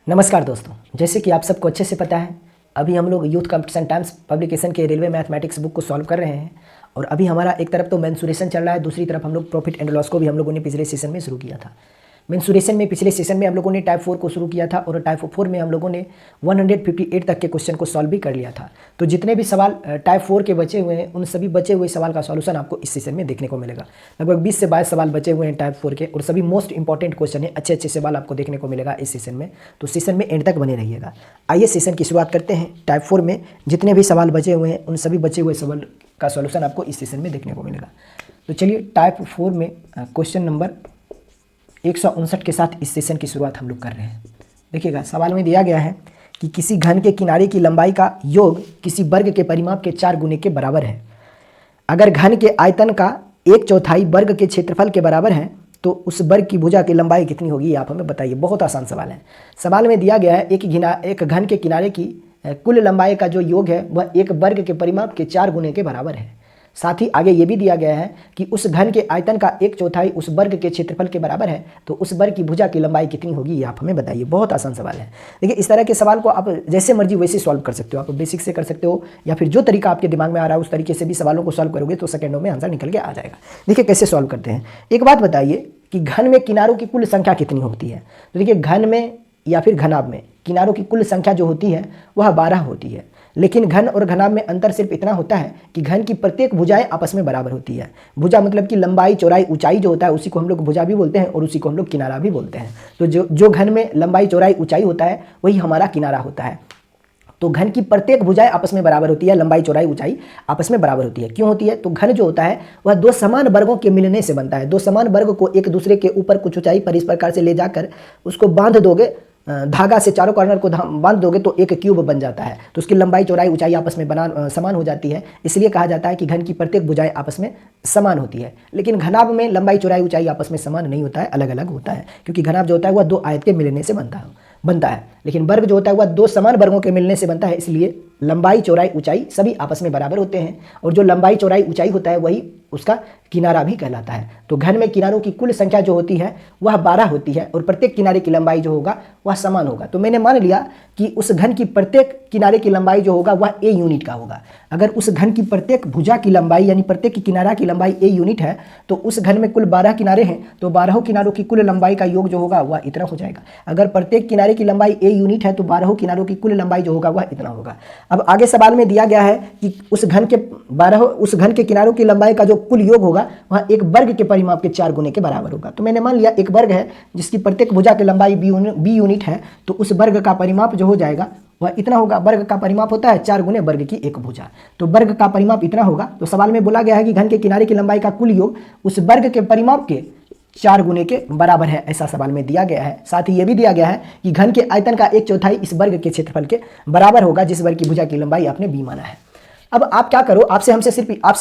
नमस्कार दोस्तों, जैसे कि आप सबको अच्छे से पता है, अभी हम लोग यूथ कंपटीशन टाइम्स पब्लिकेशन के रेलवे मैथमेटिक्स बुक को सॉल्व कर रहे हैं। और अभी हमारा एक तरफ तो मेंसुरेशन चल रहा है, दूसरी तरफ हम लोग प्रॉफिट एंड लॉस को भी हम लोगों ने पिछले सेशन में शुरू किया था। मेंसुरेशन में पिछले सेशन में हम लोगों ने टाइप 4 को शुरू किया था और टाइप 4 में हम लोगों ने 158 तक के क्वेश्चन को सॉल्व भी कर लिया था। तो जितने भी सवाल टाइप 4 के बचे हुए हैं, उन सभी बचे हुए सवाल का सॉल्यूशन आपको इस सेशन में देखने को मिलेगा। लगभग 20 से 22 सवाल बचे हुए हैं टाइप 4 के, और सभी मोस्ट इंपॉर्टेंट क्वेश्चन है। अच्छे अच्छे सवाल आपको देखने को मिलेगा इस सेशन में, तो सेशन में एंड तक बने रहिएगा। आइए सेशन की शुरुआत करते हैं। टाइप 4 में जितने भी सवाल बचे हुए हैं, उन सभी बचे हुए सवाल का सॉल्यूशन आपको इस सेशन में देखने को मिलेगा। तो चलिए टाइप 4 में क्वेश्चन नंबर 159 के साथ इस सेशन की शुरुआत हम लोग कर रहे हैं। देखिएगा, सवाल में दिया गया है कि किसी घन के किनारे की लंबाई का योग किसी वर्ग के परिमाप के 4 गुने के बराबर है। अगर घन के आयतन का 1/4 वर्ग के क्षेत्रफल के बराबर है तो उस वर्ग की भुजा की लंबाई कितनी होगी, आप हमें बताइए। बहुत आसान सवाल है। सवाल में दिया गया है एक घन के किनारे की कुल लंबाई का जो योग है वह एक वर्ग के परिमाप के 4 गुने के बराबर है। साथ ही आगे ये भी दिया गया है कि उस घन के आयतन का 1/4 उस वर्ग के क्षेत्रफल के बराबर है, तो उस वर्ग की भुजा की लंबाई कितनी होगी, ये आप हमें बताइए। बहुत आसान सवाल है। देखिए, इस तरह के सवाल को आप जैसे मर्जी वैसे सॉल्व कर सकते हो। आप बेसिक से कर सकते हो या फिर जो तरीका आपके दिमाग में आ रहा है उस तरीके से भी सवालों को सॉल्व करोगे तो सेकंडों में आंसर निकल के आ जाएगा। देखिए कैसे सॉल्व करते हैं। एक बात बताइए कि घन में किनारों की कुल संख्या कितनी होती है। तो देखिए, घन में या फिर घनाभ में किनारों की कुल संख्या जो होती है वह 12 होती है। लेकिन घन और घनाभ में अंतर सिर्फ इतना होता है कि घन की प्रत्येक भुजाएं आपस में बराबर होती है। भुजा मतलब कि लंबाई, चौड़ाई, ऊंचाई जो होता है उसी को हम लोग भुजा भी बोलते हैं और उसी को हम लोग किनारा भी बोलते हैं। तो जो घन में लंबाई, चौड़ाई, ऊंचाई होता है वही हमारा किनारा होता है। तो घन की प्रत्येक भुजाएं आपस में बराबर होती है, लंबाई, चौड़ाई, ऊंचाई आपस में बराबर होती है। क्यों होती है? तो घन जो होता है वह दो समान वर्गों के मिलने से बनता है। दो समान वर्ग को एक दूसरे के ऊपर कुछ ऊंचाई पर इस प्रकार से ले जाकर उसको बांध दोगे, धागा से चारों कॉर्नर को बांध दोगे तो एक क्यूब बन जाता है। तो उसकी लंबाई, चौड़ाई, ऊंचाई आपस में समान हो जाती है। इसलिए कहा जाता है कि घन की प्रत्येक भुजाएं आपस में समान होती है। लेकिन घनाभ में लंबाई, चौड़ाई, ऊंचाई आपस में समान नहीं होता है, अलग अलग होता है। क्योंकि घनाभ जो होता है वह दो आयत के मिलने से बनता है। लेकिन वर्ग जो होता है वह दो समान वर्गों के मिलने से बनता है। इसलिए लंबाई, चौड़ाई, ऊंचाई सभी आपस में बराबर होते हैं, और जो लंबाई, चौड़ाई, ऊंचाई होता है वही उसका किनारा भी कहलाता है। तो घन में किनारों की कुल संख्या जो होती है वह 12 होती है, और प्रत्येक किनारे की लंबाई जो होगा वह समान होगा। तो मैंने मान लिया कि उस घन की प्रत्येक किनारे की लंबाई जो होगा वह a यूनिट का होगा। अगर उस घन की प्रत्येक भुजा की लंबाई यानी प्रत्येक किनारा की लंबाई a यूनिट है, तो उस घन में कुल 12 किनारे हैं, तो 12 किनारों की कुल लंबाई का योग जो होगा वह इतना हो जाएगा। अगर प्रत्येक किनारे की लंबाई a यूनिट है तो 12 किनारों की कुल लंबाई जो होगा वह इतना होगा। अब आगे सवाल में दिया गया है कि उस घन के किनारों की लंबाई का जो कुल योग होगा वह एक वर्ग के परिमाप के 4 गुने के बराबर होगा। तो मैंने मान लिया एक वर्ग है जिसकी प्रत्येक भुजा की लंबाई b यूनिट है, तो उस वर्ग का परिमाप जो हो जाएगा वह इतना होगा। वर्ग का परिमाप होता है 4 गुने वर्ग की एक भुजा, तो वर्ग का परिमाप इतना होगा। तो सवाल में बोला गया है कि घन के किनारे की लंबाई का कुल योग उस वर्ग के परिमाप के 4 गुने के बराबर है, ऐसा सवाल में दिया गया है। साथ ही यह भी दिया गया है कि घन के आयतन का 1/4 इस वर्ग के क्षेत्रफल के बराबर होगा जिस वर्ग की भुजा की लंबाई आपने b माना है। अब आप क्या करो, आपसे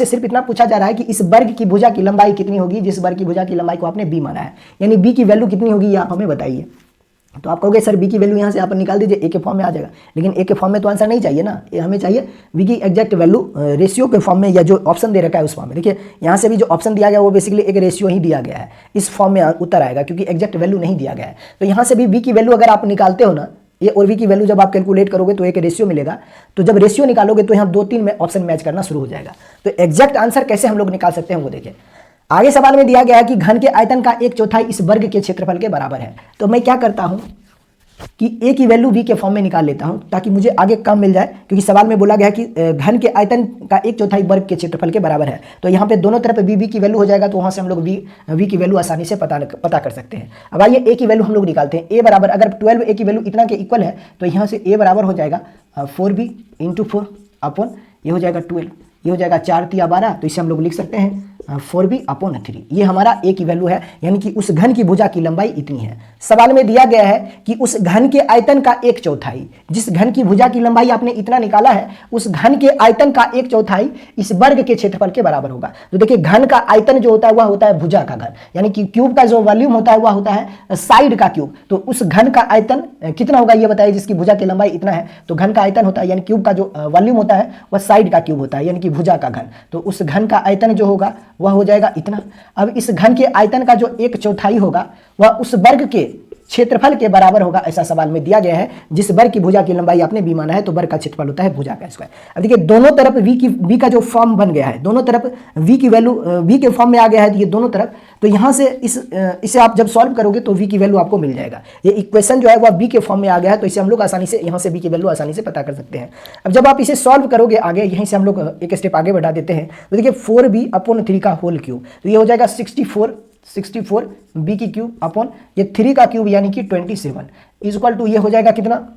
सिर्फ इतना पूछा जा रहा है कि इस वर्ग की भुजा की लंबाई कितनी होगी जिस वर्ग की भुजा की लंबाई को आपने b माना है, यानी b की वैल्यू कितनी होगी ये आप हमें बताइए। तो आप कहोगे सर b की वैल्यू यहाँ से आप निकाल दीजिए, a के फॉर्म में आ जाएगा। लेकिन a के फॉर्म में तो आंसर नहीं चाहिए ना, ये हमें चाहिए b की एग्जैक्ट वैल्यू रेशियो के फॉर्म में, या जो ऑप्शन दे रखा है उस फॉर्म में। देखिए यहाँ से भी जो ऑप्शन दिया गया वो बेसिकली एक रेशियो ही दिया गया है, इस फॉर्म में उत्तर आएगा क्योंकि एग्जैक्ट वैल्यू नहीं दिया गया है। तो यहाँ से भी b की वैल्यू अगर आप निकालते हो ना, ये और v की वैल्यू जब आप कैलकुलेट करोगे तो एक रेशियो मिलेगा। तो जब रेशियो निकालोगे तो यहाँ 2-3 में ऑप्शन मैच करना शुरू हो जाएगा। तो एग्जैक्ट आंसर कैसे हम लोग निकाल सकते हैं वो देखिए। आगे सवाल में दिया गया है कि घन के आयतन का 1/4 इस वर्ग के क्षेत्रफल के बराबर है। तो मैं क्या करता हूँ कि a की वैल्यू v के फॉर्म में निकाल लेता हूं ताकि मुझे आगे कम मिल जाए, क्योंकि सवाल में बोला गया है कि घन के आयतन का 1/4 वर्ग के क्षेत्रफल के बराबर है। तो यहाँ पे दोनों तरफ v की वैल्यू हो जाएगा, तो वहाँ से हम लोग v की वैल्यू आसानी से पता कर सकते हैं। अब आइए a की वैल्यू हम लोग निकालते हैं। a बराबर, अगर 12 a की वैल्यू इतना के इक्वल है तो यहाँ से a बराबर हो जाएगा 4b × 4 अपॉन ये हो जाएगा 12, ये हो जाएगा 4 × 12, तो इसे हम लोग लिख सकते हैं 4b/3। ये हमारा a की वैल्यू है, यानी कि उस घन की भुजा की लंबाई इतनी है। सवाल में दिया गया है कि उस घन के आयतन का 1/4, जिस घन की भुजा की लंबाई आपने इतना निकाला है उस घन के आयतन का 1/4 इस वर्ग के क्षेत्रफल के बराबर होगा। तो देखिए घन का आयतन जो होता है वह होता है भुजा का घन, यानी कि क्यूब का जो वॉल्यूम होता है वह होता है साइड का क्यूब। तो उस घन का आयतन कितना होगा ये बताइए, जिसकी भुजा की लंबाई इतना है। तो घन का आयतन होता है यानी क्यूब का जो वॉल्यूम होता है वह साइड का क्यूब होता है, यानी कि भुजा का घन। तो उस घन का आयतन जो होगा वह हो जाएगा इतना। अब इस घन के आयतन का जो 1/4 होगा वह उस वर्ग के क्षेत्रफल के बराबर होगा, ऐसा सवाल में दिया गया है। जिस वर्ग की भुजा की लंबाई आपने b माना है तो वर्ग का क्षेत्रफल होता है भुजा का स्क्वायर। अब देखिए दोनों तरफ v का जो फॉर्म बन गया है, दोनों तरफ v की वैल्यू v के फॉर्म में आ गया है, ये दोनों तरफ। तो यहाँ से इसे आप जब सॉल्व करोगे तो v की वैल्यू आपको मिल जाएगा। ये इक्वेशन जो है वह v के फॉर्म में आ गया है, तो इसे हम लोग आसानी से यहाँ से v की वैल्यू आसानी से पता कर सकते हैं। अब जब आप इसे सॉल्व करोगे आगे, यहीं से हम लोग एक स्टेप आगे बढ़ा देते हैं। तो देखिए 4b/3 का होल क्यूब, तो ये हो जाएगा 64 b की क्यूब अपॉन ये 3 का क्यूब यानी कि 27 इज इक्वल टू ये हो जाएगा कितना,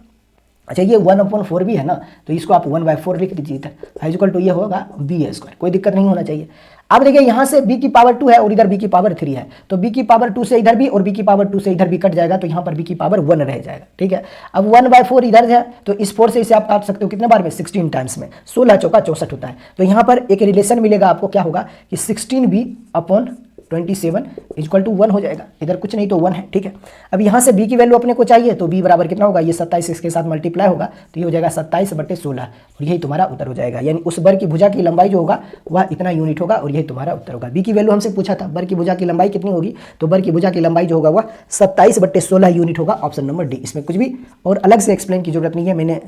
अच्छा ये 1/4 भी है ना, तो इसको आप 1/4 लिख दीजिए इधर, इज इक्वल टू ये होगा b², कोई दिक्कत नहीं होना चाहिए। अब देखिए यहाँ से b की पावर 2 है और इधर b की पावर 3 है, तो b की पावर 2 से इधर भी और b की पावर 2 से इधर भी कट जाएगा, तो यहाँ पर b की पावर 1 रह जाएगा, ठीक है। अब 1/4 इधर है, तो इस 4 से इसे आप काट सकते हो कितने बार में, 16 टाइम्स में, 16 चौका 64 होता है। तो यहाँ पर एक रिलेशन मिलेगा आपको, क्या होगा कि 16b/27 इक्वल टू 1 हो जाएगा, इधर कुछ नहीं तो 1 है, ठीक है। अब यहाँ से b की वैल्यू अपने को चाहिए, तो b बराबर कितना होगा, ये 27 इसके साथ मल्टीप्लाई होगा, तो ये हो जाएगा 27/16 और यही तुम्हारा उत्तर हो जाएगा। यानी उस वर्ग की भुजा की लंबाई जो होगा वह इतना यूनिट होगा और यही तुम्हारा उत्तर होगा। b की वैल्यू हमसे पूछा था वर्ग की भुजा की लंबाई कितनी होगी, तो वर्ग की भुजा की लंबाई जो होगा वह 27/16 यूनिट होगा, ऑप्शन नंबर डी। इसमें कुछ भी और अलग से एक्सप्लेन की जरूरत नहीं है, मैंने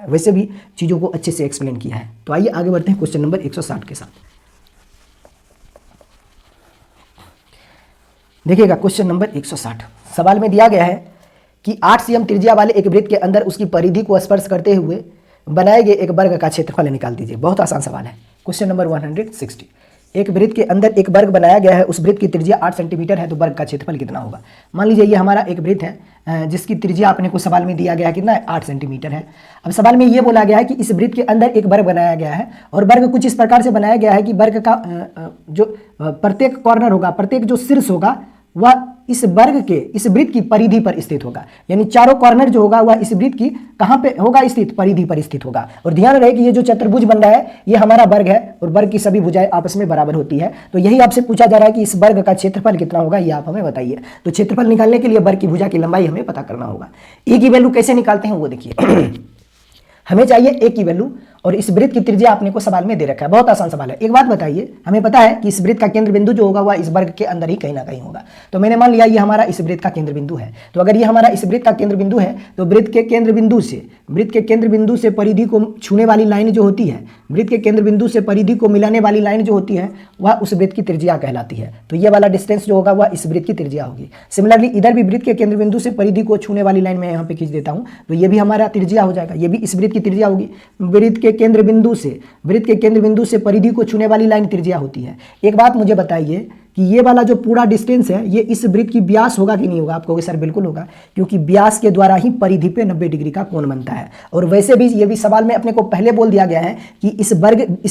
वैसे भी चीज़ों को अच्छे से एक्सप्लेन किया है। तो आइए आगे बढ़ते हैं क्वेश्चन नंबर 160 के साथ। देखिएगा क्वेश्चन नंबर 160, सवाल में दिया गया है कि 8 cm त्रिज्या वाले एक वृत्त के अंदर उसकी परिधि को स्पर्श करते हुए बनाए गए एक वर्ग का क्षेत्रफल निकाल दीजिए। बहुत आसान सवाल है। क्वेश्चन नंबर 160, एक वृत्त के अंदर एक वर्ग बनाया गया है, उस वृत्त की त्रिज्या 8 सेंटीमीटर है, तो वर्ग का क्षेत्रफल कितना होगा। मान लीजिए ये हमारा एक वृत्त है जिसकी त्रिज्या अपने को सवाल में दिया गया है कितना है, 8 सेंटीमीटर है। अब सवाल में ये बोला गया है कि इस वृत्त के अंदर एक वर्ग बनाया गया है और वर्ग कुछ इस प्रकार से बनाया गया है कि वर्ग का जो प्रत्येक कॉर्नर होगा, प्रत्येक जो शीर्ष होगा वह इस वर्ग के इस वृत्त की परिधि पर स्थित होगा। यानी चारों कॉर्नर जो होगा वह इस वृत्त की कहां पे होगा स्थित, परिधि पर स्थित होगा। और ध्यान रहे कि ये जो चतुर्भुज बन रहा है ये हमारा वर्ग है और वर्ग की सभी भुजाएं आपस में बराबर होती है। तो यही आपसे पूछा जा रहा है कि इस वर्ग का क्षेत्रफल कितना होगा, ये आप हमें बताइए। तो क्षेत्रफल निकालने के लिए वर्ग की भुजा की लंबाई हमें पता करना होगा। ए की वैल्यू कैसे निकालते हैं वो देखिए। हमें चाहिए ए की वैल्यू और इस वृत्त की त्रिज्या आपने को सवाल में दे रखा है। बहुत आसान सवाल है। एक बात बताइए, हमें पता है कि इस वृत्त का केंद्र बिंदु जो होगा वह इस वर्ग के अंदर ही कहीं ना कहीं होगा। तो मैंने मान लिया ये हमारा इस वृत्त का केंद्र बिंदु है। तो अगर ये हमारा इस वृत्त का केंद्र बिंदु है तो वृत्त के केंद्र बिंदु से परिधि को छूने वाली लाइन जो होती है, वृत्त के केंद्र बिंदु से परिधि को मिलाने वाली लाइन जो होती है वह उस वृत्त की त्रिज्या कहलाती है। तो ये वाला डिस्टेंस जो होगा वह इस वृत्त की त्रिज्या होगी। सिमिलरली इधर भी वृत्त के केंद्र बिंदु से परिधि को छूने वाली लाइन मैं यहाँ पे खींच देता हूँ, तो ये भी हमारा त्रिज्या हो जाएगा, ये भी इस वृत्त की त्रिज्या होगी। वृत्त के केंद्र बिंदु से परिधि को छूने वाली लाइन त्रिज्या होती है। एक बात मुझे बताइए कि ये वाला जो पूरा डिस्टेंस है ये इस वृत्त की व्यास होगा कि नहीं होगा। आप कहोगे सर बिल्कुल होगा, क्योंकि व्यास के द्वारा ही परिधि पे 90 डिग्री का कोण बनता है। और वैसे भी ये भी सवाल में अपने को पहले बोल दिया गया है कि इस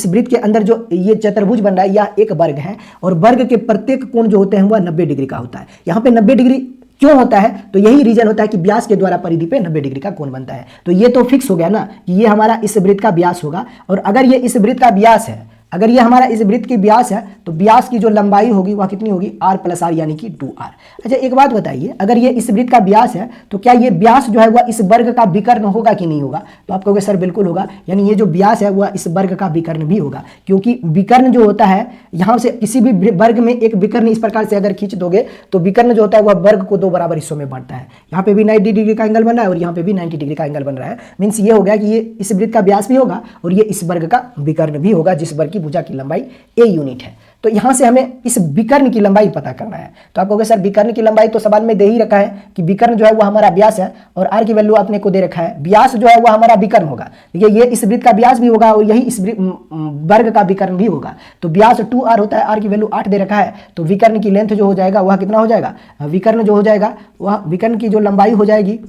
वृत्त के अंदर जो ये चतुर्भुज बन रहा है यह एक वर्ग है और वर्ग के प्रत्येक कोण जो होते हैं वह 90 डिग्री का होता है। यहाँ पे 90 डिग्री क्यों होता है, तो यही रीजन होता है कि व्यास के द्वारा परिधि पे 90 डिग्री का कोण बनता है। तो ये तो फिक्स हो गया ना कि ये हमारा इस वृत्त का व्यास होगा। और अगर ये इस वृत्त का व्यास है, अगर ये हमारा इस वृत्त की व्यास है तो व्यास की जो लंबाई होगी वह कितनी होगी, r + r यानी कि 2r। अच्छा एक बात बताइए, अगर ये इस वृत्त का व्यास है तो क्या ये व्यास जो है वह इस वर्ग का विकर्ण होगा कि नहीं होगा। तो आप कहोगे सर बिल्कुल होगा, यानी ये जो व्यास है वह इस वर्ग का विकर्ण भी होगा, क्योंकि विकर्ण जो होता है यहाँ से किसी भी वर्ग में एक विकर्ण इस प्रकार से अगर खींच दोगे तो विकर्ण जो होता है वह वर्ग को 2 बराबर हिस्सों में बांटता है। यहाँ पे भी 90 डिग्री का एंगल बन रहा है और यहाँ पे भी 90 डिग्री का एंगल बन रहा है। मीन्स ये हो गया कि ये इस वृत्त का व्यास भी होगा और ये इस वर्ग का विकर्ण भी होगा, जिस वर्ग की भुजा की लंबाई ए यूनिट है। तो यहां से हमें इस विकर्ण की लंबाई पता करना है। तो आप कहोगे सर विकर्ण की लंबाई तो सवाल में दे ही रखा है कि विकर्ण जो है वो हमारा व्यास है और r की वैल्यू आपने को दे रखा है, व्यास जो है वो हमारा विकर्ण होगा। देखिए ये इस वृत्त का व्यास भी होगा और यही इस वर्ग का विकर्ण भी होगा। तो व्यास 2r होता है, r की वैल्यू 8 दे रखा है, तो विकर्ण की लेंथ जो हो जाएगा वह कितना हो जाएगा, विकर्ण जो हो जाएगा वह विकर्ण की जो लंबाई हो जाएगी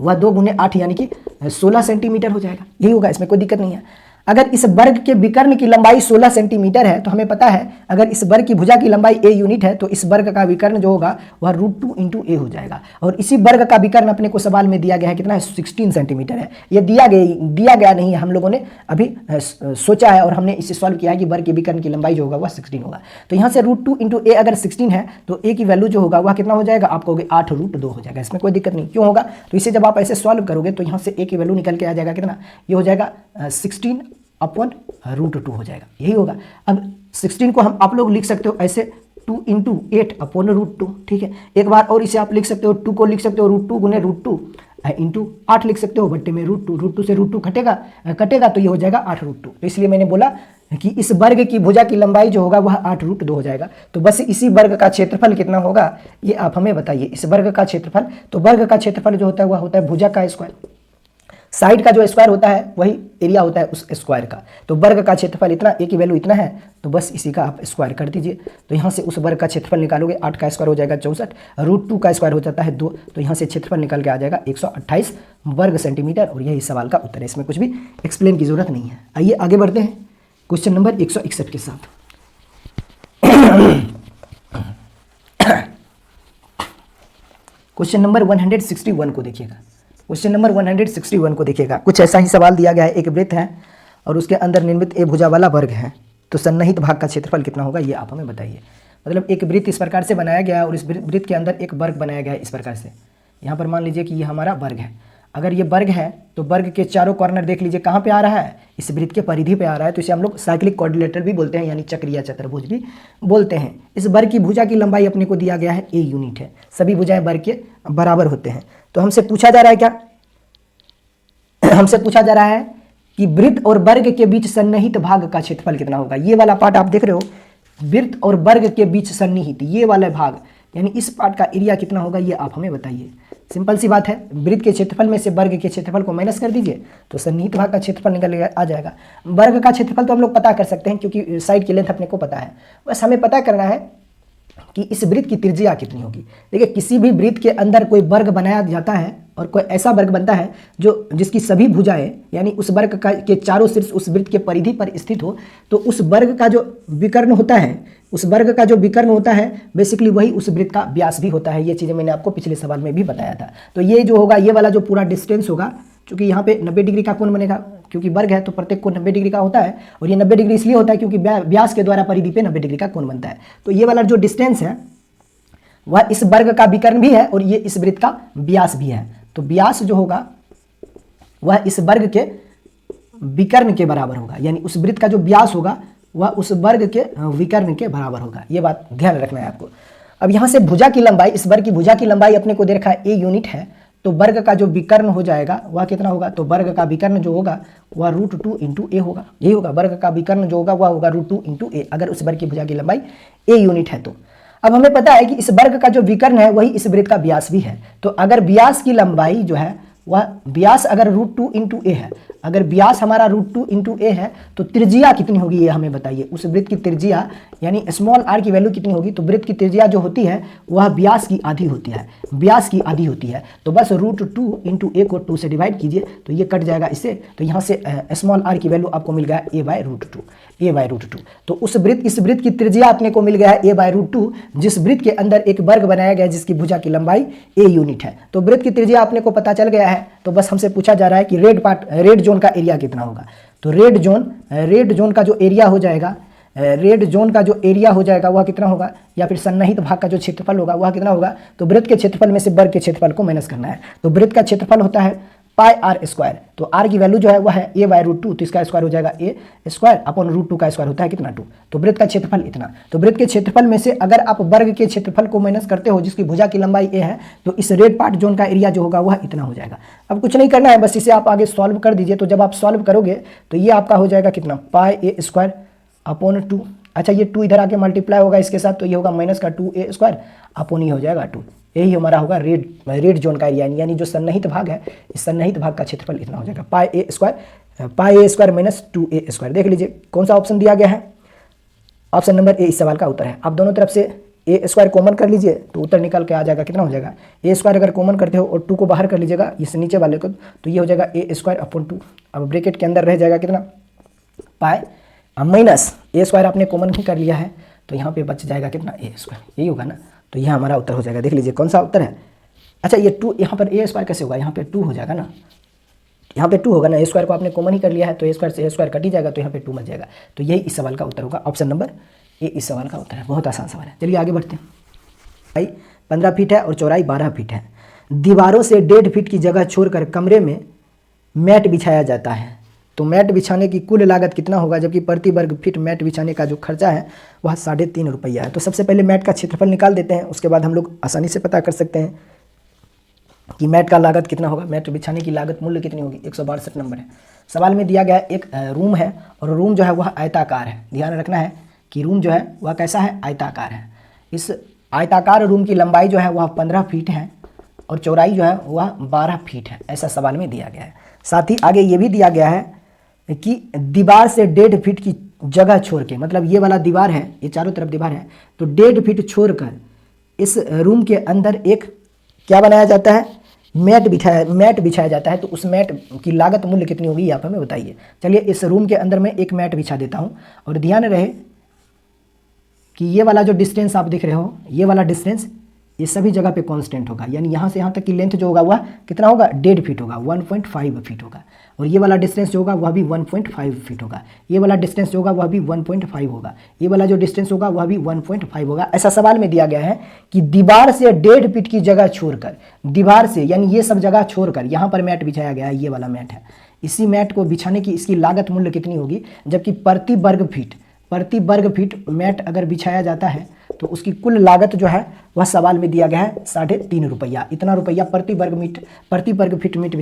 वह 2 × 8 यानी कि 16 सेंटीमीटर हो जाएगा। यही होगा, इसमें कोई दिक्कत नहीं है। अगर इस वर्ग के विकर्ण की लंबाई 16 सेंटीमीटर है तो हमें पता है अगर इस वर्ग की भुजा की लंबाई a यूनिट है तो इस वर्ग का विकर्ण जो होगा वह √2 × a हो जाएगा। और इसी वर्ग का विकर्ण अपने को सवाल में दिया गया है कितना है, 16 सेंटीमीटर है। ये दिया गया नहीं है, हम लोगों ने अभी सोचा है और हमने इसे सॉल्व किया है कि वर्ग के विकर्ण की लंबाई जो होगा वह 16 होगा। तो यहाँ से √2 × a अगर 16 है तो a की वैल्यू जो होगा वह कितना हो जाएगा, आप कहोगे 8√2 हो जाएगा। इसमें कोई दिक्कत नहीं, क्यों होगा, तो इसे जब आप ऐसे सॉल्व करोगे तो यहाँ से a की वैल्यू निकल के आ जाएगा कितना, ये हो जाएगा 16/√2 हो जाएगा, यही होगा। अब 16 को हम आप लोग लिख सकते हो ऐसे 2 इंटू 8 अपॉन √2, ठीक है। एक बार और इसे आप लिख सकते हो, 2 को लिख सकते हो √2 गुने √2 इंटू 8 लिख सकते हो बट्टे में √2 से √2 कटेगा तो ये हो जाएगा 8 √2। तो इसलिए मैंने बोला कि इस वर्ग की भुजा की लंबाई जो होगा वह 8 √2 हो जाएगा। तो बस इसी वर्ग का क्षेत्रफल कितना होगा ये आप हमें बताइए। इस वर्ग का क्षेत्रफल, तो वर्ग का क्षेत्रफल जो होता है वह होता है भुजा का स्क्वायर, साइड का जो स्क्वायर होता है वही एरिया होता है उस स्क्वायर का। तो वर्ग का क्षेत्रफल इतना, ए की वैल्यू इतना है, तो बस इसी का आप स्क्वायर कर दीजिए। तो यहाँ से उस वर्ग का क्षेत्रफल निकालोगे, 8 का स्क्वायर हो जाएगा 64, √2 का स्क्वायर हो जाता है 2, तो यहाँ से क्षेत्रफल निकल के आ जाएगा 128 वर्ग सेंटीमीटर। और यही सवाल का उत्तर है, इसमें कुछ भी एक्सप्लेन की जरूरत नहीं है। आइए आगे बढ़ते हैं क्वेश्चन नंबर 161 के साथ। क्वेश्चन नंबर 161 को देखिएगा। क्वेश्चन नंबर 161 को देखिएगा। कुछ ऐसा ही सवाल दिया गया है, एक वृत्त है और उसके अंदर निर्मित ए भुजा वाला वर्ग है, तो सन्निहित भाग का क्षेत्रफल कितना होगा ये आप हमें बताइए। मतलब एक वृत्त इस प्रकार से बनाया गया है और इस वृत्त के अंदर एक वर्ग बनाया गया है इस प्रकार से। यहाँ पर मान लीजिए कि ये हमारा वर्ग है। अगर ये वर्ग है तो वर्ग के चारों कॉर्नर देख लीजिए कहाँ पे आ रहा है, इस वृत्त के परिधि पे आ रहा है। तो इसे हम लोग साइक्लिक क्वाड्रिलेटरल भी बोलते हैं, यानी चक्रीय चतुर्भुज भी बोलते हैं। इस वर्ग की भुजा की लंबाई अपने को दिया गया है ए यूनिट है, सभी भुजाएं वर्ग के बराबर होते हैं। तो हमसे पूछा जा रहा है क्या, हमसे पूछा जा रहा है कि वृत्त और वर्ग के बीच सन्निहित भाग का क्षेत्रफल कितना होगा। ये वाला पार्ट आप देख रहे हो, वृत्त और वर्ग के बीच सन्निहित, ये वाला भाग यानी इस पार्ट का एरिया कितना होगा ये आप हमें बताइए। सिंपल सी बात है, वृत्त के क्षेत्रफल में से वर्ग के क्षेत्रफल को माइनस कर दीजिए तो सन्निहित भाग का क्षेत्रफल निकल आ जाएगा। वर्ग का क्षेत्रफल तो हम लोग पता कर सकते हैं क्योंकि साइड की लेंथ अपने को पता है, बस हमें पता करना है कि इस वृत्त की त्रिज्या कितनी होगी। देखिए किसी भी वृत्त के अंदर कोई वर्ग बनाया जाता है और कोई ऐसा वर्ग बनता है जो जिसकी सभी भुजाएं यानी उस वर्ग का के चारों शीर्ष उस वृत्त के परिधि पर स्थित हो, तो उस वर्ग का जो विकर्ण होता है, उस वर्ग का जो विकर्ण होता है बेसिकली वही उस वृत्त का व्यास भी होता है। ये चीज़ें मैंने आपको पिछले सवाल में भी बताया था। तो ये जो होगा, ये वाला जो पूरा डिस्टेंस होगा, क्योंकि यहाँ पे 90 डिग्री का कोण बनेगा, क्योंकि वर्ग है तो प्रत्येक कोण 90 डिग्री का होता है, और ये 90 डिग्री इसलिए होता है क्योंकि व्यास के द्वारा परिधि पे 90 डिग्री का कोण बनता है। तो ये वाला जो डिस्टेंस है वह इस वर्ग का विकर्ण भी है और ये इस वृत्त का व्यास भी है। तो व्यास जो होगा वह इस वर्ग के विकर्ण के बराबर होगा, यानी उस वृत्त का जो व्यास होगा वह उस वर्ग के विकर्ण के बराबर होगा। ये बात ध्यान रखना है आपको। अब यहाँ से भुजा की लंबाई, इस वर्ग की भुजा की लंबाई अपने को दे रखा है ए यूनिट है, तो वर्ग का जो विकर्ण हो जाएगा वह कितना होगा, तो वर्ग का विकर्ण जो होगा वह √2 इंटू ए होगा। यही होगा, वर्ग का विकर्ण जो होगा वह होगा √2 इंटू ए, अगर उस वर्ग की भुजा की लंबाई ए यूनिट है तो। अब हमें पता है कि इस वर्ग का जो विकर्ण है वही इस वृत्त का व्यास भी है। तो अगर व्यास की लंबाई जो है वह व्यास अगर √2 इंटू ए है, अगर व्यास हमारा √2 इंटू ए है तो त्रिज्या कितनी होगी ये हमें बताइए। उस वृत्त की त्रिज्या यानी स्मॉल आर की वैल्यू कितनी होगी, तो वृत्त की त्रिज्या जो होती है वह व्यास की आधी होती है, व्यास की आधी होती है। तो बस √2 इंटू ए को 2 से डिवाइड कीजिए तो ये कट जाएगा इससे, तो यहाँ से स्मॉल आर की वैल्यू आपको मिल गया a/√2, a/√2। तो उस वृत्त, इस वृत्त की त्रिज्या अपने को मिल गया है a/√2, जिस वृत्त के अंदर एक वर्ग बनाया गया है जिसकी भुजा की लंबाई ए यूनिट है। तो वृत्त की त्रिज्या अपने को पता चल गया है। तो बस हमसे पूछा जा रहा है कि रेड जोन का एरिया कितना होगा। तो रेड जोन का जो एरिया हो जाएगा, रेड जोन का जो एरिया हो जाएगा वह कितना होगा, या फिर सन्निहित भाग का जो क्षेत्रफल होगा वह कितना होगा, तो वृत्त के क्षेत्रफल में से वर्ग के क्षेत्रफल को माइनस करना है। तो वृत्त का क्षेत्रफल होता है πr², तो r की वैल्यू जो है वह है a/√2, तो इसका स्क्वायर हो जाएगा a² अपॉन √2 का स्क्वायर होता है कितना 2। तो वृत्त का क्षेत्रफल इतना। तो वृत्त के क्षेत्रफल में से अगर आप वर्ग के क्षेत्रफल को माइनस करते हो जिसकी भुजा की लंबाई a है, तो इस रेड पार्ट जोन का एरिया जो होगा वह इतना हो जाएगा। अब कुछ नहीं करना है, बस इसे आप आगे सॉल्व कर दीजिए। तो जब आप सॉल्व करोगे तो ये आपका हो जाएगा कितना, πa² अपॉन 2। अच्छा, ये 2 इधर आके मल्टीप्लाई होगा इसके साथ, तो ये होगा माइनस का 2a² अपॉन ये हो जाएगा 2। यही हमारा होगा रेड जोन का एरिया, यानी जो सन्निहित भाग है, इस सन्निहित भाग का क्षेत्रफल इतना हो जाएगा πa² माइनस 2a²। देख लीजिए कौन सा ऑप्शन दिया गया है, ऑप्शन नंबर ए इस सवाल का उत्तर है। आप दोनों तरफ से a² कॉमन कर लीजिए तो उत्तर निकल के आ जाएगा कितना हो जाएगा, a² अगर कॉमन करते हो और 2 को बाहर कर लीजिएगा इस नीचे वाले को, तो ये हो जाएगा a² अपॉन 2। अब ब्रैकेट के अंदर रह जाएगा कितना, पाई माइनस a² आपने कॉमन ही कर लिया है, तो यहाँ पे बच जाएगा कितना a², यही होगा ना। तो यह हमारा उत्तर हो जाएगा। देख लीजिए कौन सा उत्तर है। अच्छा, ये 2 यहाँ पर a² कैसे होगा, यहाँ पे 2 हो जाएगा ना, यहाँ पे 2 होगा ना, a² को आपने कॉमन ही कर लिया है तो a² से a² कट ही जाएगा, तो यहाँ पे 2 बच जाएगा। तो यही इस सवाल का उत्तर होगा, ऑप्शन नंबर ए इस सवाल का उत्तर है। बहुत आसान सवाल है। चलिए आगे बढ़ते हैं। भाई 15 फीट है और चौड़ाई 12 फीट है। दीवारों से 1.5 फीट की जगह छोड़कर कमरे में मैट बिछाया जाता है, तो मैट बिछाने की कुल लागत कितना होगा, जबकि प्रति वर्ग फीट मैट बिछाने का जो खर्चा है वह 3.5 रुपया है। तो सबसे पहले मैट का क्षेत्रफल निकाल देते हैं, उसके बाद हम लोग आसानी से पता कर सकते हैं कि मैट का लागत कितना होगा। मैट बिछाने की लागत मूल्य कितनी होगी, 162 नंबर है। सवाल में दिया गया है एक रूम है और रूम जो है वह आयताकार है। ध्यान रखना है कि रूम जो है वह कैसा है, आयताकार है। इस आयताकार रूम की लंबाई जो है वह 15 फीट है और चौड़ाई जो है वह 12 फीट है, ऐसा सवाल में दिया गया है। साथ ही आगे ये भी दिया गया है कि दीवार से 1.5 फीट की जगह छोड़ के, मतलब ये वाला दीवार है, ये चारों तरफ दीवार है, तो 1.5 फीट छोड़कर इस रूम के अंदर एक क्या बनाया जाता है, मैट बिछाया जाता है। तो उस मैट की लागत मूल्य कितनी होगी आप हमें बताइए। चलिए इस रूम के अंदर मैं एक मैट बिछा देता हूँ और ध्यान रहे कि ये वाला जो डिस्टेंस आप देख रहे हो, ये वाला डिस्टेंस ये सभी जगह पे कांस्टेंट होगा, यानी यहाँ से यहाँ तक की लेंथ जो होगा वह कितना होगा, 1.5 फीट होगा, 1.5 फीट होगा। और ये वाला डिस्टेंस जो होगा वह भी 1.5 फीट होगा, ये वाला डिस्टेंस जो होगा वह भी 1.5 होगा, ये वाला जो डिस्टेंस होगा वह भी 1.5 होगा। ऐसा सवाल में दिया गया है कि दीवार से 1.5 फीट की जगह छोड़कर, दीवार से यानी ये सब जगह छोड़कर यहाँ पर मैट बिछाया गया है, ये वाला मैट है। इसी मैट को बिछाने की इसकी लागत मूल्य कितनी होगी, जबकि प्रति वर्ग फीट मैट अगर बिछाया जाता है तो उसकी कुल लागत जो है वह सवाल में दिया गया है 3.5 रुपया। इतना रुपया प्रति वर्ग फीट मैट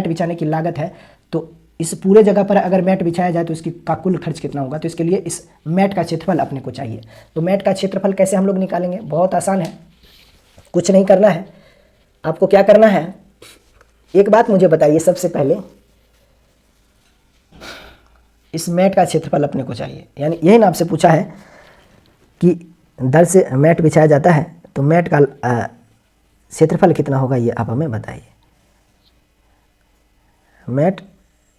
बिछाने की लागत है। तो इस पूरे जगह पर अगर मैट बिछाया जाए तो इसकी का कुल खर्च कितना होगा, तो इसके लिए इस मैट का क्षेत्रफल अपने को चाहिए। तो मैट का क्षेत्रफल कैसे हम लोग निकालेंगे, बहुत आसान है, कुछ नहीं करना है। आपको क्या करना है, एक बात मुझे बताइए सबसे पहले, इस मैट का क्षेत्रफल अपने को चाहिए, यानी यही ना आपसे पूछा है कि दर से मैट बिछाया जाता है तो मैट का क्षेत्रफल कितना होगा, ये आप हमें बताइए। मैट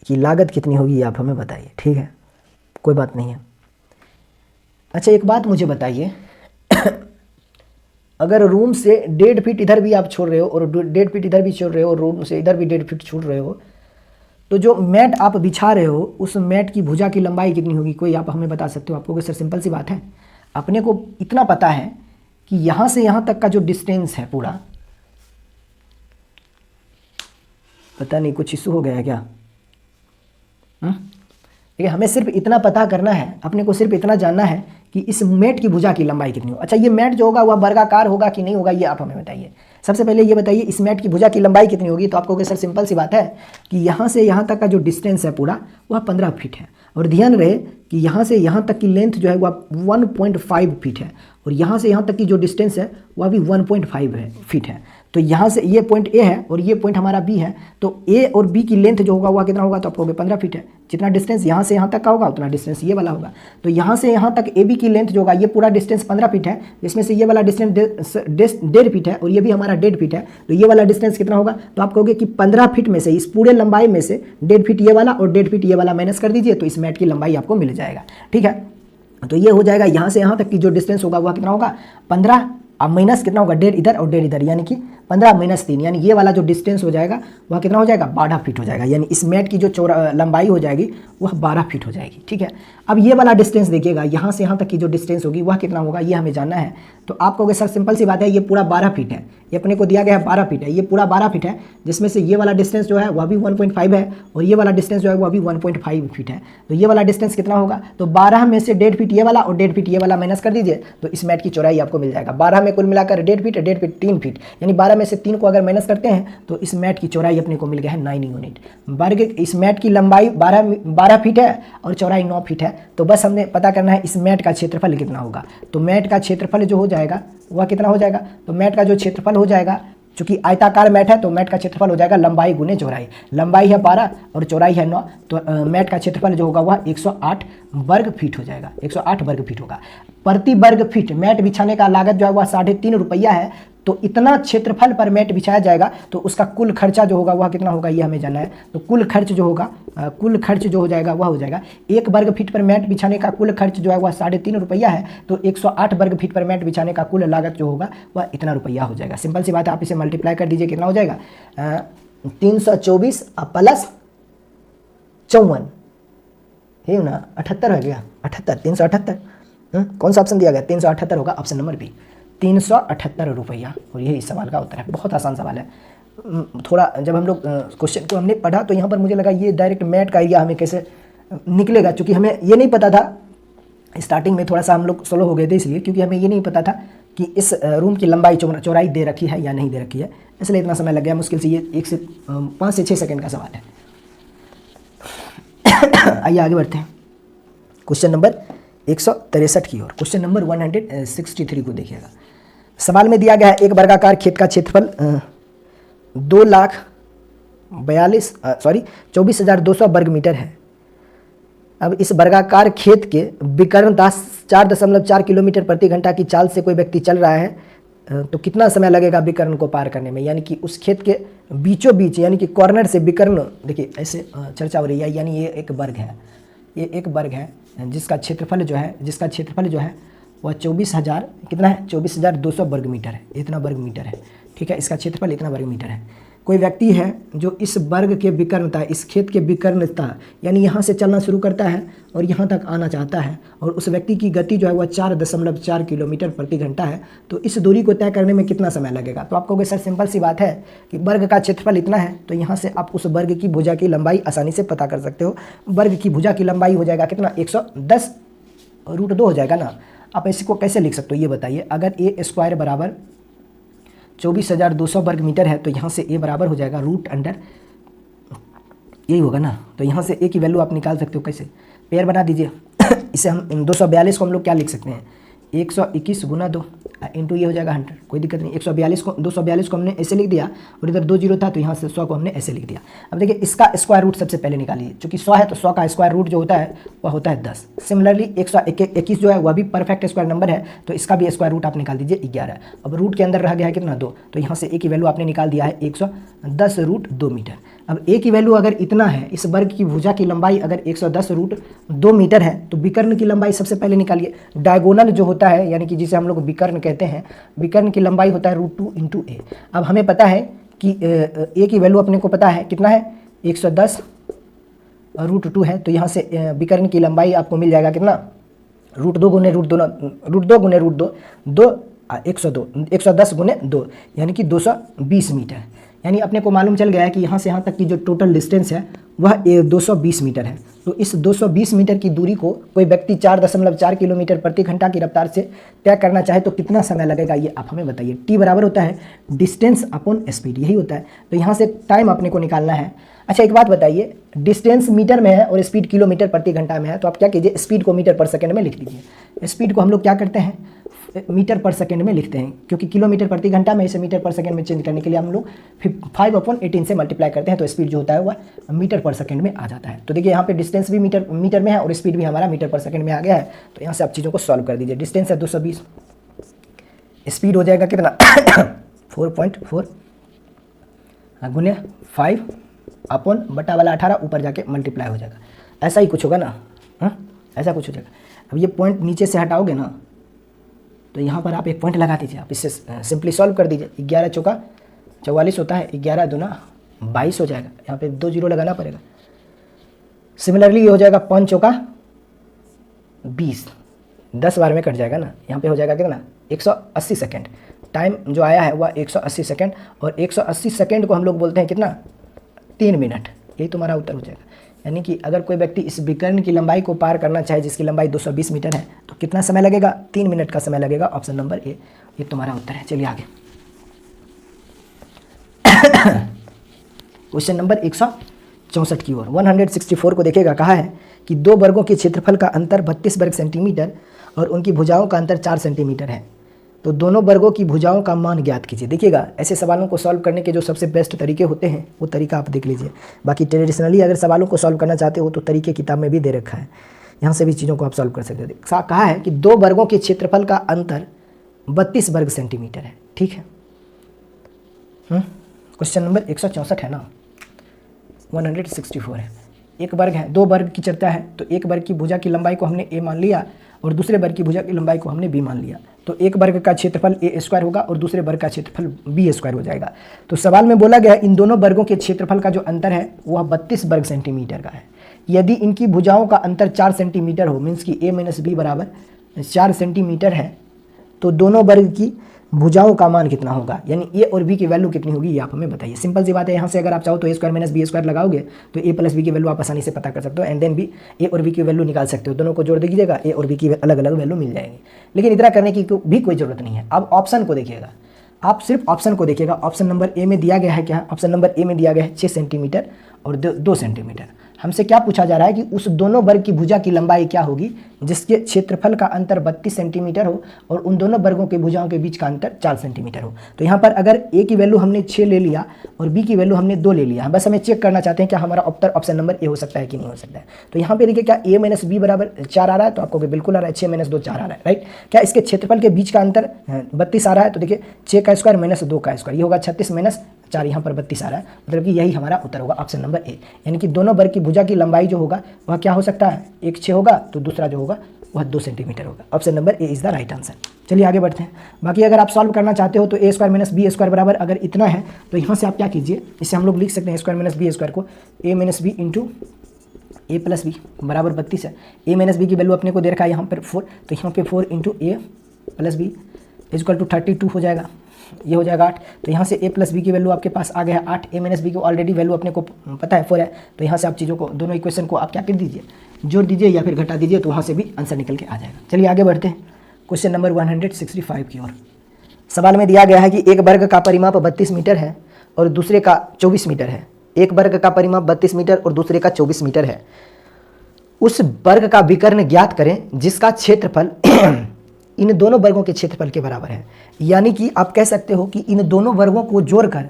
की लागत कितनी होगी ये आप हमें बताइए, ठीक है, कोई बात नहीं है। अच्छा एक बात मुझे बताइए, अगर रूम से 1.5 फीट इधर भी आप छोड़ रहे हो और 1.5 फीट इधर भी छोड़ रहे हो और रूम से इधर भी 1.5 फीट छोड़ रहे हो, तो जो मैट आप बिछा रहे हो उस मैट की भुजा की लंबाई कितनी होगी, कोई आप हमें बता सकते हो। आपको सर सिंपल सी बात है, अपने को इतना पता है कि यहाँ से यहाँ तक का जो डिस्टेंस है पूरा, पता नहीं कुछ इशू हो गया है क्या, ठीक है, हमें सिर्फ इतना पता करना है, अपने को सिर्फ इतना जानना है कि इस मैट की भुजा की लंबाई कितनी हो। अच्छा ये मैट जो होगा वह वर्गाकार होगा कि नहीं होगा, ये आप हमें बताइए। सबसे पहले ये बताइए इस मैट की भुजा की लंबाई कितनी होगी, तो आपको सर सिंपल सी बात है कि यहाँ से यहाँ तक का जो डिस्टेंस है पूरा वह 15 फीट है। और ध्यान रहे कि यहाँ से यहाँ तक की लेंथ जो है वह 1.5 फीट है और यहाँ से यहाँ तक की जो डिस्टेंस है वह भी 1.5 फीट है। तो यहाँ से ये पॉइंट ए है और ये पॉइंट हमारा बी है, तो ए और बी की लेंथ जो होगा वह कितना होगा, तो आप कहोगे 15 फीट है। जितना डिस्टेंस यहाँ से यहाँ तक का होगा उतना डिस्टेंस ये वाला होगा। तो यहाँ से यहाँ तक ए बी की लेंथ जो होगा ये पूरा डिस्टेंस 15 फीट है, जिसमें से ये वाला डिस्टेंस 1.5 फीट है और ये भी हमारा 1.5 फीट है। तो ये वाला डिस्टेंस कितना होगा, तो आप कहोगे कि 15 फीट में से इस पूरे लंबाई में से 1.5 फीट ये वाला और 1.5 फीट ये वाला माइनस कर दीजिए, तो इस मैट की लंबाई आपको मिल जाएगा, ठीक है। तो ये हो जाएगा यहाँ से यहाँ तक की जो डिस्टेंस होगा वह कितना होगा 15, अब माइनस कितना होगा 1.5 इधर और 1.5 इधर, यानी कि 15 - 3, यानी ये वाला जो डिस्टेंस हो जाएगा वह कितना हो जाएगा 12 फीट हो जाएगा। यानी इस मैट की जो लंबाई हो जाएगी वह 12 फीट हो जाएगी, ठीक है। अब ये वाला डिस्टेंस देखिएगा, यहाँ से यहाँ तक की जो डिस्टेंस होगी वह कितना होगा ये हमें जानना है। तो आप कहोगे सर सिंपल सी बात है, ये पूरा 12 फीट है, ये अपने को दिया गया है 12 फीट है, ये पूरा 12 फीट है, जिसमें से ये वाला डिस्टेंस जो है वह भी 1.5 है और ये वाला डिस्टेंस जो है वह भी 1.5 फीट है। तो ये वाला डिस्टेंस कितना होगा, तो 12 में से 1.5 फीट ये वाला और 1.5 फीट ये वाला माइनस कर दीजिए, तो इस मैट की चौड़ाई आपको मिल जाएगा। 12 में कुल मिलाकर 1.5 फीट 3 फीट, यानी 12 में से 3 को अगर माइनस करते हैं तो इस मैट की चौड़ाई अपने को मिल गया है 9 यूनिट वर्ग। इस मैट की लंबाई 12 फीट है और चौड़ाई 9 फीट है। तो बस हमने पता करना है इस मैट का क्षेत्रफल कितना होगा। तो मैट का क्षेत्रफल जो हो जाएगा वह कितना हो जाएगा, तो मैट का जो क्षेत्रफल हो जाएगा, चूंकि आयताकार मैट है तो मैट का क्षेत्रफल हो जाएगा लंबाई गुने चौड़ाई। लंबाई है 12 और चौड़ाई है 9, तो मैट का क्षेत्रफल जो होगा वह 108 वर्ग फीट हो जाएगा, 108 वर्ग फीट होगा। प्रति वर्ग फीट मैट बिछाने का लागत जो है वह 3.5 रुपया है। तो इतना क्षेत्रफल पर मैट बिछाया जाएगा तो उसका कुल खर्चा जो होगा वह कितना होगा ये हमें जानना है। तो कुल खर्च जो होगा, कुल खर्च जो हो जाएगा वह हो जाएगा 1 वर्ग फीट पर मैट बिछाने का कुल खर्च जो है वह 3.5 रुपया है। तो 108 वर्ग फीट पर मैट बिछाने का कुल लागत जो होगा वह इतना रुपया हो जाएगा। सिंपल सी बात है, आप इसे मल्टीप्लाई कर दीजिए, कितना हो जाएगा 324 प्लस 54, है ना 78 हो गया, 78 378, कौन सा ऑप्शन दिया गया 378 होगा, ऑप्शन नंबर बी 378 रुपया। और यही इस सवाल का उत्तर है, बहुत आसान सवाल है। थोड़ा जब हम लोग क्वेश्चन को हमने पढ़ा तो यहाँ पर मुझे लगा ये डायरेक्ट मैट का एरिया हमें कैसे निकलेगा, क्योंकि हमें ये नहीं पता था, स्टार्टिंग में थोड़ा सा हम लोग स्लो हो गए थे इसलिए, क्योंकि हमें ये नहीं पता था कि इस रूम की लंबाई चौड़ाई दे रखी है या नहीं दे रखी है, इसलिए इतना समय लग गया। मुश्किल से ये 5 से 6 सेकंड का सवाल है। आइए आगे बढ़ते हैं क्वेश्चन नंबर 163 की ओर। क्वेश्चन नंबर 163 को देखिएगा। सवाल में दिया गया है एक वर्गाकार खेत का क्षेत्रफल 24,200 वर्ग मीटर है। अब इस वर्गाकार खेत के विकर्ण 4.4 किलोमीटर प्रति घंटा की चाल से कोई व्यक्ति चल रहा है, तो कितना समय लगेगा विकर्ण को पार करने में। यानी कि उस खेत के बीचों बीच, यानी कि कॉर्नर से विकर्ण, देखिए ऐसे चर्चा हो रही है, यानी ये एक वर्ग है, ये एक वर्ग है जिसका क्षेत्रफल जो है वह 24,000 कितना है, 24,200 वर्ग मीटर है, इतना वर्ग मीटर है। ठीक है, इसका क्षेत्रफल इतना वर्ग मीटर है। कोई व्यक्ति है जो इस वर्ग के विकर्णता, इस खेत के विकर्णता, यानी यहाँ से चलना शुरू करता है और यहाँ तक आना चाहता है, और उस व्यक्ति की गति जो है वह 4.4 किलोमीटर प्रति घंटा है, तो इस दूरी को तय करने में कितना समय लगेगा। तो आप कहोगे सर सिंपल सी बात है कि वर्ग का क्षेत्रफल इतना है, तो यहाँ से आप उस वर्ग की भुजा की लंबाई आसानी से पता कर सकते हो। वर्ग की भुजा की लंबाई हो जाएगा कितना, 110√2 हो जाएगा ना। आप इसको कैसे लिख सकते हो ये बताइए। अगर a² बराबर 24,200 वर्ग मीटर है, तो यहाँ से a बराबर हो जाएगा √, यही होगा ना। तो यहाँ से a की वैल्यू आप निकाल सकते हो, कैसे, पेयर बना दीजिए। इसे हम 242 को हम लोग क्या लिख सकते हैं, 121 गुना 2 इंटू ये हो जाएगा 100, कोई दिक्कत नहीं। 242 को हमने ऐसे लिख दिया, और इधर 2 जीरो था तो यहाँ से 100 को हमने ऐसे लिख दिया। अब देखिए इसका स्क्वायर रूट सबसे पहले निकालिए, चूँकि 100 है तो 100 का स्क्वायर रूट जो होता है वह होता है 10। सिमिलरली 121 जो है वह भी परफेक्ट स्क्वायर नंबर है, तो इसका भी स्क्वायर रूट आप निकाल दीजिए 11। अब रूट के अंदर रह गया है कितना, 2, तो यहाँ से a की वैल्यू आपने निकाल दिया है 110√2 मीटर। अब a की वैल्यू अगर इतना है, इस वर्ग की भुजा की लंबाई अगर 110√2 मीटर है, तो विकर्ण की लंबाई सबसे पहले निकालिए। डायगोनल जो होता है, यानी कि जिसे हम लोग विकर्ण कहते हैं, विकर्ण की लंबाई होता है √2 इंटू a। अब हमें पता है कि a की वैल्यू अपने को पता है कितना है, 110√2 है, तो यहाँ से विकर्ण की लंबाई आपको मिल जाएगा कितना, √2 गुने √2, 110 गुने 2, यानी कि 220 मीटर। यानी अपने को मालूम चल गया है कि यहाँ से यहाँ तक की जो टोटल डिस्टेंस है वह 220 मीटर है। तो इस 220 मीटर की दूरी को कोई व्यक्ति 4.4 किलोमीटर प्रति घंटा की रफ्तार से तय करना चाहे तो कितना समय लगेगा, ये आप हमें बताइए। t बराबर होता है डिस्टेंस अपॉन स्पीड, यही होता है। तो यहाँ से टाइम अपने को निकालना है। अच्छा एक बात बताइए, डिस्टेंस मीटर में है और स्पीड किलोमीटर प्रति घंटा में है, तो आप क्या कीजिए, स्पीड को मीटर पर सेकेंड में लिख लीजिए। स्पीड को हम लोग क्या करते हैं, मीटर पर सेकेंड में लिखते हैं, क्योंकि किलोमीटर प्रति घंटा में, इसे मीटर पर सेकेंड में चेंज करने के लिए हम लोग 5/18 से मल्टीप्लाई करते हैं, तो स्पीड जो होता है वह मीटर पर सेकेंड में आ जाता है। तो देखिए यहाँ पे डिस्टेंस भी मीटर में है और स्पीड भी हमारा मीटर पर सेकेंड में आ गया है। तो यहाँ से आप चीज़ों को सॉल्व कर दीजिए। डिस्टेंस है 220, स्पीड हो जाएगा कितना 4.4 गुने 5 अपॉन बटा वाला 18 ऊपर जाके मल्टीप्लाई हो जाएगा। ऐसा ही कुछ होगा ना, ऐसा कुछ हो जाएगा। अब ये पॉइंट नीचे से हटाओगे ना, तो यहाँ पर आप एक पॉइंट लगा दीजिए, आप इससे सिंपली सॉल्व कर दीजिए। 11 चौका 44 होता है, 11 दूना 22 हो जाएगा, यहाँ पे 2 जीरो लगाना पड़ेगा। सिमिलरली ये हो जाएगा 5 चौका 20, 10 बार में कट जाएगा ना, यहाँ पे हो जाएगा कितना 180 सेकेंड। टाइम जो आया है वह 180 सेकेंड, और 180 सेकेंड को हम लोग बोलते हैं कितना, 3 मिनट। यही तुम्हारा उत्तर हो जाएगा। यानी कि अगर कोई व्यक्ति इस विकर्ण की लंबाई को पार करना चाहे जिसकी लंबाई 220 मीटर है, तो कितना समय लगेगा, 3 मिनट का समय लगेगा। ऑप्शन नंबर ए ये तुम्हारा उत्तर है। चलिए आगे क्वेश्चन नंबर 164 की ओर। 164 को देखिएगा। कहा है कि 2 वर्गों के क्षेत्रफल का अंतर 32 वर्ग सेंटीमीटर और उनकी भुजाओं का अंतर 4 सेंटीमीटर है, तो दोनों वर्गों की भुजाओं का मान ज्ञात कीजिए। देखिएगा ऐसे सवालों को सॉल्व करने के जो सबसे बेस्ट तरीके होते हैं वो तरीका आप देख लीजिए। बाकी ट्रेडिशनली अगर सवालों को सॉल्व करना चाहते हो तो तरीके किताब में भी दे रखा है, यहाँ से भी चीज़ों को आप सॉल्व कर सकते हो। कहा है कि 2 वर्गों के क्षेत्रफल का अंतर 32 वर्ग सेंटीमीटर है। ठीक है, क्वेश्चन नंबर 164 है ना, 164 है। एक वर्ग है, 2 वर्ग की चर्चा है, तो एक वर्ग की भुजा की लंबाई को हमने a मान लिया और दूसरे वर्ग की भुजा की लंबाई को हमने b मान लिया। तो एक वर्ग का क्षेत्रफल a² होगा और दूसरे वर्ग का क्षेत्रफल b² हो जाएगा। तो सवाल में बोला गया इन दोनों वर्गों के क्षेत्रफल का जो अंतर है वह 32 वर्ग सेंटीमीटर का है। यदि इनकी भुजाओं का अंतर 4 सेंटीमीटर हो, मीन्स कि a - b बराबर 4 सेंटीमीटर है, तो दोनों वर्ग की भुजाओं का मान कितना होगा, यानी ए और बी की वैल्यू कितनी होगी ये आप हमें बताइए। सिंपल सी बात है, यहाँ से अगर आप चाहो तो ए स्क्वायर माइनस बी स्क्वायर लगाओगे तो ए प्लस बी की वैल्यू आप आसानी से पता कर सकते हो, एंड देन बी ए और बी की वैल्यू निकाल सकते हो। दोनों को जोड़ दीजिएगा, ए और बी की अलग अलग वैल्यू मिल जाएगी। लेकिन इतना करने की भी कोई ज़रूरत नहीं है। अब ऑप्शन को देखिएगा, आप सिर्फ ऑप्शन को देखिएगा। ऑप्शन नंबर ए में दिया गया है क्या, ऑप्शन नंबर ए में दिया गया है 6 सेंटीमीटर और 2 सेंटीमीटर। हमसे क्या पूछा जा रहा है कि उस दोनों वर्ग की भुजा की लंबाई क्या होगी जिसके क्षेत्रफल का अंतर 32 सेंटीमीटर हो और उन दोनों वर्गों के भुजाओं के बीच का अंतर 4 सेंटीमीटर हो। तो यहाँ पर अगर ए की वैल्यू हमने 6 ले लिया और बी की वैल्यू हमने 2 ले लिया, बस हमें चेक करना चाहते हैं क्या हमारा उत्तर ऑप्शन नंबर ए हो सकता है कि नहीं हो सकता है। तो यहाँ पे देखिए क्या ए माइनस बी बराबर 4 आ रहा है, तो आपको बिल्कुल आ रहा है 6 माइनस 2 4 आ रहा है, राइट। क्या इसके क्षेत्रफल के बीच का अंतर 32 आ रहा है, तो देखिए 6 का स्क्वायर माइनस 2 का स्क्वायर, ये होगा 36 माइनस 4, यहाँ पर 32 आ रहा है, मतलब कि यही हमारा उत्तर होगा ऑप्शन नंबर ए। यानी कि दोनों वर्ग की भुजा की लंबाई जो होगा वह क्या हो सकता है, एक 6 होगा तो दूसरा जो होगा वह 2 सेंटीमीटर होगा। Option number A is the right answer. चलिए आगे बढ़ते हैं। बाकी अगर आप सॉल्व करना चाहते हो तो ए स्क्वायर माइनस बी स्क्वायर बराबर अगर इतना है तो यहाँ से आप क्या कीजिए, इसे हम लोग लिख सकते हैं स्क्वायर माइनस बी स्क्वायर को ए minus B into a plus B बराबर 32 है। ए माइनस बी की वैल्यू अपने को दे रखा है यहाँ पर 4, तो यहाँ पे 4 into a plus b equal to 32 हो जाएगा, ये हो जाएगा 8। तो यहाँ से a प्लस बी की वैल्यू आपके पास आ गया है 8, a माइनस बी की ऑलरेडी वैल्यू अपने को पता है 4 है। तो यहाँ से आप चीज़ों को, दोनों इक्वेशन को आप क्या कर दीजिए, जोड़ दीजिए या फिर घटा दीजिए, तो वहाँ से भी आंसर निकल के आ जाएगा। चलिए आगे बढ़ते हैं क्वेश्चन नंबर 165 की ओर। सवाल में दिया गया है कि एक वर्ग का परिमाप 32 मीटर है और दूसरे का 24 मीटर है। एक वर्ग का परिमाप 32 मीटर और दूसरे का 24 मीटर है। उस वर्ग का विकर्ण ज्ञात करें जिसका क्षेत्रफल इन दोनों वर्गों के क्षेत्रफल के बराबर है। यानी कि आप कह सकते हो कि इन दोनों वर्गों को जोड़कर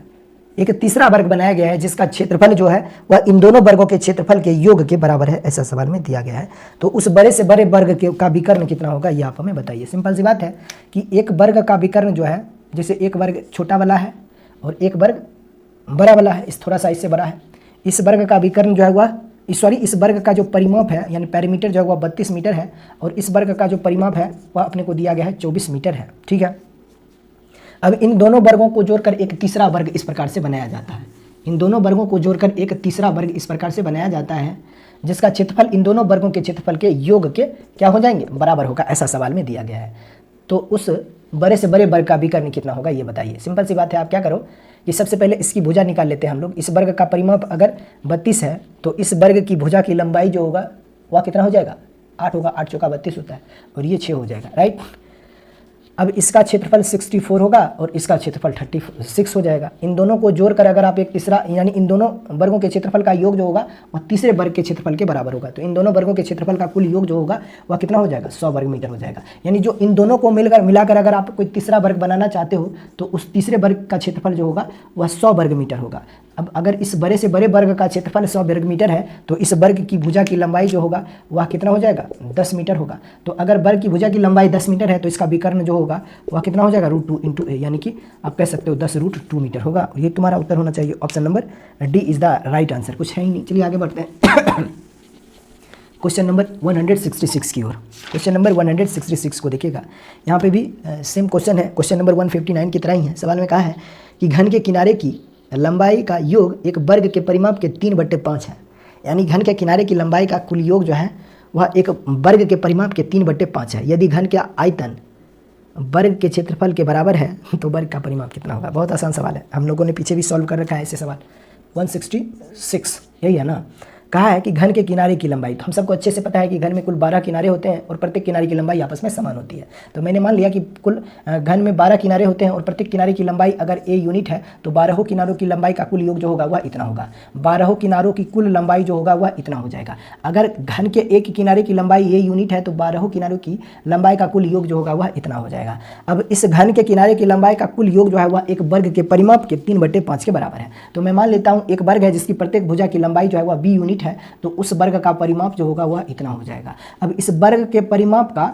एक तीसरा वर्ग बनाया गया है जिसका क्षेत्रफल जो है वह इन दोनों वर्गों के क्षेत्रफल के योग के बराबर है, ऐसा सवाल में दिया गया है। तो उस बड़े से बड़े वर्ग का विकर्ण कितना होगा ये आप हमें बताइए। सिंपल सी बात है कि एक वर्ग का विकर्ण जो है, जैसे एक वर्ग छोटा वाला है और एक वर्ग बड़ा वाला है, इस थोड़ा सा इससे बड़ा है, इस वर्ग का विकर्ण जो है वह इस वर्ग का जो परिमाप है यानी पैरामीटर जो है वह 32 मीटर है और इस वर्ग का जो परिमाप है वह अपने को दिया गया है 24 मीटर है, ठीक है। अब इन दोनों वर्गों को जोड़कर एक तीसरा वर्ग इस प्रकार से बनाया जाता है। इन दोनों वर्गों को जोड़कर एक तीसरा वर्ग इस प्रकार से बनाया जाता है जिसका क्षेत्रफल इन दोनों वर्गों के क्षेत्रफल के योग के क्या हो जाएंगे, बराबर होगा, ऐसा सवाल में दिया गया है। तो उस बड़े से बड़े वर्ग का विकर्ण कितना होगा ये बताइए। सिंपल सी बात है, आप क्या करो कि सबसे पहले इसकी भुजा निकाल लेते हैं हम लोग। इस वर्ग का परिमाप अगर 32 है तो इस वर्ग की भुजा की लंबाई जो होगा वह कितना हो जाएगा, 8 होगा, 8 चौका 32 होता है और ये 6 हो जाएगा, राइट। अब इसका क्षेत्रफल 64 होगा और इसका क्षेत्रफल 36 हो जाएगा। इन दोनों को जोड़कर अगर आप एक तीसरा, यानी इन दोनों वर्गों के क्षेत्रफल का योग जो होगा वह तीसरे वर्ग के क्षेत्रफल के बराबर होगा। तो इन दोनों वर्गों के क्षेत्रफल का कुल योग जो होगा वह कितना हो जाएगा, 100 वर्ग मीटर हो जाएगा। यानी जो इन दोनों को मिलाकर अगर आप कोई तीसरा वर्ग बनाना चाहते हो तो उस तीसरे वर्ग का क्षेत्रफल जो होगा वह 100 वर्ग मीटर होगा। अब अगर इस बड़े से बड़े वर्ग का क्षेत्रफल 100 वर्ग मीटर है तो इस वर्ग की भुजा की लंबाई जो होगा वह कितना हो जाएगा, 10 मीटर होगा। तो अगर वर्ग की भुजा की लंबाई 10 मीटर है तो इसका विकर्ण जो होगा वह कितना हो जाएगा, √2 इंटू ए, यानी कि आप कह सकते हो 10√2 मीटर होगा। और ये तुम्हारा उत्तर होना चाहिए, option number D is the right answer. कुछ है ही नहीं। चलिए आगे बढ़ते हैं क्वेश्चन नंबर 166 की ओर। क्वेश्चन नंबर 166 को देखिएगा, यहाँ पे भी सेम क्वेश्चन है, क्वेश्चन नंबर 159 की तरह ही है। सवाल में कहा है कि घन के किनारे की लंबाई का योग एक वर्ग के परिमाप के 3/5 है। यानी घन के किनारे की लंबाई का कुल योग जो है वह एक वर्ग के परिमाप के 3/5 है। यदि घन का आयतन वर्ग के क्षेत्रफल के बराबर है तो वर्ग का परिमाप कितना होगा। बहुत आसान सवाल है, हम लोगों ने पीछे भी सॉल्व कर रखा है ऐसे सवाल। 166 यही है ना। कहा है कि घन के किनारे की लंबाई, तो हम सबको अच्छे से पता है कि घन में कुल 12 किनारे होते हैं और प्रत्येक किनारे की लंबाई आपस में समान होती है। तो मैंने मान लिया कि कुल घन में 12 किनारे होते हैं और प्रत्येक किनारे की लंबाई अगर a यूनिट है तो 12 किनारों की लंबाई का कुल योग जो होगा वह इतना होगा। 12 किनारों की कुल लंबाई जो होगा वह इतना हो जाएगा। अगर घन के एक किनारे की लंबाई a यूनिट है तो 12 किनारों की लंबाई का कुल योग जो होगा वह इतना हो जाएगा। अब इस घन के किनारे की लंबाई का कुल योग जो है वह एक वर्ग के परिमाप के 3/5 के बराबर है। तो मैं मान लेता हूँ एक वर्ग है जिसकी प्रत्येक भुजा की लंबाई जो है वह b यूनिट है, तो उस वर्ग का परिमाप जो होगा वह इतना हो जाएगा। अब इस वर्ग के परिमाप का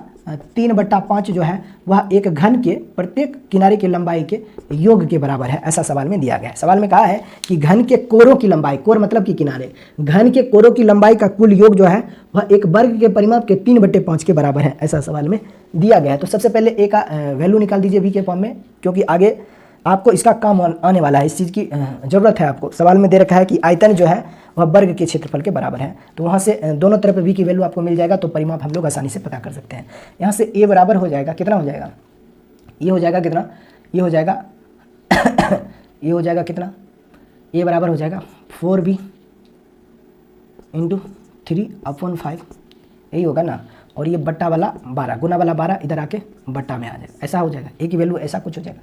3/5 जो है वह एक घन के प्रत्येक किनारे की लंबाई के योग के बराबर है, ऐसा सवाल में दिया गया है। सवाल में कहा है कि घन के कोरों की लंबाई, कोर मतलब कि किनारे, घन के कोरों की लंबाई का कुल योग जो है वह एक वर्ग के परिमाप के 3/5 के बराबर है, ऐसा सवाल में दिया गया है। तो सबसे पहले ए का वैल्यू निकाल दीजिए v के फॉर्म में, क्योंकि आगे आपको इसका काम आने वाला है, इस चीज़ की ज़रूरत है आपको। सवाल में दे रखा है कि आयतन जो है वह वर्ग के क्षेत्रफल के बराबर है, तो वहाँ से दोनों तरफ v की वैल्यू आपको मिल जाएगा, तो परिमाप हम लोग आसानी से पता कर सकते हैं। यहाँ से a बराबर हो जाएगा, कितना हो जाएगा, ये हो जाएगा कितना, ये हो जाएगा ये हो जाएगा कितना, ये बराबर हो जाएगा 4b इंटू 3/5, यही होगा ना। और ये बट्टा वाला 12, गुना वाला 12 इधर आके बट्टा में आ जाएगा, ऐसा हो जाएगा। ए की वैल्यू ऐसा कुछ हो जाएगा,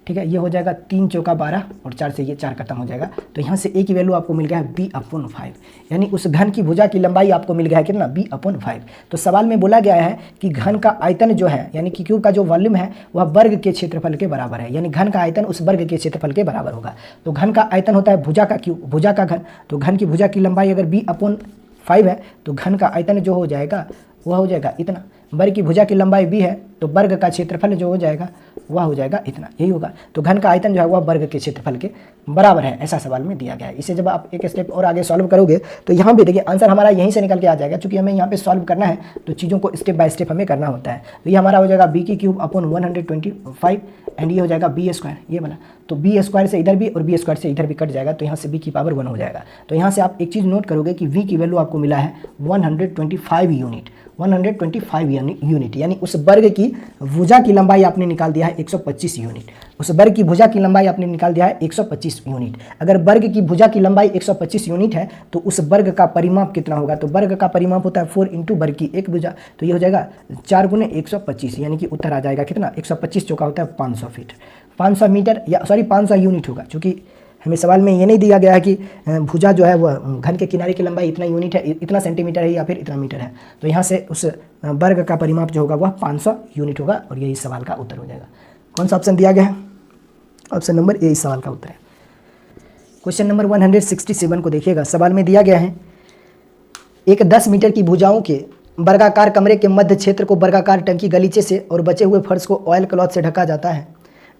ठीक है। ये हो जाएगा 3 चौका 12 और 4 से ये 4 खत्म हो जाएगा। तो यहाँ से ए की वैल्यू आपको मिल गया है b/5, यानी उस घन की भुजा की लंबाई आपको मिल गया है कितना, b/5। तो सवाल में बोला गया है कि घन का आयतन जो है, यानी कि क्यूब का जो वॉल्यूम है वह वर्ग के क्षेत्रफल के बराबर है, यानी घन का आयतन उस वर्ग के क्षेत्रफल के बराबर होगा। तो घन का आयतन होता है भुजा का क्यूब, भुजा का घन। तो घन की भुजा की लंबाई अगर b/5 है तो घन का आयतन जो हो जाएगा वह हो जाएगा इतना। वर्ग की भुजा की लंबाई b है तो वर्ग का क्षेत्रफल जो हो जाएगा वह हो जाएगा इतना, यही होगा। तो घन का आयतन जो है वह वर्ग के क्षेत्रफल के बराबर है, ऐसा सवाल में दिया गया है। इसे जब आप एक स्टेप और आगे सॉल्व करोगे तो यहाँ भी देखिए आंसर हमारा यहीं से निकल के आ जाएगा। चूंकि हमें यहाँ पे सॉल्व करना है तो चीज़ों को स्टेप बाय स्टेप हमें करना होता है। तो ये हमारा हो जाएगा b³/125 एंड ये हो जाएगा b², ये वाला। तो b² से इधर भी और b² से इधर भी कट जाएगा, तो यहाँ से b⁻1 हो जाएगा। तो यहाँ से आप एक चीज़ नोट करोगे कि v की वैल्यू आपको मिला है 125 यूनिट, 125 यूनिट, यानी उस वर्ग की भुजा की लंबाई आपने निकाल दिया है 125 यूनिट। उस वर्ग की भुजा की लंबाई आपने निकाल दिया है 125 यूनिट। अगर वर्ग की भुजा की लंबाई 125 यूनिट है तो उस वर्ग का परिमाप कितना होगा, तो वर्ग का परिमाप होता है 4 इंटू वर्ग की एक भुजा, तो ये हो जाएगा 4 गुने 125, यानी कि उत्तर आ जाएगा कितना, 125 चौका होता है 500 फीट, 500 मीटर, या सॉरी 500 यूनिट होगा। चूँकि हमें सवाल में ये नहीं दिया गया है कि भुजा जो है वह घन के किनारे की लंबाई इतना यूनिट है, इतना सेंटीमीटर है या फिर इतना मीटर है। तो यहाँ से उस वर्ग का परिमाप जो होगा वह 500 यूनिट होगा और यही सवाल का उत्तर हो जाएगा। कौन सा ऑप्शन दिया गया है, ऑप्शन नंबर ए इस सवाल का उत्तर है। क्वेश्चन नंबर 167 को देखिएगा। सवाल में दिया गया है एक 10 मीटर की भुजाओं के वर्गाकार कमरे के मध्य क्षेत्र को वर्गाकार टंकी गलीचे से और बचे हुए फर्श को ऑयल क्लॉथ से ढका जाता है।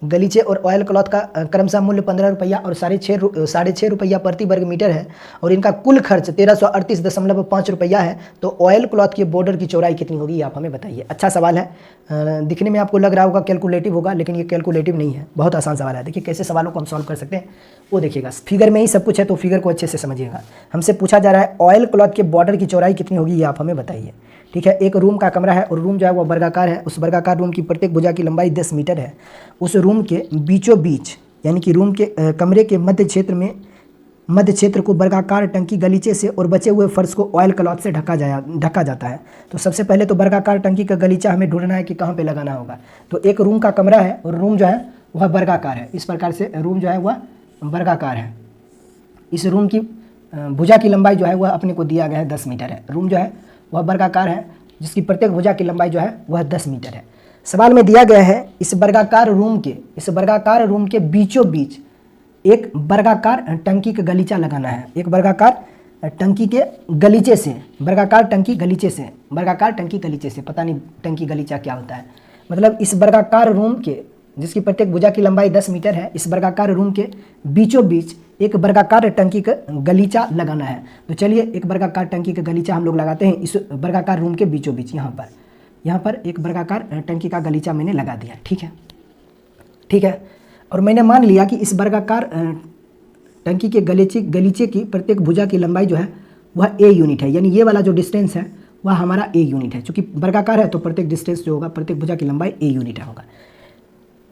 गलीचे और ऑयल क्लॉथ का क्रमशः मूल्य 15 रुपया और 6.5 रुपया प्रति वर्ग मीटर है और इनका कुल खर्च 1338.5 रुपया है। तो ऑयल क्लॉथ के बॉर्डर की चौड़ाई कितनी होगी, आप हमें बताइए। अच्छा सवाल है, दिखने में आपको लग रहा होगा कैलकुलेटिव होगा, लेकिन ये कैलकुलेटिव नहीं है, बहुत आसान सवाल है। देखिए कैसे सवालों को हम सॉल्व कर सकते हैं वो देखिएगा। फिगर में ही सब कुछ है तो फिगर को अच्छे से समझिएगा। हमसे पूछा जा रहा है ऑयल क्लॉथ के बॉर्डर की चौड़ाई कितनी होगी, ये आप हमें बताइए। ठीक है, एक रूम का कमरा है और रूम जो है वो वर्गाकार है। उस वर्गाकार रूम की प्रत्येक भुजा की लंबाई 10 मीटर है। उस रूम के बीचों बीच, यानी कि रूम के कमरे के मध्य क्षेत्र को वर्गाकार टंकी गलीचे से और बचे हुए फर्श को ऑयल क्लॉथ से ढका जाता है। तो सबसे पहले तो वर्गाकार टंकी का गलीचा हमें ढूंढना है कि कहाँ पे लगाना होगा। तो एक रूम का कमरा है और रूम जो है वह वर्गाकार है। इस प्रकार से रूम जो है वह वर्गाकार है। इस रूम की भुजा की लंबाई जो है वह अपने को दिया गया है 10 मीटर है। रूम जो है वह वर्गाकार है जिसकी प्रत्येक भुजा की लंबाई जो है वह 10 मीटर है। सवाल में दिया गया है इस वर्गाकार रूम के बीचों बीच एक वर्गाकार टंकी का गलीचा लगाना है। एक वर्गाकार टंकी के गलीचे से, वर्गाकार टंकी गलीचे से, पता नहीं टंकी गलीचा क्या होता है। मतलब इस वर्गाकार रूम के जिसकी प्रत्येक भुजा की लंबाई 10 मीटर है, इस वर्गाकार रूम के बीचों बीच एक वर्गाकार टंकी का गलीचा लगाना है। तो चलिए एक वर्गाकार टंकी का गलीचा हम लोग लगाते हैं इस वर्गाकार रूम के बीचों बीच। यहाँ पर एक वर्गाकार टंकी का गलीचा मैंने लगा दिया। ठीक है। और मैंने मान लिया कि इस वर्गाकार टंकी के गलीचे की प्रत्येक भुजा की लंबाई जो है वह a यूनिट है, यानी ये वाला जो डिस्टेंस है वह हमारा a यूनिट है। चूँकि वर्गाकार है तो प्रत्येक डिस्टेंस जो होगा, प्रत्येक भुजा की लंबाई a यूनिट होगा।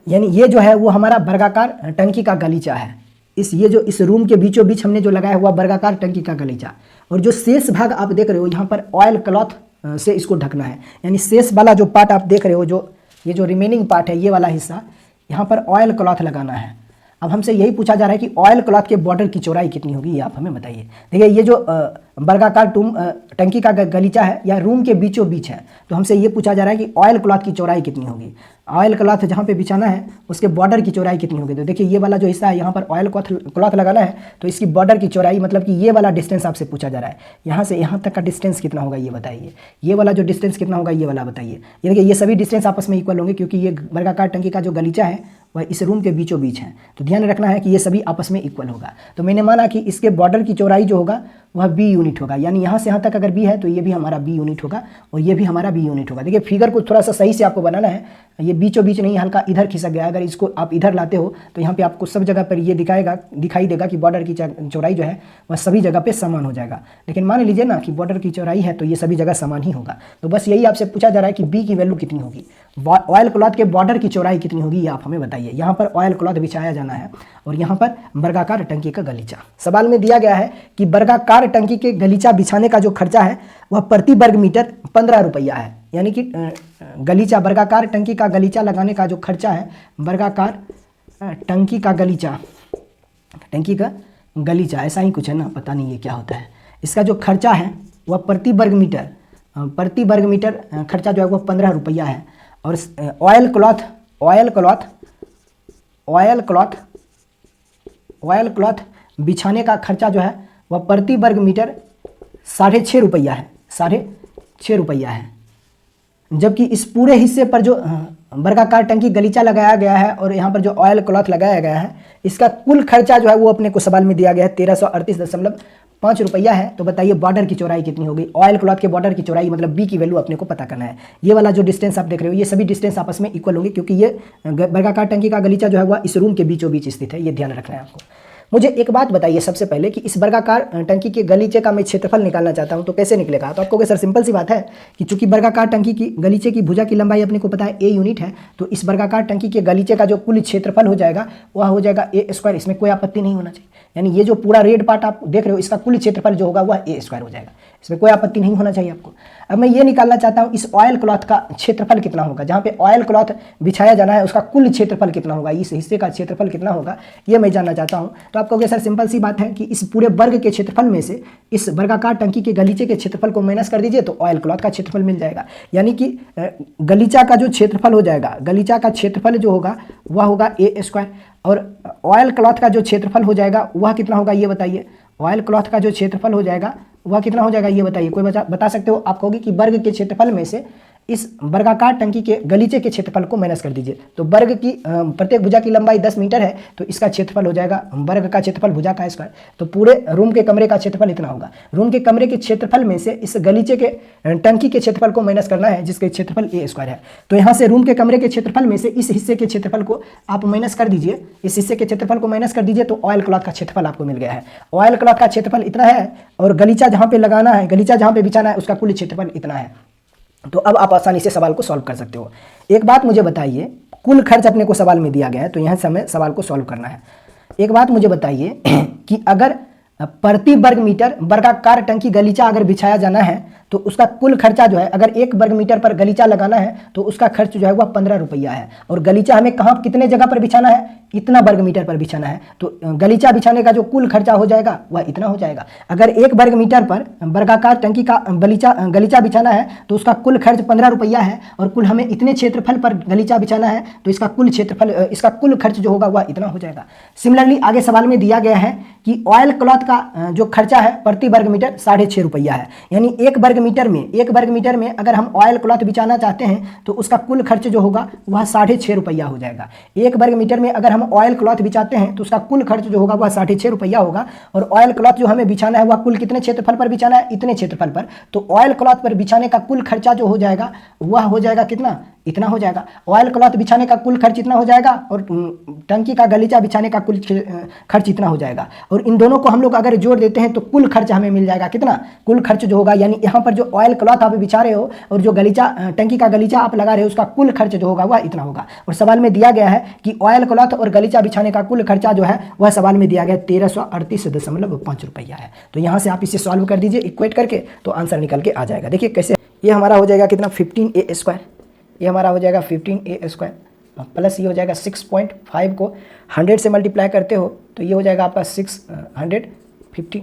यानी ये जो है वो हमारा वर्गाकार टंकी का गलीचा है। इस रूम के बीचों बीच हमने जो लगाया हुआ वर्गाकार टंकी का गलीचा, और जो शेष भाग आप देख रहे हो यहाँ पर ऑयल क्लॉथ से इसको ढकना है। यानी शेष वाला जो पार्ट आप देख रहे हो, ये जो रिमेनिंग पार्ट है, ये वाला हिस्सा, यहाँ पर ऑयल क्लॉथ लगाना है। अब हमसे यही पूछा जा रहा है कि ऑयल क्लॉथ के बॉर्डर की चौड़ाई कितनी होगी, ये आप हमें बताइए। देखिए ये जो वर्गाकार टंकी का गलीचा है या रूम के बीचों बीच है, तो हमसे ये पूछा जा रहा है कि ऑयल क्लॉथ की चौड़ाई कितनी होगी। ऑयल क्लॉथ जहाँ पे बिछाना है उसके बॉर्डर की चौड़ाई कितनी होगी। तो देखिए ये वाला जो हिस्सा है यहाँ पर ऑयल क्लॉथ लगाना है, तो इसकी बॉर्डर की चौड़ाई, मतलब कि ये वाला डिस्टेंस आपसे पूछा जा रहा है, यहाँ से यहाँ तक का डिस्टेंस कितना होगा ये बताइए। ये वाला जो डिस्टेंस कितना होगा ये वाला बताइए। ये देखिए ये सभी डिस्टेंस आपस में इक्वल होंगे क्योंकि ये वर्गाकार टंकी का जो गलीचा है वह इस रूम के बीचों बीच है। तो ध्यान रखना है कि ये सभी आपस में इक्वल होगा। तो मैंने माना कि इसके बॉर्डर की चौड़ाई जो होगा वह बी यूनिट होगा। यानी यहाँ से यहाँ तक अगर बी है तो ये भी हमारा बी यूनिट होगा और ये भी हमारा बी यूनिट होगा। देखिए फिगर को थोड़ा सा सही से आपको बनाना है, ये बीचों बीच नहीं, हल्का इधर खिसक गया। अगर इसको आप इधर लाते हो तो यहाँ पे आपको सब जगह पर ये दिखाई देगा कि बॉर्डर की चौड़ाई जो है वह सभी जगह पे समान हो जाएगा। लेकिन मान लीजिए ना कि बॉर्डर की चौड़ाई है तो ये सभी जगह समान ही होगा। तो बस यही आपसे पूछा जा रहा है कि बी की वैल्यू कितनी होगी, ऑयल क्लॉथ के बॉर्डर की चौड़ाई कितनी होगी, ये आप हमें बताइए। यहाँ पर ऑयल क्लॉथ बिछाया जाना है और यहाँ पर वर्गाकार टंकी का गलीचा। सवाल में दिया गया है कि वर्गाकार टंकी के गलीचा बिछाने का जो खर्चा है वह प्रति वर्ग मीटर 15 रुपया है। यानी कि गलीचा, वर्गाकार टंकी का गलीचा लगाने का जो खर्चा है, वर्गाकार टंकी का गलीचा, टंकी का गलीचा ऐसा ही कुछ है ना, पता नहीं ये क्या होता है। इसका जो खर्चा है वह प्रति वर्ग मीटर खर्चा जो है वह 15 रुपया है। और ऑयल क्लॉथ बिछाने का खर्चा जो है वह प्रति वर्ग मीटर 6.5 रुपया है, 6.5 रुपया है। जबकि इस पूरे हिस्से पर जो वर्गाकार टंकी गलीचा लगाया गया है और यहाँ पर जो ऑयल क्लॉथ लगाया गया है, इसका कुल खर्चा जो है वो अपने को सवाल में दिया गया है 1338.5 रुपया है। तो बताइए बॉर्डर की चौड़ाई कितनी होगी। ऑयल क्लॉथ के बॉर्डर की चौड़ाई मतलब बी की वैल्यू अपने को पता करना है। ये वाला जो डिस्टेंस आप देख रहे हो ये सभी डिस्टेंस आपस में इक्वल होंगे, क्योंकि ये वर्गाकार टंकी का गलीचा जो है वह इस रूम के बीचों बीच स्थित है। ये ध्यान रखना है आपको। मुझे एक बात बताइए सबसे पहले कि इस वर्गाकार टंकी के गलीचे का मैं क्षेत्रफल निकालना चाहता हूं तो कैसे निकलेगा। तो आपको कहोगे सर सिंपल सी बात है कि चूंकि वर्गाकार टंकी की गलीचे की भुजा की लंबाई अपने को पता है a यूनिट है, तो इस वर्गाकार टंकी के गलीचे का जो कुल क्षेत्रफल हो जाएगा वह हो जाएगा a²। इसमें कोई आपत्ति नहीं होना चाहिए। यानी ये जो पूरा रेड पार्ट आप देख रहे हो इसका कुल क्षेत्रफल जो होगा वह a² हो जाएगा। इसमें कोई आपत्ति नहीं होना चाहिए आपको। अब मैं ये निकालना चाहता हूँ इस ऑयल क्लॉथ का क्षेत्रफल कितना होगा। जहाँ पे ऑयल क्लॉथ बिछाया जाना है उसका कुल क्षेत्रफल कितना होगा, इस हिस्से का क्षेत्रफल कितना होगा ये मैं जानना चाहता हूँ। तो आप कहोगे सर सिंपल सी बात है कि इस पूरे वर्ग के क्षेत्रफल में से इस वर्गाकार टंकी के गलीचे के क्षेत्रफल को माइनस कर दीजिए तो ऑयल क्लॉथ का क्षेत्रफल मिल जाएगा। यानी कि गलीचा का जो क्षेत्रफल हो जाएगा, गलीचा का क्षेत्रफल जो होगा वह होगा a² और ऑयल क्लॉथ का जो क्षेत्रफल हो जाएगा वह कितना होगा ये बताइए। ऑयल क्लॉथ का जो क्षेत्रफल हो जाएगा वह कितना हो जाएगा ये बताइए। कोई बता सकते हो। आप कहोगे कि वर्ग के क्षेत्रफल में से इस वर्गाकार टंकी के गलीचे के क्षेत्रफल को माइनस कर दीजिए। तो वर्ग की प्रत्येक भुजा की लंबाई 10 मीटर है तो इसका क्षेत्रफल हो जाएगा वर्ग का क्षेत्रफल भुजा का स्क्वायर। तो पूरे रूम के कमरे का क्षेत्रफल इतना होगा। रूम के कमरे के क्षेत्रफल में से इस गलीचे के टंकी के क्षेत्रफल को माइनस करना है जिसके क्षेत्रफल a² है। तो यहाँ से रूम के कमरे के क्षेत्रफल में से इस हिस्से के क्षेत्रफल को आप माइनस कर दीजिए, इस हिस्से के क्षेत्रफल को माइनस कर दीजिए तो ऑयल क्लॉथ का क्षेत्रफल आपको मिल गया है। ऑयल क्लॉथ का क्षेत्रफल इतना है और गलीचा जहाँ पे लगाना है, गलीचा जहाँ पे बिछाना है उसका कुल क्षेत्रफल इतना है। तो अब आप आसानी से सवाल को सॉल्व कर सकते हो। एक बात मुझे बताइए, कुल खर्च अपने को सवाल में दिया गया है तो यहाँ से हमें सवाल को सॉल्व करना है। एक बात मुझे बताइए कि अगर प्रति वर्ग मीटर वर्गाकार टंकी गलीचा अगर बिछाया जाना है तो उसका कुल खर्चा जो है, अगर 1 वर्ग मीटर पर गलीचा लगाना है तो उसका खर्च जो है वह 15 रुपया है। और गलीचा हमें कहाँ कितने जगह पर बिछाना है, इतना वर्ग मीटर पर बिछाना है। तो गलीचा बिछाने का जो कुल खर्चा हो जाएगा वह इतना हो जाएगा। अगर 1 वर्ग मीटर पर वर्गाकार टंकी का गलीचा बिछाना है तो उसका कुल खर्च 15 रुपया है और कुल हमें इतने क्षेत्रफल पर गलीचा बिछाना है तो इसका कुल क्षेत्रफल, इसका कुल खर्च जो होगा वह इतना हो जाएगा। सिमिलरली आगे सवाल में दिया गया है कि ऑयल क्लॉथ का जो खर्चा है प्रति वर्ग मीटर 6.5 रुपया है। यानी 1 वर्ग मीटर में अगर हम ऑयल क्लॉथ बिछाना चाहते हैं तो उसका कुल खर्च जो होगा वह 6.5 रुपया हो जाएगा। 1 वर्ग मीटर में अगर हम ऑयल क्लॉथ बिछाते हैं तो उसका कुल खर्च जो होगा वह 6.5 रुपया होगा। और ऑयल क्लॉथ जो हमें बिछाना है वह कुल कितने क्षेत्रफल पर बिछाना है, इतने क्षेत्रफल पर। तो ऑयल क्लॉथ पर बिछाने का कुल खर्चा जो हो जाएगा वह हो जाएगा कितना, इतना हो जाएगा। ऑयल क्लॉथ बिछाने का कुल खर्च इतना हो जाएगा और टंकी का गलीचा बिछाने का कुल खर्च इतना हो जाएगा। और इन दोनों को हम लोग अगर जोड़ देते हैं तो कुल खर्च हमें मिल जाएगा कितना, कुल खर्च जो होगा, यानी यहाँ पर जो ऑयल क्लॉथ आप बिछा रहे हो और जो गलीचा टंकी का गलीचा आप लगा रहे हो उसका कुल खर्च जो होगा वह इतना होगा। और सवाल में दिया गया है कि ऑयल क्लॉथ और गलीचा बिछाने का कुल खर्चा जो है वह सवाल में दिया गया 1338.5 रुपया है। तो यहाँ से आप इसे सॉल्व कर दीजिए इक्वेट करके तो आंसर निकल के आ जाएगा। देखिए कैसे, ये हमारा हो जाएगा कितना 15a², ये हमारा हो जाएगा 15a² प्लस ये हो जाएगा 6.5 को 100 से मल्टीप्लाई करते हो तो ये हो जाएगा आपका 650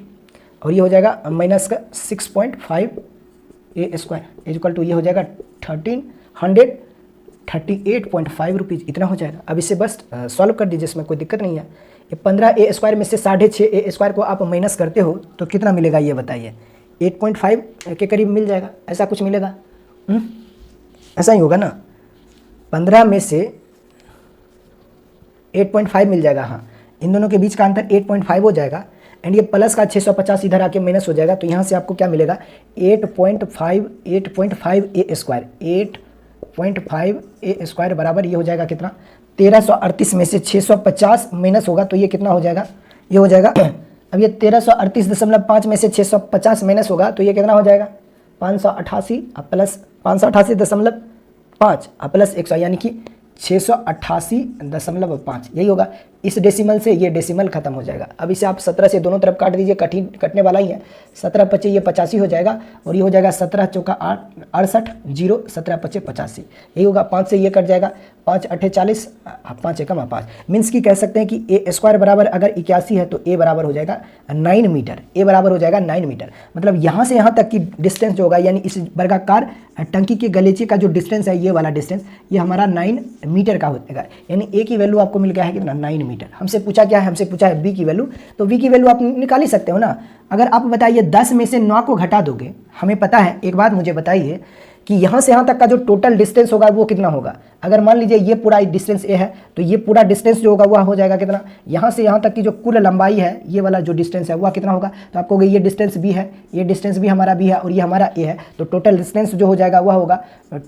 और ये हो जाएगा माइनस का 6.5a² इक्वल टू ये हो जाएगा 1338.5 रुपीज़, इतना हो जाएगा। अब इसे बस सॉल्व कर दीजिए, इसमें कोई दिक्कत नहीं है। ये 15a² में से 6.5a² को आप माइनस करते हो तो कितना मिलेगा ये बताइए, 8.5 के करीब मिल जाएगा, ऐसा कुछ मिलेगा। ऐसा ही होगा ना, 15 में से 8.5 मिल जाएगा। हाँ, इन दोनों के बीच का अंतर 8.5 हो जाएगा। एंड ये प्लस का 650 इधर आके माइनस हो जाएगा, तो यहाँ से आपको क्या मिलेगा 8.5 ए स्क्वायर, 8.5 ए स्क्वायर बराबर ये हो जाएगा कितना 1338 में से 650 माइनस होगा तो ये कितना हो जाएगा, ये हो जाएगा अब ये 1338.5 में से 650 माइनस होगा तो ये कितना हो जाएगा 588 प्लस 588.5 प्लस 100 यानी कि 688.5 यही होगा। इस डेसिमल से ये डेसिमल खत्म हो जाएगा। अब इसे आप 17 से दोनों तरफ काट दीजिए, कटने वाला ही है। 17 पचे ये 85 हो जाएगा और ये हो जाएगा 17 चौका 68 0 17 पचे 85 यही होगा। 5 से ये कट जाएगा 5 8 40 5 एकम 5 मीन्स की कह सकते हैं कि ए स्क्वायर बराबर अगर 81 है तो ए बराबर हो जाएगा 9 मीटर, ए बराबर हो जाएगा 9 मीटर। मतलब यहाँ से यहाँ तक की डिस्टेंस जो होगा यानी इस वर्गाकार टंकी के गलीचे का जो डिस्टेंस है ये वाला डिस्टेंस ये हमारा 9 मीटर का हो जाएगा। यानी ए की वैल्यू आपको मिल गया है कितना 9 मीटर। हमसे पूछा क्या है, हमसे पूछा है बी की वैल्यू, तो बी की वैल्यू आप निकाल ही सकते हो ना। अगर आप बताइए 10 में से 9 को घटा दोगे, हमें पता है, एक बात मुझे बताइए कि यहाँ से यहाँ तक का जो टोटल डिस्टेंस होगा वो कितना होगा। अगर मान लीजिए ये पूरा डिस्टेंस ए है तो ये पूरा डिस्टेंस जो होगा वह हो जाएगा कितना, यहाँ से यहाँ तक की जो कुल लंबाई है ये वाला जो डिस्टेंस है वह कितना होगा। तो आपको ये डिस्टेंस बी है, ये डिस्टेंस भी हमारा बी है और ये हमारा ए है, तो टोटल डिस्टेंस जो हो जाएगा वह होगा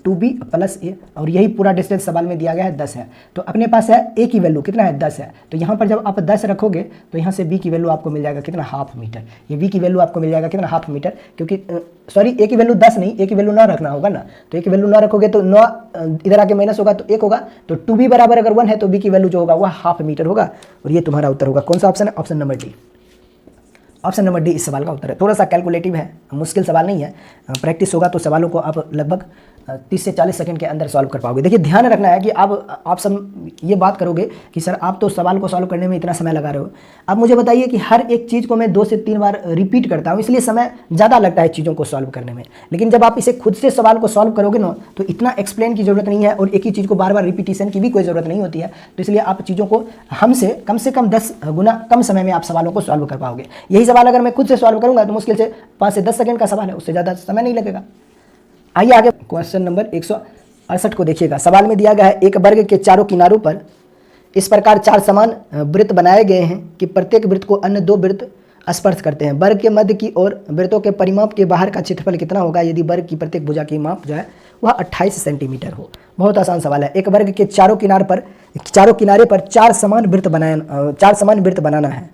2b प्लस ए और यही पूरा डिस्टेंस सवाल में दिया गया है 10 है। तो अपने पास है ए की वैल्यू कितना है 10 है, तो यहाँ पर जब आप 10 रखोगे तो यहाँ से बी की वैल्यू आपको मिल जाएगा कितना हाफ मीटर। ये बी की वैल्यू आपको मिल जाएगा कितना हाफ मीटर, क्योंकि सॉरी ए की वैल्यू 10 नहीं, ए की वैल्यू 9 रखना होगा ना। तो ए की वैल्यू 9 रखोगे तो 9 इधर आके माइनस होगा तो 1 होगा, तो 2b बराबर अगर 1 है तो b की वैल्यू जो होगा वह हाफ मीटर होगा। और ये तुम्हारा उत्तर होगा। कौन सा ऑप्शन है, option number D. Option number D इस सवाल का उत्तर है। थोड़ा सा कैलकुलेटिव है, मुश्किल सवाल नहीं है, प्रैक्टिस होगा तो सवालों को आप लगभग 30 से 40 सेकंड के अंदर सॉल्व कर पाओगे। देखिए ध्यान रखना है कि आप सब ये बात करोगे कि सर आप तो सवाल को सॉल्व करने में इतना समय लगा रहे हो। अब मुझे बताइए कि हर एक चीज़ को मैं 2 से 3 बार रिपीट करता हूँ, इसलिए समय ज़्यादा लगता है चीज़ों को सॉल्व करने में। लेकिन जब आप इसे खुद से सवाल को सॉल्व करोगे ना तो इतना एक्सप्लेन की जरूरत नहीं है और एक ही चीज़ को बार बार रिपीटिशन की भी कोई ज़रूरत नहीं होती है। तो इसलिए आप चीज़ों को हमसे कम से कम 10 गुना कम समय में आप सवालों को सॉल्व कर पाओगे। यही सवाल अगर मैं खुद से सॉल्व करूँगा तो मुश्किल से 5 से 10 सेकंड का सवाल है, उससे ज़्यादा समय नहीं लगेगा। आइए आगे क्वेश्चन नंबर 168 को देखिएगा। सवाल में दिया गया है एक वर्ग के चारों किनारों पर इस प्रकार 4 समान वृत्त बनाए गए हैं कि प्रत्येक वृत्त को अन्य 2 वृत्त स्पर्श करते हैं। वर्ग के मध्य की ओर वृत्तों के परिमाप के बाहर का क्षेत्रफल कितना होगा यदि वर्ग की प्रत्येक भुजा की माप जो है वह 28 सेंटीमीटर हो। बहुत आसान सवाल है। एक वर्ग के चारों किनारे पर 4 समान वृत्त बनाना है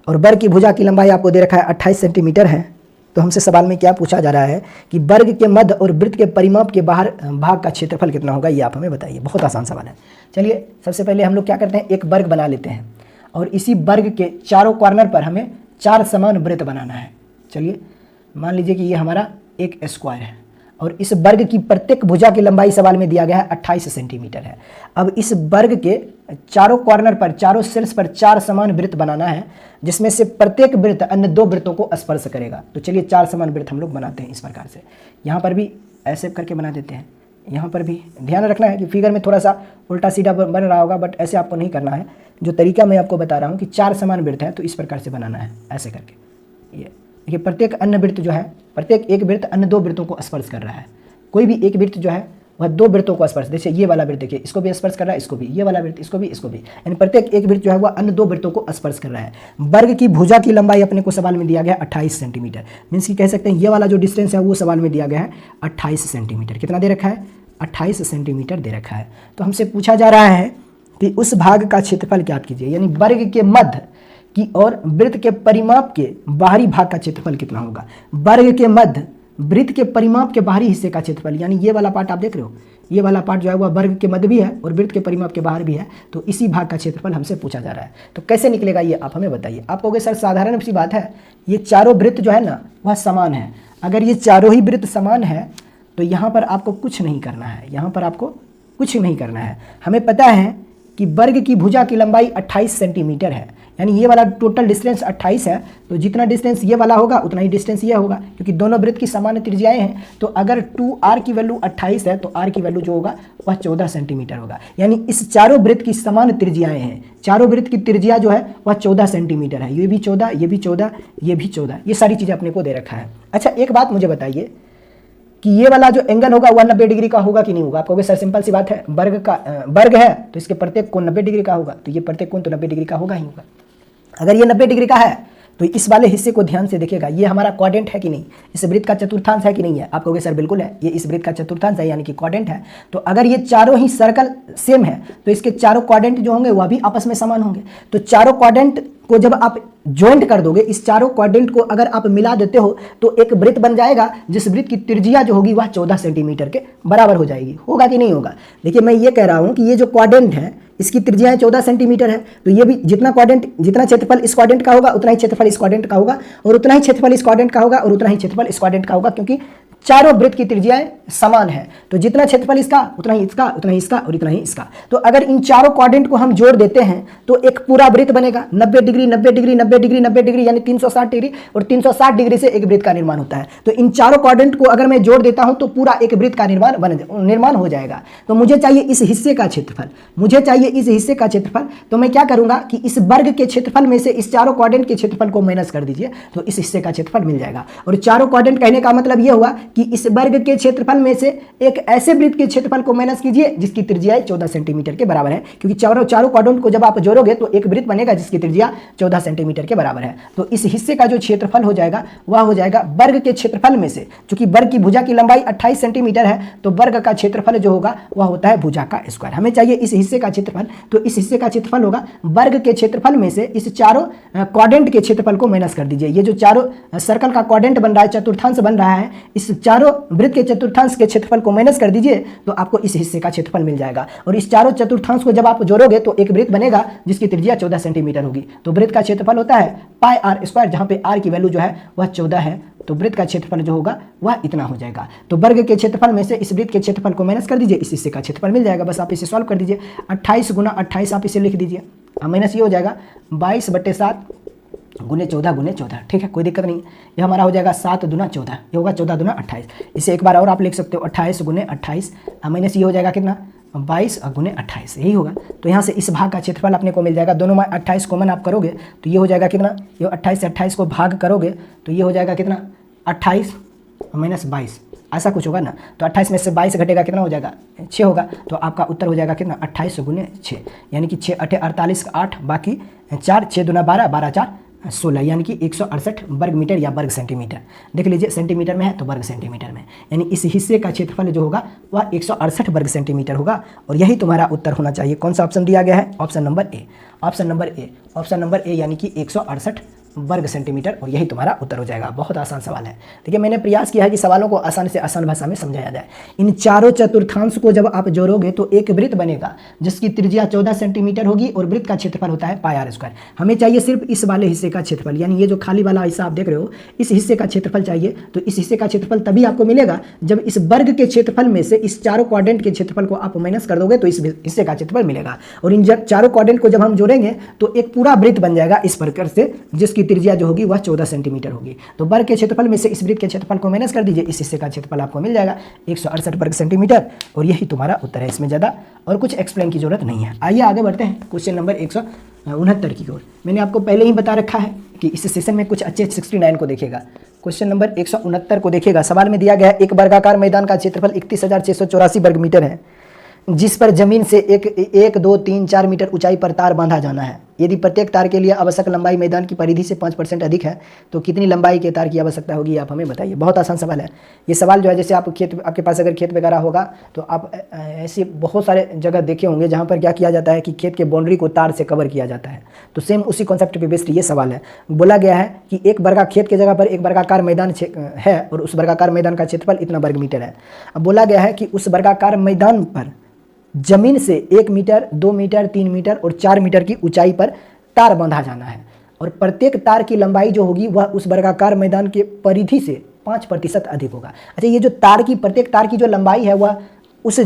और वर्ग की भुजा की लंबाई आपको दे रखा है 28 सेंटीमीटर है। तो हमसे सवाल में क्या पूछा जा रहा है कि वर्ग के मध्य और वृत्त के परिमाप के बाहर भाग का क्षेत्रफल कितना होगा, ये आप हमें बताइए। बहुत आसान सवाल है। चलिए सबसे पहले हम लोग क्या करते हैं, एक वर्ग बना लेते हैं और इसी वर्ग के चारों कॉर्नर पर हमें 4 समान वृत्त बनाना है। चलिए मान लीजिए कि ये हमारा एक स्क्वायर है और इस वर्ग की प्रत्येक भुजा की लंबाई सवाल में दिया गया है 28 सेंटीमीटर है। अब इस वर्ग के चारों कॉर्नर पर, चारों सेल्स पर 4 समान वृत्त बनाना है जिसमें से प्रत्येक वृत्त अन्य 2 वृत्तों को स्पर्श करेगा। तो चलिए 4 समान वृत्त हम लोग बनाते हैं इस प्रकार से। यहाँ पर भी ऐसे करके बना देते हैं, यहाँ पर भी ध्यान रखना है कि फिगर में थोड़ा सा उल्टा सीधा बन रहा होगा, बट ऐसे आपको नहीं करना है। जो तरीका मैं आपको बता रहा हूँ कि 4 समान वृत्त है तो इस प्रकार से बनाना है, ऐसे करके। ये देखिए प्रत्येक अन्य वृत्त जो है, प्रत्येक एक वृत्त अन्य 2 वृत्तों को स्पर्श कर रहा है। कोई भी एक वृत्त जो है वह 2 वृत्तों को स्पर्श, जैसे ये वाला वृत्त देखिए इसको भी स्पर्श कर रहा है, इसको भी, ये वाला वृत्त इसको भी, इसको भी, यानी प्रत्येक एक वृत्त जो है वह अन्य 2 वृत्तों को स्पर्श कर रहा है। वर्ग की भुजा की लंबाई अपने को सवाल में दिया गया 28 सेंटीमीटर, मीन्स की कह सकते हैं ये वाला जो डिस्टेंस है वो सवाल में दिया गया है 28 सेंटीमीटर। कितना दे रखा है, 28 सेंटीमीटर दे रखा है। तो हमसे पूछा जा रहा है कि उस भाग का क्षेत्रफल ज्ञात कीजिए, यानी वर्ग के मध्य की और वृत्त के परिमाप के बाहरी भाग का क्षेत्रफल कितना होगा। वर्ग के मध्य वृत्त के परिमाप के बाहरी हिस्से का क्षेत्रफल, यानी ये वाला पार्ट आप देख रहे हो, ये वाला पार्ट जो है वह वर्ग के मध्य भी है और वृत्त के परिमाप के बाहर भी है। तो इसी भाग का क्षेत्रफल हमसे पूछा जा रहा है। तो कैसे निकलेगा ये आप हमें बताइए। आप कहोगे सर साधारण सी बात है, ये चारों वृत्त जो है ना वह समान है। अगर ये चारों ही वृत्त समान है तो यहाँ पर आपको कुछ नहीं करना है, यहाँ पर आपको कुछ नहीं करना है। हमें पता है कि वर्ग की भुजा की लंबाई 28 सेंटीमीटर है, यानी ये वाला टोटल डिस्टेंस 28 है, तो जितना डिस्टेंस ये वाला होगा उतना ही डिस्टेंस ये होगा, क्योंकि दोनों वृत्त की समान त्रिज्याएं हैं। तो अगर 2r की वैल्यू 28 है तो r की वैल्यू जो होगा वह 14 सेंटीमीटर होगा। यानी इस चारों वृत्त की समान त्रिज्याएं हैं, चारों वृत्त की त्रिज्या जो है वह 14 सेंटीमीटर है। ये भी 14, ये भी 14, ये भी 14, ये सारी चीज़ें अपने को दे रखा है। अच्छा एक बात मुझे बताइए कि ये वाला जो एंगल होगा वह 90 डिग्री का होगा कि नहीं होगा। आप कहोगे सर सिंपल सी बात है, वर्ग है तो इसके प्रत्येक कोण 90 डिग्री का होगा, तो ये प्रत्येक कोण तो 90 डिग्री का होगा ही होगा। अगर ये 90 डिग्री का है तो इस वाले हिस्से को ध्यान से देखिएगा, ये हमारा क्वाड्रेंट है कि नहीं, इस वृत्त का चतुर्थांश है कि नहीं है। आप कहोगे सर बिल्कुल है, ये इस वृत्त का चतुर्थांश है यानी कि क्वाड्रेंट है। तो अगर ये चारों ही सर्कल सेम है तो इसके चारों क्वाड्रेंट जो होंगे वह भी आपस में समान होंगे। तो चारों क्वाड्रेंट को जब आप ज्वाइंट कर दोगे, इस चारों क्वाड्रेंट को अगर आप मिला देते हो तो एक वृत्त बन जाएगा जिस वृत्त की त्रिज्या जो होगी वह 14 सेंटीमीटर के बराबर हो जाएगी। होगा कि नहीं होगा? देखिए मैं ये कह रहा हूं कि ये जो क्वाड्रेंट है इसकी त्रिज्या 14 सेंटीमीटर है, तो ये भी जितना क्षेत्रफल इस क्वाड्रेंट का होगा उतना ही क्षेत्रफल इस क्वाड्रेंट का होगा, और उतना ही क्षेत्रफल इस क्वाड्रेंट का होगा, और उतना ही क्षेत्रफल इस क्वाड्रेंट का होगा, क्योंकि चारों वृत्त की त्रिज्याएं समान है। तो जितना क्षेत्रफल इसका उतना ही इसका, उतना ही इसका और इतना ही इसका। तो अगर इन चारों क्वाड्रेंट को हम जोड़ देते हैं तो एक पूरा वृत्त बनेगा। 90 डिग्री 90 डिग्री 90 डिग्री 90 डिग्री यानी 360 डिग्री, और 360 डिग्री से एक वृत्त का निर्माण होता है। तो इन चारों क्वाड्रेंट को अगर मैं जोड़ देता हूं तो पूरा एक वृत्त का निर्माण हो जाएगा। तो मुझे चाहिए इस हिस्से का क्षेत्रफल, मुझे चाहिए इस हिस्से का क्षेत्रफल। तो मैं क्या करूंगा कि इस वर्ग के क्षेत्रफल में से इस चारों क्वाड्रेंट के क्षेत्रफल को माइनस कर दीजिए तो इस हिस्से का क्षेत्रफल मिल जाएगा। और चारों क्वाड्रेंट कहने का मतलब यह हुआ कि इस वर्ग के क्षेत्रफल में से एक ऐसे वृत्त के क्षेत्रफल को माइनस कीजिए जिसकी त्रिज्या 14 सेंटीमीटर के बराबर है, क्योंकि चारों क्वाड्रेंट को जब आप जोड़ोगे तो एक वृत्त बनेगा जिसकी त्रिज्या 14 सेंटीमीटर के बराबर है। तो इस हिस्से का जो क्षेत्रफल हो जाएगा वह हो जाएगा वर्ग के क्षेत्रफल में से, चूंकि वर्ग की भुजा की लंबाई 28 सेंटीमीटर है तो वर्ग का क्षेत्रफल जो होगा वह होता है भुजा का स्क्वायर। हमें चाहिए इस हिस्से का क्षेत्रफल, तो इस हिस्से का क्षेत्रफल होगा वर्ग के क्षेत्रफल में से इस चारों क्वाड्रेंट के क्षेत्रफल को माइनस कर दीजिए। ये जो चारों सर्कल का क्वाड्रेंट बन रहा है, चतुर्थांश बन रहा है, इस चारों वृत्त के चतुर्थांश के क्षेत्रफल को माइनस कर दीजिए तो आपको इस हिस्से का क्षेत्रफल मिल जाएगा। और इस चारों चतुर्थांश को जब आप जोड़ोगे तो एक वृत्त बनेगा जिसकी त्रिज्या 14 सेंटीमीटर होगी। तो वृत्त का क्षेत्रफल होता है पाई आर स्क्वायर, जहां पे आर की वैल्यू जो है वह 14 है। तो वृत्त का क्षेत्रफल जो होगा वह इतना हो जाएगा। तो वर्ग के क्षेत्रफल में से इस वृत्त के क्षेत्रफल को माइनस कर दीजिए, इस हिस्से का क्षेत्रफल मिल जाएगा। बस आप इसे सॉल्व कर दीजिए। 28 गुना 28 आप इसे लिख दीजिए, माइनस ये हो जाएगा 22/7 गुने 14 ठीक है, कोई दिक्कत नहीं। ये हमारा हो जाएगा 7 दूना 14, ये होगा 14 दूना 28। इसे एक बार और आप लिख सकते हो 28 गुने 28, माइनस ये हो जाएगा कितना 22 गुने 28, यही होगा। तो यहाँ से इस भाग का क्षेत्रफल अपने को मिल जाएगा। दोनों में 28 कॉमन आप करोगे तो ये हो जाएगा कितना, ये 28 से 28 को भाग करोगे तो ये हो जाएगा कितना 28 माइनस 22, ऐसा कुछ होगा ना। तो 28 में से 22 घटेगा कितना हो जाएगा 6 होगा। तो आपका उत्तर हो जाएगा कितना 28 गुने 6, यानी कि 6 8 48 8 बाकी 4, 6 दूना 12, 12 4 16, यानी कि 168 वर्ग मीटर या वर्ग सेंटीमीटर। देख लीजिए सेंटीमीटर में है तो वर्ग सेंटीमीटर में, यानी इस हिस्से का क्षेत्रफल जो होगा वह 168 वर्ग सेंटीमीटर होगा। और यही तुम्हारा उत्तर होना चाहिए। कौन सा ऑप्शन दिया गया है? Option number A, option number A, option number A, यानी कि 168 वर्ग सेंटीमीटर, और यही तुम्हारा उत्तर हो जाएगा। बहुत आसान सवाल है। देखिए मैंने प्रयास किया है कि सवालों को आसान से आसान भाषा में समझाया जाए। इन चारों चतुर्थांश को जब आप जोड़ोगे तो एक वृत्त बनेगा जिसकी त्रिज्या 14 सेंटीमीटर होगी और वृत्त का क्षेत्रफल होता है पाई आर स्क्वायर। हमें चाहिए सिर्फ इस वाले हिस्से का क्षेत्रफल, यानी ये जो खाली वाला हिस्सा आप देख रहे हो इस हिस्से का क्षेत्रफल चाहिए। तो इस हिस्से का क्षेत्रफल तभी आपको मिलेगा जब इस वर्ग के क्षेत्रफल में से इस चारों क्वाड्रेंट के क्षेत्रफल को आप माइनस कर दोगे तो इस हिस्से का क्षेत्रफल मिलेगा। और इन चारों क्वाड्रेंट को जब हम जोड़ेंगे तो एक पूरा वृत्त बन जाएगा इस प्रकार से, जिसकी त्रिज्या जो होगी वह 14 सेंटीमीटर होगी। तो वर्ग के क्षेत्रफल में से इस वृत्त के क्षेत्रफल को माइनस कर दीजिए, इस हिस्से का क्षेत्रफल आपको मिल जाएगा 168 वर्ग सेंटीमीटर, और यही तुम्हारा उत्तर है। इसमें ज़्यादा और कुछ एक्सप्लेन की जरूरत नहीं है। आइए आगे बढ़ते हैं क्वेश्चन नंबर 169 की ओर। मैंने आपको पहले ही बता रखा है कि इस सेशन में कुछ अच्छे 69 को देखेगा। क्वेश्चन नंबर 169 को देखिएगा। सवाल में दिया गया है एक वर्गाकार मैदान का क्षेत्रफल 31,684 वर्ग मीटर है, जिस पर जमीन से 1 2 3 4 मीटर ऊंचाई पर तार बांधा जाना है। यदि प्रत्येक तार के लिए आवश्यक लंबाई मैदान की परिधि से 5% अधिक है तो कितनी लंबाई के तार की आवश्यकता होगी, आप हमें बताइए। बहुत आसान सवाल है। ये सवाल जो है, जैसे आप आपके पास अगर खेत वगैरह होगा तो आप ऐसे बहुत सारे जगह देखे होंगे जहाँ पर क्या किया जाता है कि खेत के बाउंड्री को तार से कवर किया जाता है। तो सेम उसी कॉन्सेप्ट पे बेस्ड ये सवाल है। बोला गया है कि एक वर्गा खेत के जगह पर एक वर्गाकार मैदान है और उस वर्गाकार मैदान का क्षेत्रफल इतना वर्ग मीटर है। अब बोला गया है कि उस वर्गाकार मैदान पर जमीन से 1 मीटर 2 मीटर 3 मीटर और 4 मीटर की ऊंचाई पर तार बांधा जाना है, और प्रत्येक तार की लंबाई जो होगी वह उस वर्गाकार मैदान के परिधि से 5% अधिक होगा। अच्छा, ये जो प्रत्येक तार की जो लंबाई है वह उस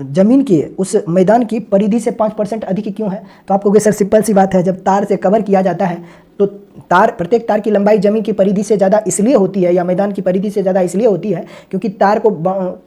जमीन के उस मैदान की परिधि से 5% अधिक क्यों है? तो आपको सर सिंपल सी बात है, जब तार से कवर किया जाता है तो प्रत्येक तार की लंबाई जमीन की परिधि से ज़्यादा इसलिए होती है या मैदान की परिधि से ज़्यादा इसलिए होती है क्योंकि तार को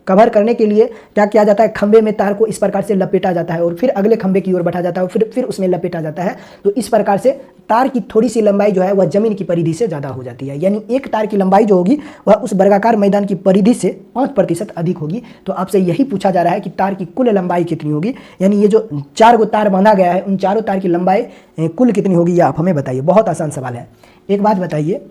कवर करने के लिए क्या किया जाता है, खंबे में तार को इस प्रकार से लपेटा जाता है और फिर अगले खंबे की ओर बढ़ा जाता है और फिर उसमें लपेटा जाता है। तो इस प्रकार से तार की थोड़ी सी लंबाई जो है वह जमीन की परिधि से ज़्यादा हो जाती है, यानी एक तार की लंबाई जो होगी वह उस वर्गाकार मैदान की परिधि से 5% अधिक होगी। तो आपसे यही पूछा जा रहा है कि तार की कुल लंबाई कितनी होगी, यानी ये जो 4 गो तार बांधा गया है उन चारों तार की लंबाई कुल कितनी होगी, यह आप हमें बताइए। बहुत आसान सवाल है। है। एक बात बताइए,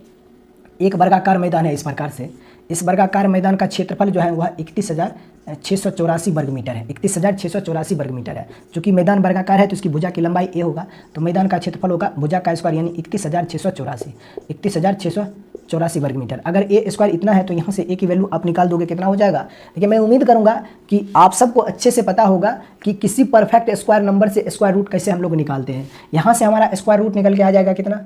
एक वर्गाकार मैदान है इस प्रकार से, इस वर्गाकार मैदान का क्षेत्रफल जो है वह 31,684 वर्ग मीटर है, 31,684 वर्ग मीटर है। चूँकि मैदान वर्गाकार है तो इसकी भुजा की लंबाई ए होगा, तो मैदान का क्षेत्रफल होगा भुजा का स्क्वायर यानी 31,684 वर्ग मीटर। अगर ए स्क्वायर इतना है तो यहाँ से ए की वैल्यू आप निकाल दोगे, कितना हो जाएगा। देखिए मैं उम्मीद करूँगा कि आप सबको अच्छे से पता होगा कि किसी परफेक्ट स्क्वायर नंबर से स्क्वायर रूट कैसे हम लोग निकालते हैं। यहाँ से हमारा स्क्वायर रूट निकल के आ जाएगा कितना,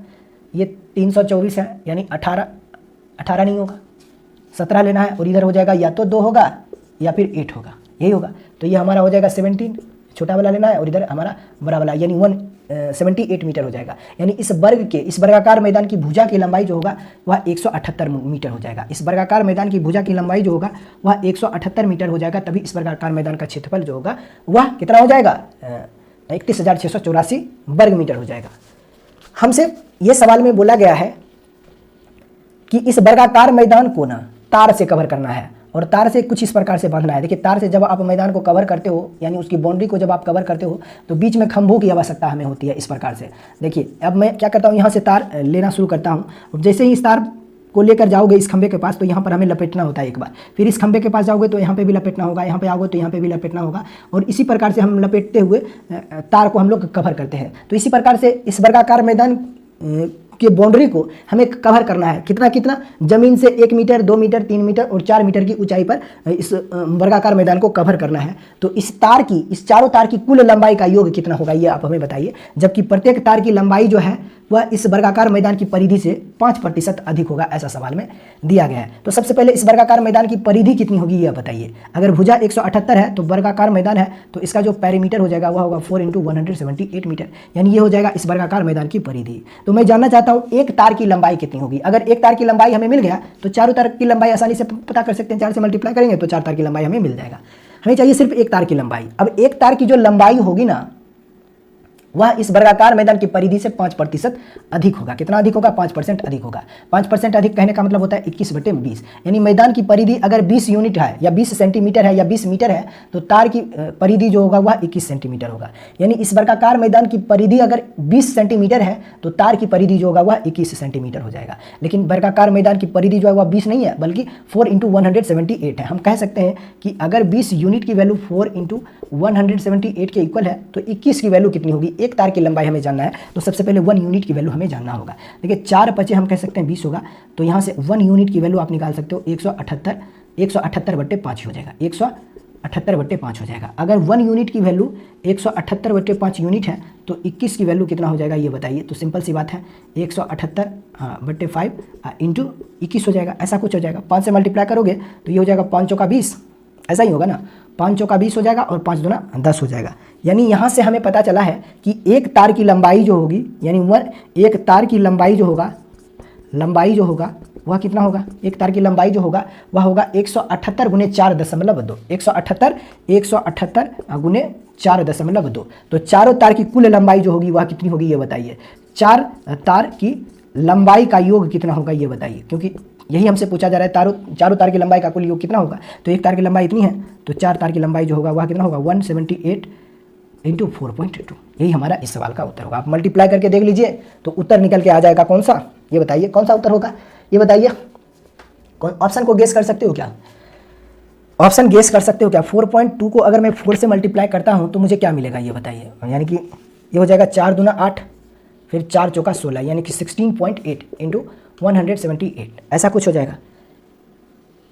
ये 324 है यानी 18 नहीं होगा, 17 लेना है, और इधर हो जाएगा या तो 2 होगा या फिर 8 होगा, यही होगा। तो ये हमारा हो जाएगा 17, छोटा वाला लेना है, और इधर हमारा बड़ा वाला यानी 178 मीटर हो जाएगा। यानी इस वर्गाकार मैदान की भुजा की लंबाई जो होगा वह 178 मीटर हो जाएगा। इस वर्गाकार मैदान की भुजा की लंबाई जो होगा वह 178 मीटर हो जाएगा, तभी इस वर्गाकार मैदान का क्षेत्रफल जो होगा वह कितना हो जाएगा, 31,684 वर्ग मीटर हो जाएगा। हमसे ये सवाल में बोला गया है कि इस वर्गाकार मैदान को ना तार से कवर करना है, और तार से कुछ इस प्रकार से बांधना है। देखिए तार से जब आप मैदान को कवर करते हो यानी उसकी बाउंड्री को जब आप कवर करते हो तो बीच में खंभों की आवश्यकता हमें होती है इस प्रकार से। देखिए अब मैं क्या करता हूँ, यहाँ से तार लेना शुरू करता हूँ, जैसे ही इस तार को लेकर जाओगे इस खंभे के पास तो यहाँ पर हमें लपेटना होता है एक बार, फिर इस खंभे के पास जाओगे तो यहाँ पे भी लपेटना होगा, यहाँ पे आओगे तो यहाँ पे भी लपेटना होगा, और इसी प्रकार से हम लपेटते हुए तार को हम लोग कवर करते हैं। तो इसी प्रकार से इस वर्गाकार मैदान के बाउंड्री को हमें कवर करना है, कितना जमीन से 1 मीटर, 2 मीटर, 3 मीटर और 4 मीटर की ऊंचाई पर इस वर्गाकार मैदान को कवर करना है। तो इस चारों तार की कुल लंबाई का योग कितना होगा ये आप हमें बताइए, जबकि प्रत्येक तार की लंबाई जो है वह इस वर्गाकार मैदान की परिधि से 5% अधिक होगा, ऐसा सवाल में दिया गया है। तो सबसे पहले इस वर्गाकार मैदान की परिधि कितनी होगी ये बताइए। अगर भुजा 178 है तो वर्गाकार मैदान है तो इसका जो पेरीमीटर हो जाएगा वह होगा 4 × 178 मीटर, यानी ये हो जाएगा इस वर्गाकार मैदान की परिधि। तो मैं जानना चाहता हूँ एक तार की लंबाई कितनी होगी। अगर एक तार की लंबाई हमें मिल गया तो चारों तार की लंबाई आसानी से पता कर सकते हैं, 4 से मल्टीप्लाई करेंगे तो 4 तार की लंबाई हमें मिल जाएगा। हमें चाहिए सिर्फ एक तार की लंबाई। अब एक तार की जो लंबाई होगी ना वह इस वर्गाकार मैदान की परिधि से 5% अधिक होगा। कितना अधिक होगा, 5% अधिक होगा। 5% अधिक कहने का मतलब होता है 21/20, यानी मैदान की परिधि अगर 20 यूनिट है या 20 सेंटीमीटर है या 20 मीटर है तो तार की परिधि जो होगा वह 21 सेंटीमीटर होगा। यानी इस वर्गाकार मैदान की परिधि अगर 20 सेंटीमीटर है तो तार की परिधि जो होगा वह 21 सेंटीमीटर हो जाएगा। लेकिन वर्गाकार मैदान की परिधि जो है वह 20 नहीं है बल्कि 4 × 178 है। हम कह सकते हैं कि अगर 20 यूनिट की वैल्यू 4 × 178 के इक्वल है तो 21 की वैल्यू कितनी होगी। एक तार की लंबाई हमें जानना है तो सबसे पहले 1 यूनिट की वैल्यू हमें जानना होगा। देखिए 4 × 5 हम कह सकते हैं 20 होगा, तो यहाँ से 1 यूनिट की वैल्यू आप निकाल सकते हो 178/5 हो जाएगा, 178/5 हो जाएगा। अगर 1 यूनिट की वैल्यू 178/5 यूनिट है तो 21 की वैल्यू कितना हो जाएगा ये बताइए। तो सिंपल सी बात है 178/5 इंटू 21 हो जाएगा, ऐसा कुछ हो जाएगा। 5 से मल्टीप्लाई करोगे तो ये हो जाएगा 5 × 20, ऐसा ही होगा ना, 5 × 20 हो जाएगा और 5 × 2 10 हो जाएगा। यानी यहाँ से हमें पता चला है कि एक तार की लंबाई जो होगी यानी एक तार की लंबाई जो होगा वह कितना होगा, एक तार की लंबाई जो होगा वह होगा 178 × 4.2, 178 × 4.2। तो चारों तार की कुल लंबाई जो होगी वह कितनी होगी ये बताइए। 4 तार की लंबाई का योग कितना होगा ये बताइए, क्योंकि यही हमसे पूछा जा रहा है चारों तार की लंबाई का कुल योग कितना होगा। तो एक तार की लंबाई इतनी है तो 4 तार की लंबाई जो होगा वह कितना होगा 178 × 4.2, यही हमारा इस सवाल का उत्तर होगा। आप मल्टीप्लाई करके देख लीजिए तो उत्तर निकल के आ जाएगा कौन सा, ये बताइए कौन सा उत्तर होगा ये बताइए। ऑप्शन को गेस कर सकते हो क्या, ऑप्शन गेस कर सकते हो क्या। 4.2 को अगर मैं 4 से मल्टीप्लाई करता हूँ तो मुझे क्या मिलेगा ये बताइए। यानी कि ये हो जाएगा 4 × 2 = 8, फिर 4 × 4 = 16, यानी कि 16.8 × 178, ऐसा कुछ हो जाएगा,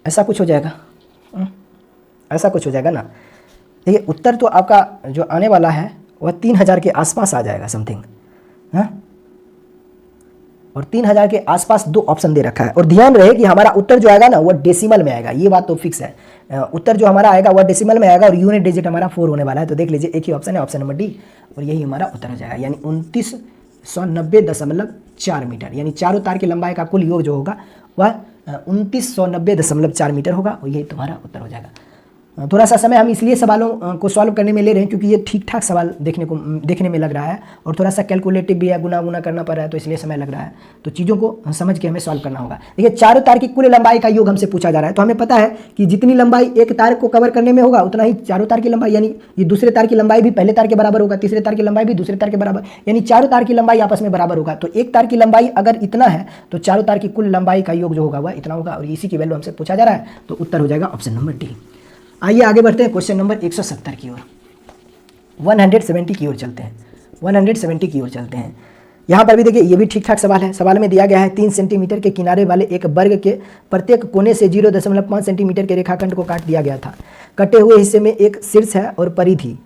ऐसा कुछ हो जाएगा, ऐसा कुछ हो जाएगा ना। देखिए उत्तर तो आपका जो आने वाला है वह 3000 के आसपास आ जाएगा समथिंग, हाँ। और 3000 के आसपास 2 ऑप्शन दे रखा है, और ध्यान रहे कि हमारा उत्तर जो आएगा ना वह डेसिमल में आएगा, ये बात तो फिक्स है। उत्तर जो हमारा आएगा वह डेसिमल में आएगा और यूनिट डिजिट हमारा 4 होने वाला है। तो देख लीजिए एक ही ऑप्शन है, ऑप्शन नंबर डी, और यही हमारा उत्तर हो जाएगा, यानी 2990.4 मीटर। यानी चारों तार की लंबाई का कुल योग जो होगा वह 2990.4 मीटर होगा, और यही तुम्हारा उत्तर हो जाएगा। थोड़ा सा समय हम इसलिए सवालों को सॉल्व करने में ले रहे हैं क्योंकि ये ठीक ठाक सवाल देखने में लग रहा है और थोड़ा सा कैलकुलेटिव भी है, गुना गुना करना पड़ रहा है, तो इसलिए समय लग रहा है। तो चीज़ों को समझ के हमें सॉल्व करना होगा। देखिए, चारों तार की कुल लंबाई का योग हमसे पूछा जा रहा है, तो हमें पता है कि जितनी लंबाई एक तार को कवर करने में होगा उतना ही चारों तार की लंबाई, यानी ये दूसरे तार की लंबाई भी पहले तार के बराबर होगा, तीसरे तार की लंबाई भी दूसरे तार के बराबर, यानी चारों तार की लंबाई आपस में बराबर होगा। तो एक तार की लंबाई अगर इतना है तो चारों तार की कुल लंबाई का योग जो होगा वह इतना होगा, और इसी की वैल्यू हमसे पूछा जा रहा है, तो उत्तर हो जाएगा ऑप्शन नंबर डी। आइए आगे बढ़ते हैं क्वेश्चन नंबर 170 की ओर, 170 की ओर चलते हैं, 170 की ओर चलते हैं। यहाँ पर भी देखिए, ये भी ठीक ठाक सवाल है। सवाल में दिया गया है 3 सेंटीमीटर के किनारे वाले एक वर्ग के प्रत्येक कोने से 0.5 सेंटीमीटर के रेखाखंड को काट दिया गया था। कटे हुए हिस्से में एक शीर्ष है और परिधि।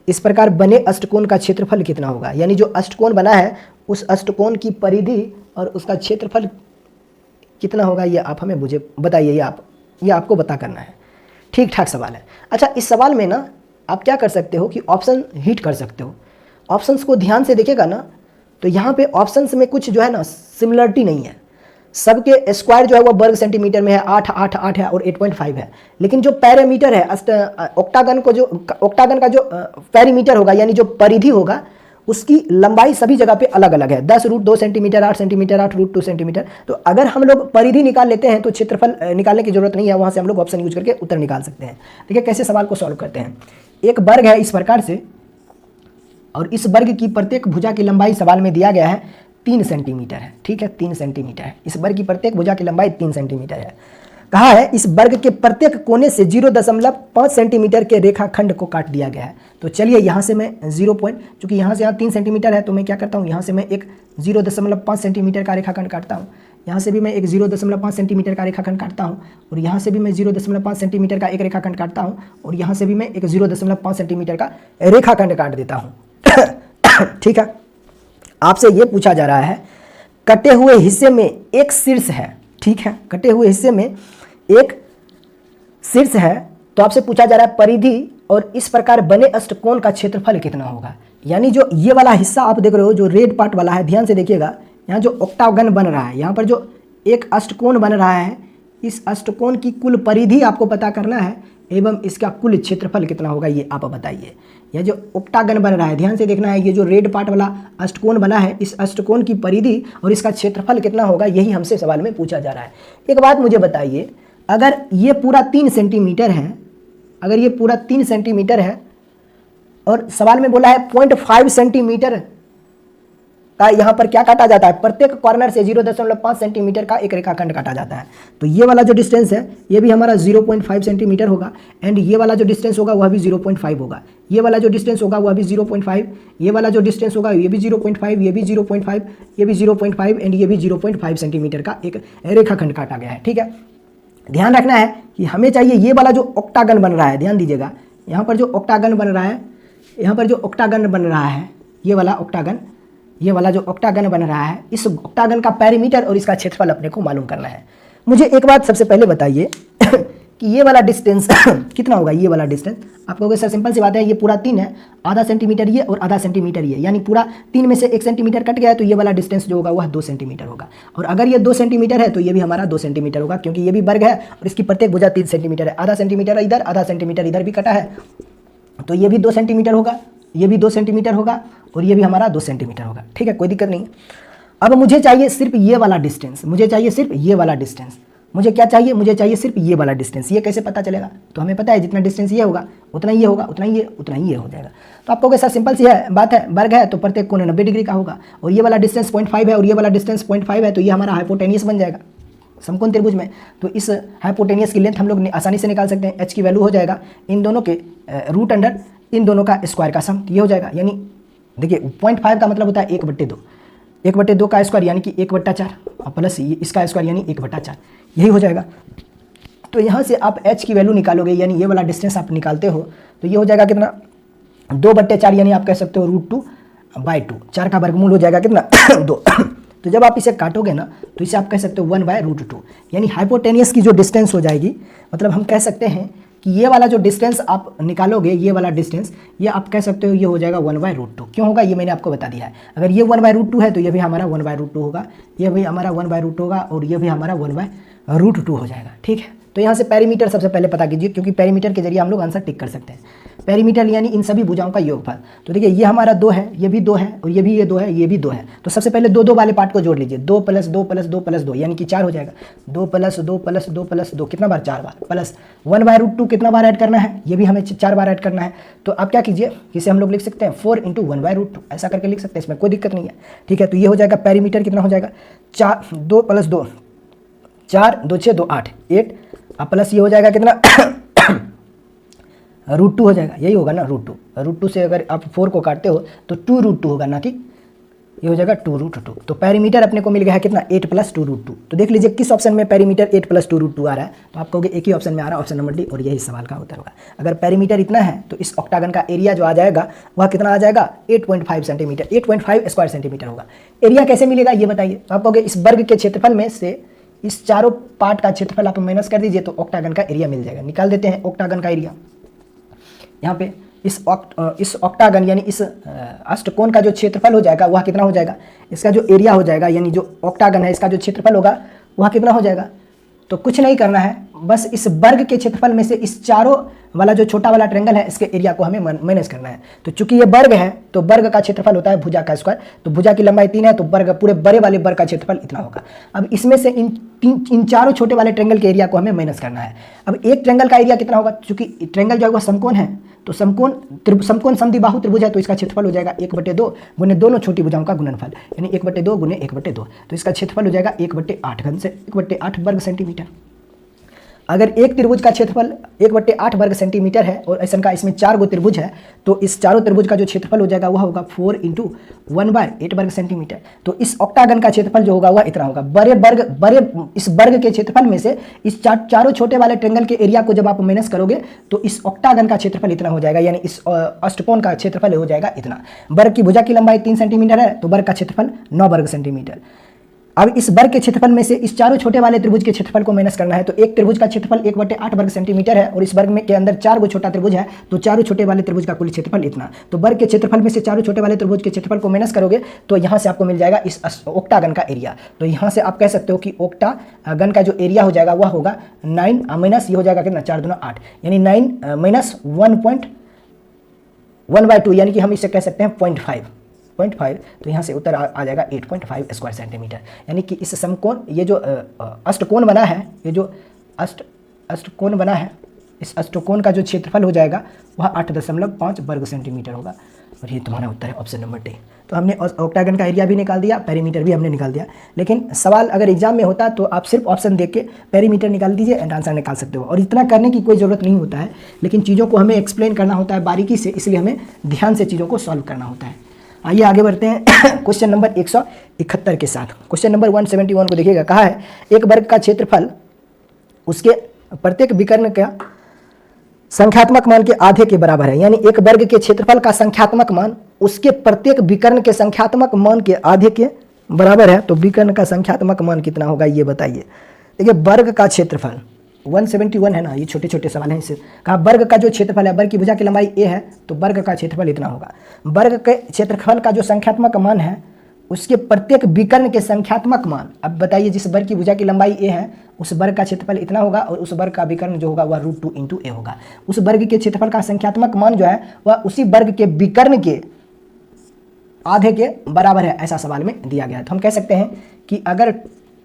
इस प्रकार बने अष्टकोण का क्षेत्रफल कितना होगा? यानी जो अष्टकोण बना है उस अष्टकोण की परिधि और उसका क्षेत्रफल कितना होगा, ये आप हमें मुझे बताइए, ये आपको पता करना है। ठीक ठाक सवाल है। अच्छा, इस सवाल में ना आप क्या कर सकते हो कि ऑप्शन हिट कर सकते हो। ऑप्शंस को ध्यान से देखेगा ना तो यहाँ पे ऑप्शंस में कुछ जो है ना सिमिलरिटी नहीं है। सबके स्क्वायर जो है वो वर्ग सेंटीमीटर में है, 8 8 8 है और 8.5 है। लेकिन जो पैरामीटर है ऑक्टागन का जो पैरीमीटर होगा, यानी जो परिधि होगा, उसकी लंबाई सभी जगह पे अलग अलग है। 10√2 सेंटीमीटर, 8 सेंटीमीटर, 8√2 सेंटीमीटर। तो अगर हम लोग परिधि निकाल लेते हैं तो क्षेत्रफल निकालने की जरूरत नहीं है, वहाँ से हम लोग ऑप्शन यूज करके उत्तर निकाल सकते हैं। देखिए कैसे सवाल को सॉल्व करते हैं। एक वर्ग है इस प्रकार से, और इस वर्ग की प्रत्येक भुजा की लंबाई सवाल में दिया गया है 3 सेंटीमीटर है। ठीक है, 3 सेंटीमीटर है। इस वर्ग की प्रत्येक भुजा की लंबाई 3 सेंटीमीटर है। कहा है इस वर्ग के प्रत्येक कोने से 0.5 सेंटीमीटर के रेखाखंड को काट दिया गया है। तो चलिए यहाँ से मैं चूंकि यहाँ से यहाँ 3 सेंटीमीटर है, तो मैं क्या करता हूँ, यहाँ से मैं एक 0.5 सेंटीमीटर का रेखाखंड काटता हूँ। यहाँ से भी मैं एक 0.5 सेंटीमीटर का रेखाखंड काटता हूँ, और यहाँ से भी मैं 0.5 सेंटीमीटर का एक रेखाखंड काटता हूँ, और यहाँ से भी मैं एक 0.5 सेंटीमीटर का रेखाखंड काट देता हूँ। ठीक है, आपसे ये पूछा जा रहा है कटे हुए हिस्से में एक शीर्ष है। ठीक है, कटे हुए हिस्से में एक शीर्ष है, तो आपसे पूछा जा रहा है परिधि और इस प्रकार बने अष्टकोण का क्षेत्रफल कितना होगा। यानी जो ये वाला हिस्सा आप देख रहे हो, जो रेड पार्ट वाला है, ध्यान से देखिएगा, यहाँ जो ऑक्टागन बन रहा है, यहाँ पर जो एक अष्टकोण बन रहा है, इस अष्टकोण की कुल परिधि आपको पता करना है एवं इसका कुल क्षेत्रफल कितना होगा, ये आप बताइए। यह जो ऑक्टागन बन रहा है, ध्यान से देखना है, ये जो रेड पार्ट वाला अष्टकोण बना है, इस अष्टकोण की परिधि और इसका क्षेत्रफल कितना होगा, यही हमसे सवाल में पूछा जा रहा है। एक बात मुझे बताइए, अगर ये पूरा 3 सेंटीमीटर है, अगर ये पूरा 3 सेंटीमीटर है और सवाल में बोला है 0.5 सेंटीमीटर का यहाँ पर क्या काटा जाता है, प्रत्येक कॉर्नर से 0.5 सेंटीमीटर का एक रेखाखंड काटा जाता है। तो ये वाला जो डिस्टेंस है ये भी हमारा 0.5 सेंटीमीटर होगा, एंड ये वाला जो डिस्टेंस होगा वह भी 0.5 होगा। ये वाला जो डिस्टेंस होगा वह भी 0.5, ये वाला जो डिस्टेंस होगा ये भी 0.5, ये भी 0.5, ये भी 0.5 एंड ये भी 0.5 सेंटीमीटर का एक रेखाखंड काटा गया है। ठीक है, ध्यान रखना है कि हमें चाहिए ये वाला जो ऑक्टागन बन रहा है, ध्यान दीजिएगा, यहाँ पर जो ऑक्टागन बन रहा है, यहाँ पर जो ऑक्टागन बन रहा है, ये वाला जो ऑक्टागन बन रहा है, इस ऑक्टागन का पैरीमीटर और इसका क्षेत्रफल अपने को मालूम करना है। मुझे एक बात सबसे पहले बताइए कि ये वाला डिस्टेंस कितना होगा। ये वाला डिस्टेंस आप कहोगे सर सिंपल सी बात है, ये पूरा 3 है, आधा सेंटीमीटर ये और आधा सेंटीमीटर ये, यानी पूरा 3 में से 1 सेंटीमीटर कट गया है, तो ये वाला डिस्टेंस जो होगा वह 2 सेंटीमीटर होगा। और अगर ये 2 सेंटीमीटर है तो ये भी हमारा 2 सेंटीमीटर होगा, क्योंकि ये भी वर्ग है और इसकी प्रत्येक भुजा 3 सेंटीमीटर है। आधा सेंटीमीटर इधर, आधा सेंटीमीटर इधर भी कटा है, तो ये भी 2 सेंटीमीटर होगा, ये भी 2 सेंटीमीटर होगा और ये भी हमारा 2 सेंटीमीटर होगा। ठीक है, कोई दिक्कत नहीं। अब मुझे चाहिए सिर्फ ये वाला डिस्टेंस, मुझे चाहिए सिर्फ ये वाला डिस्टेंस। मुझे क्या चाहिए, मुझे चाहिए सिर्फ ये वाला डिस्टेंस। ये कैसे पता चलेगा, तो हमें पता है जितना डिस्टेंस ये होगा उतना ये होगा, उतना ही ये हो जाएगा। तो आपको कैसा सिंपल सी है बात है, वर्ग है तो प्रत्येक कोण 90 डिग्री का होगा, और ये वाला डिस्टेंस 0.5 है और ये वाला डिस्टेंस 0.5 है, तो ये हमारा हाइपोटेनियस बन जाएगा समकोण त्रिभुज में। तो इस हाइपोटेनियस की लेंथ हम लोग आसानी से निकाल सकते हैं। एच की वैल्यू हो जाएगा इन दोनों के रूट अंडर इन दोनों का स्क्वायर का सम, ये हो जाएगा। यानी देखिए 0.5 का मतलब होता है 1/2, 1/2 का स्क्वायर यानी कि 1/4 और प्लस इसका स्क्वायर यानी 1/4, यही हो जाएगा। तो यहाँ से आप h की वैल्यू निकालोगे, यानी ये वाला डिस्टेंस आप निकालते हो, तो ये हो जाएगा कितना 2/4, यानी आप कह सकते हो √2/2, 4 का वर्गमूल हो जाएगा कितना 2। तो जब आप इसे काटोगे ना तो इसे आप कह सकते हो 1/√2, यानी हाइपोटेनियस की जो डिस्टेंस हो जाएगी, मतलब हम कह सकते हैं कि ये वाला जो डिस्टेंस आप निकालोगे, ये वाला डिस्टेंस, ये आप कह सकते हो ये हो जाएगा 1/√2। क्यों होगा ये मैंने आपको बता दिया है। अगर ये 1/√2 है तो ये भी हमारा 1/√2 होगा, ये भी हमारा 1/√2 होगा और ये भी हमारा 1/√2 हो जाएगा। ठीक है, तो यहाँ से पेरीमीटर सबसे पहले पता कीजिए, क्योंकि पेरीमीटर के जरिए हम लोग आंसर टिक कर सकते हैं। पेरीमीटर यानी इन सभी भुजाओं का योगफल। तो देखिए ये हमारा 2 है, ये भी 2 है, और ये भी 2 है, ये भी 2 है। तो सबसे पहले 2 2 वाले पार्ट को जोड़ लीजिए, 2 + 2 + 2 + 2 यानी कि 4 हो जाएगा। 2 + 2 + 2 + 2 कितना बार? 4 बार, प्लस 1/√2 कितना बार ऐड करना है? ये भी हमें 4 बार ऐड करना है। तो आप क्या कीजिए, इसे हम लोग लिख सकते हैं 4 × 1/√2 ऐसा करके लिख सकते हैं, इसमें कोई दिक्कत नहीं है। ठीक है, तो ये हो जाएगा पेरीमीटर कितना हो जाएगा? 2 + 2 4, 2 6 2 8 8, अब प्लस ये हो जाएगा कितना? √2 हो जाएगा, यही होगा ना √2। √2 से अगर आप 4 को काटते हो तो 2√2 होगा ना कि ये हो जाएगा 2√2। तो पेरीमीटर अपने को मिल गया है कितना? 8 + 2√2। तो देख लीजिए किस ऑप्शन में पेरीमीटर 8 + 2√2 आ रहा है। तो आप कहोगे एक ही ऑप्शन में आ रहा है, ऑप्शन नंबर डी, और यही सवाल का उत्तर होगा। अगर पेरीमीटर इतना है तो इस ऑक्टागन का एरिया जो आ जाएगा वह कितना आ जाएगा? 8.5 सेंटीमीटर, 8.5 स्क्वायर सेंटीमीटर होगा। एरिया कैसे मिलेगा ये बताइए। तो आप कहोगे इस वर्ग के क्षेत्रफल में से इस चारों पार्ट का क्षेत्रफल आप माइनस कर दीजिए तो ऑक्टागन का एरिया मिल जाएगा। निकाल देते हैं ऑक्टागन का एरिया। यहाँ पे इस ऑक्टागन यानी इस अष्टकोण का जो क्षेत्रफल हो जाएगा वह कितना हो जाएगा? इसका जो एरिया हो जाएगा यानी जो ऑक्टागन है इसका जो क्षेत्रफल होगा वह कितना हो जाएगा? तो कुछ नहीं करना है, बस इस वर्ग के क्षेत्रफल में से इस चारों वाला जो छोटा वाला ट्रायंगल है इसके एरिया को हमें माइनस करना है। तो चूंकि ये वर्ग है तो वर्ग का क्षेत्रफल होता है भुजा का स्क्वायर। तो भुजा की लंबाई 3 है तो वर्ग पूरे बड़े वाले वर्ग का क्षेत्रफल इतना होगा। अब इसमें से इन चारों छोटे वाले ट्रायंगल के एरिया को हमें माइनस करना है। अब एक ट्रायंगल का एरिया कितना होगा? चूंकि ट्रायंगल जो है वह समकोण है, तो समकोण समद्विबाहु त्रिभुज है, तो इसका क्षेत्रफल हो जाएगा 1/2 गुने दोनों छोटी भुजाओं का गुणनफल, यानी 1/2 गुने 1/2। तो इसका क्षेत्रफल हो जाएगा 1/8 घन से 1/8 वर्ग सेंटीमीटर। अगर एक त्रिभुज का क्षेत्रफल 1/8 वर्ग सेंटीमीटर है और ऐसा का इसमें 4 गो त्रिभुज है तो इस चारों त्रिभुज का जो क्षेत्रफल हो जाएगा वह होगा 4 × 1/8 वर्ग सेंटीमीटर। तो इस ऑक्टागन का क्षेत्रफल जो होगा वह इतना होगा। इस वर्ग के क्षेत्रफल में से इस चारों छोटे वाले ट्रायंगल के एरिया को जब आप माइनस करोगे तो इस ऑक्टागन का क्षेत्रफल इतना हो जाएगा, यानी इस अष्टकोण का क्षेत्रफल हो जाएगा इतना। वर्ग की भुजा की लंबाई 3 सेंटीमीटर है तो वर्ग का क्षेत्रफल 9 वर्ग सेंटीमीटर। अब इस वर्ग के क्षेत्रफल में से इस चारों छोटे वाले त्रिभुज के क्षेत्रफल को माइनस करना है। तो एक त्रिभुज का क्षेत्रफल 1/8 वर्ग सेंटीमीटर है और इस वर्ग में के अंदर 4 गो छोटा त्रिभुज है तो चारों छोटे वाले त्रिभुज का कुल क्षेत्रफल इतना। तो वर्ग के क्षेत्रफल में से चारों छोटे वाले त्रिभुज के क्षेत्रफल को माइनस करोगे तो यहाँ से आपको मिल जाएगा इस ऑक्टागन का एरिया। तो यहाँ से आप कह सकते हो कि ऑक्टागन का जो एरिया हो जाएगा वह होगा 9 माइनस ये हो जाएगा कितना? 4 दूना 8, यानी 9 माइनस 1/2 यानी कि हम इसे कह सकते हैं 0.5। तो यहाँ से उत्तर आ जाएगा 8.5 स्क्वायर सेंटीमीटर। यानी कि इस समकोण ये जो अष्टकोण बना है, ये जो अष्टकोण बना है, इस अष्टकोण का जो क्षेत्रफल हो जाएगा वह 8.5 वर्ग सेंटीमीटर होगा। और ये तुम्हारा उत्तर है ऑप्शन नंबर डी। तो हमने ऑक्टागन का एरिया भी निकाल दिया, पेरीमीटर भी हमने निकाल दिया। लेकिन सवाल अगर एग्जाम में होता तो आप सिर्फ ऑप्शन देख के पेरीमीटर निकाल दीजिए एंड आंसर निकाल सकते हो। और इतना करने की कोई ज़रूरत नहीं होता है, लेकिन चीज़ों को हमें एक्सप्लेन करना होता है बारीकी से, इसलिए हमें ध्यान से चीज़ों को सॉल्व करना होता है। आइए आगे बढ़ते हैं क्वेश्चन नंबर 171 के साथ। क्वेश्चन नंबर 171 को देखिएगा। कहा है एक वर्ग का क्षेत्रफल उसके प्रत्येक विकर्ण का संख्यात्मक मान के आधे के बराबर है, यानी एक वर्ग के क्षेत्रफल का संख्यात्मक मान उसके प्रत्येक विकर्ण के संख्यात्मक मान के आधे के बराबर है। तो विकर्ण का संख्यात्मक मान कितना होगा ये बताइए। देखिए वर्ग का क्षेत्रफल 171 है ना, ये छोटे छोटे सवाल हैं। इससे कहा वर्ग का जो क्षेत्रफल है, वर्ग की भुजा की लंबाई a है तो वर्ग का क्षेत्रफल इतना होगा। वर्ग के क्षेत्रफल का जो संख्यात्मक मान है उसके प्रत्येक विकर्ण के संख्यात्मक मान, अब बताइए जिस वर्ग की भुजा की लंबाई a है उस वर्ग का क्षेत्रफल इतना होगा और उस वर्ग का विकर्ण जो होगा वह √2 × a होगा। उस वर्ग के क्षेत्रफल का संख्यात्मक मान जो है वह उसी वर्ग के विकर्ण के आधे के बराबर है, ऐसा सवाल में दिया गया है। तो हम कह सकते हैं कि अगर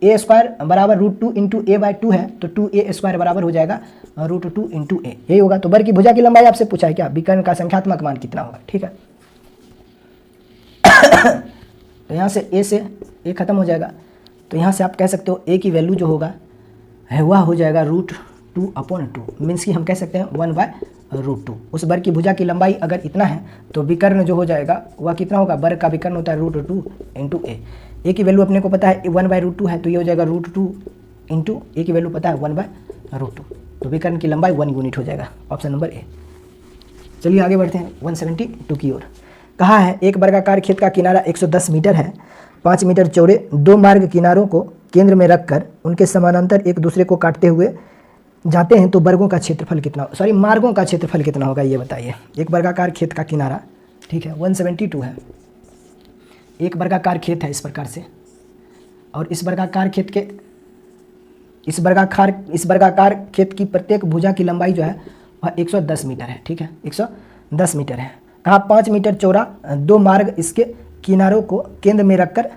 a² बराबर √2 × a/2 है तो 2a² बराबर हो जाएगा √2 × a, यही होगा। तो वर्ग की भुजा की लंबाई आपसे पूछा है क्या, विकर्ण का संख्यात्मक मान कितना होगा, ठीक है। तो यहाँ से a से a खत्म हो जाएगा, तो यहाँ से आप कह सकते हो a की वैल्यू जो होगा है वह हो जाएगा √2/2, मीन्स कि हम कह सकते हैं 1/√2। उस वर्ग की भुजा की लंबाई अगर इतना है तो विकर्ण जो हो जाएगा वह कितना होगा, वर्ग का विकर्ण होता है √2 × a। a की वैल्यू अपने को पता है 1/√2 है तो ये हो जाएगा √2 × a की वैल्यू पता है 1/√2। तो विकर्ण की लंबाई 1 यूनिट हो जाएगा, ऑप्शन नंबर ए। चलिए आगे बढ़ते हैं 172 की ओर। कहा है एक वर्गाकार खेत का किनारा 110 मीटर है, 5 मीटर चौड़े 2 मार्ग किनारों को केंद्र में रखकर उनके समानांतर एक दूसरे को काटते हुए जाते हैं तो वर्गों का क्षेत्रफल कितना, मार्गों का क्षेत्रफल कितना होगा ये बताइए। एक वर्गाकार खेत का किनारा, ठीक है, 172 है। एक वर्गाकार खेत है इस प्रकार से, और इस वर्गाकार खेत के इस वर्गाकार खेत की प्रत्येक भुजा की लंबाई जो है वह 110 मीटर है। ठीक है, 110 मीटर है। कहाँ 5 मीटर चौड़ा 2 मार्ग इसके किनारों को केंद्र में रखकर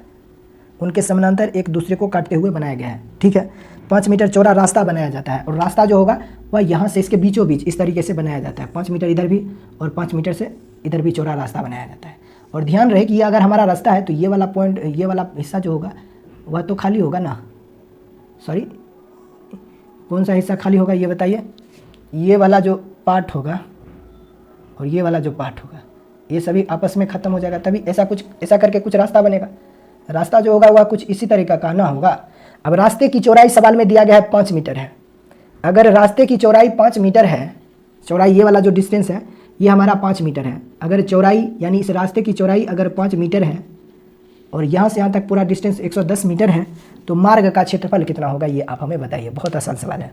उनके समानांतर एक दूसरे को काटते हुए बनाया गया है। ठीक है, 5 मीटर चौड़ा रास्ता बनाया जाता है और रास्ता जो होगा वह यहाँ से इसके बीचों बीच इस तरीके से बनाया जाता है। 5 मीटर इधर भी और 5 मीटर से इधर भी चौड़ा रास्ता बनाया जाता है। और ध्यान रहे कि ये अगर हमारा रास्ता है तो ये वाला पॉइंट, ये वाला हिस्सा जो होगा वह तो खाली होगा ना, सॉरी कौन सा हिस्सा खाली होगा ये बताइए। ये वाला जो पार्ट होगा और ये वाला जो पार्ट होगा ये सभी आपस में ख़त्म हो जाएगा, तभी ऐसा करके कुछ रास्ता बनेगा। रास्ता जो होगा वह कुछ इसी तरीका का ना होगा। अब रास्ते की चौड़ाई सवाल में दिया गया है 5 मीटर है। अगर रास्ते की चौड़ाई 5 मीटर है, चौड़ाई ये वाला जो डिस्टेंस है ये हमारा 5 मीटर है। अगर चौड़ाई यानी इस रास्ते की चौड़ाई अगर 5 मीटर है और यहाँ से यहाँ तक पूरा डिस्टेंस 110 मीटर है तो मार्ग का क्षेत्रफल कितना होगा ये आप हमें बताइए। बहुत आसान सवाल है।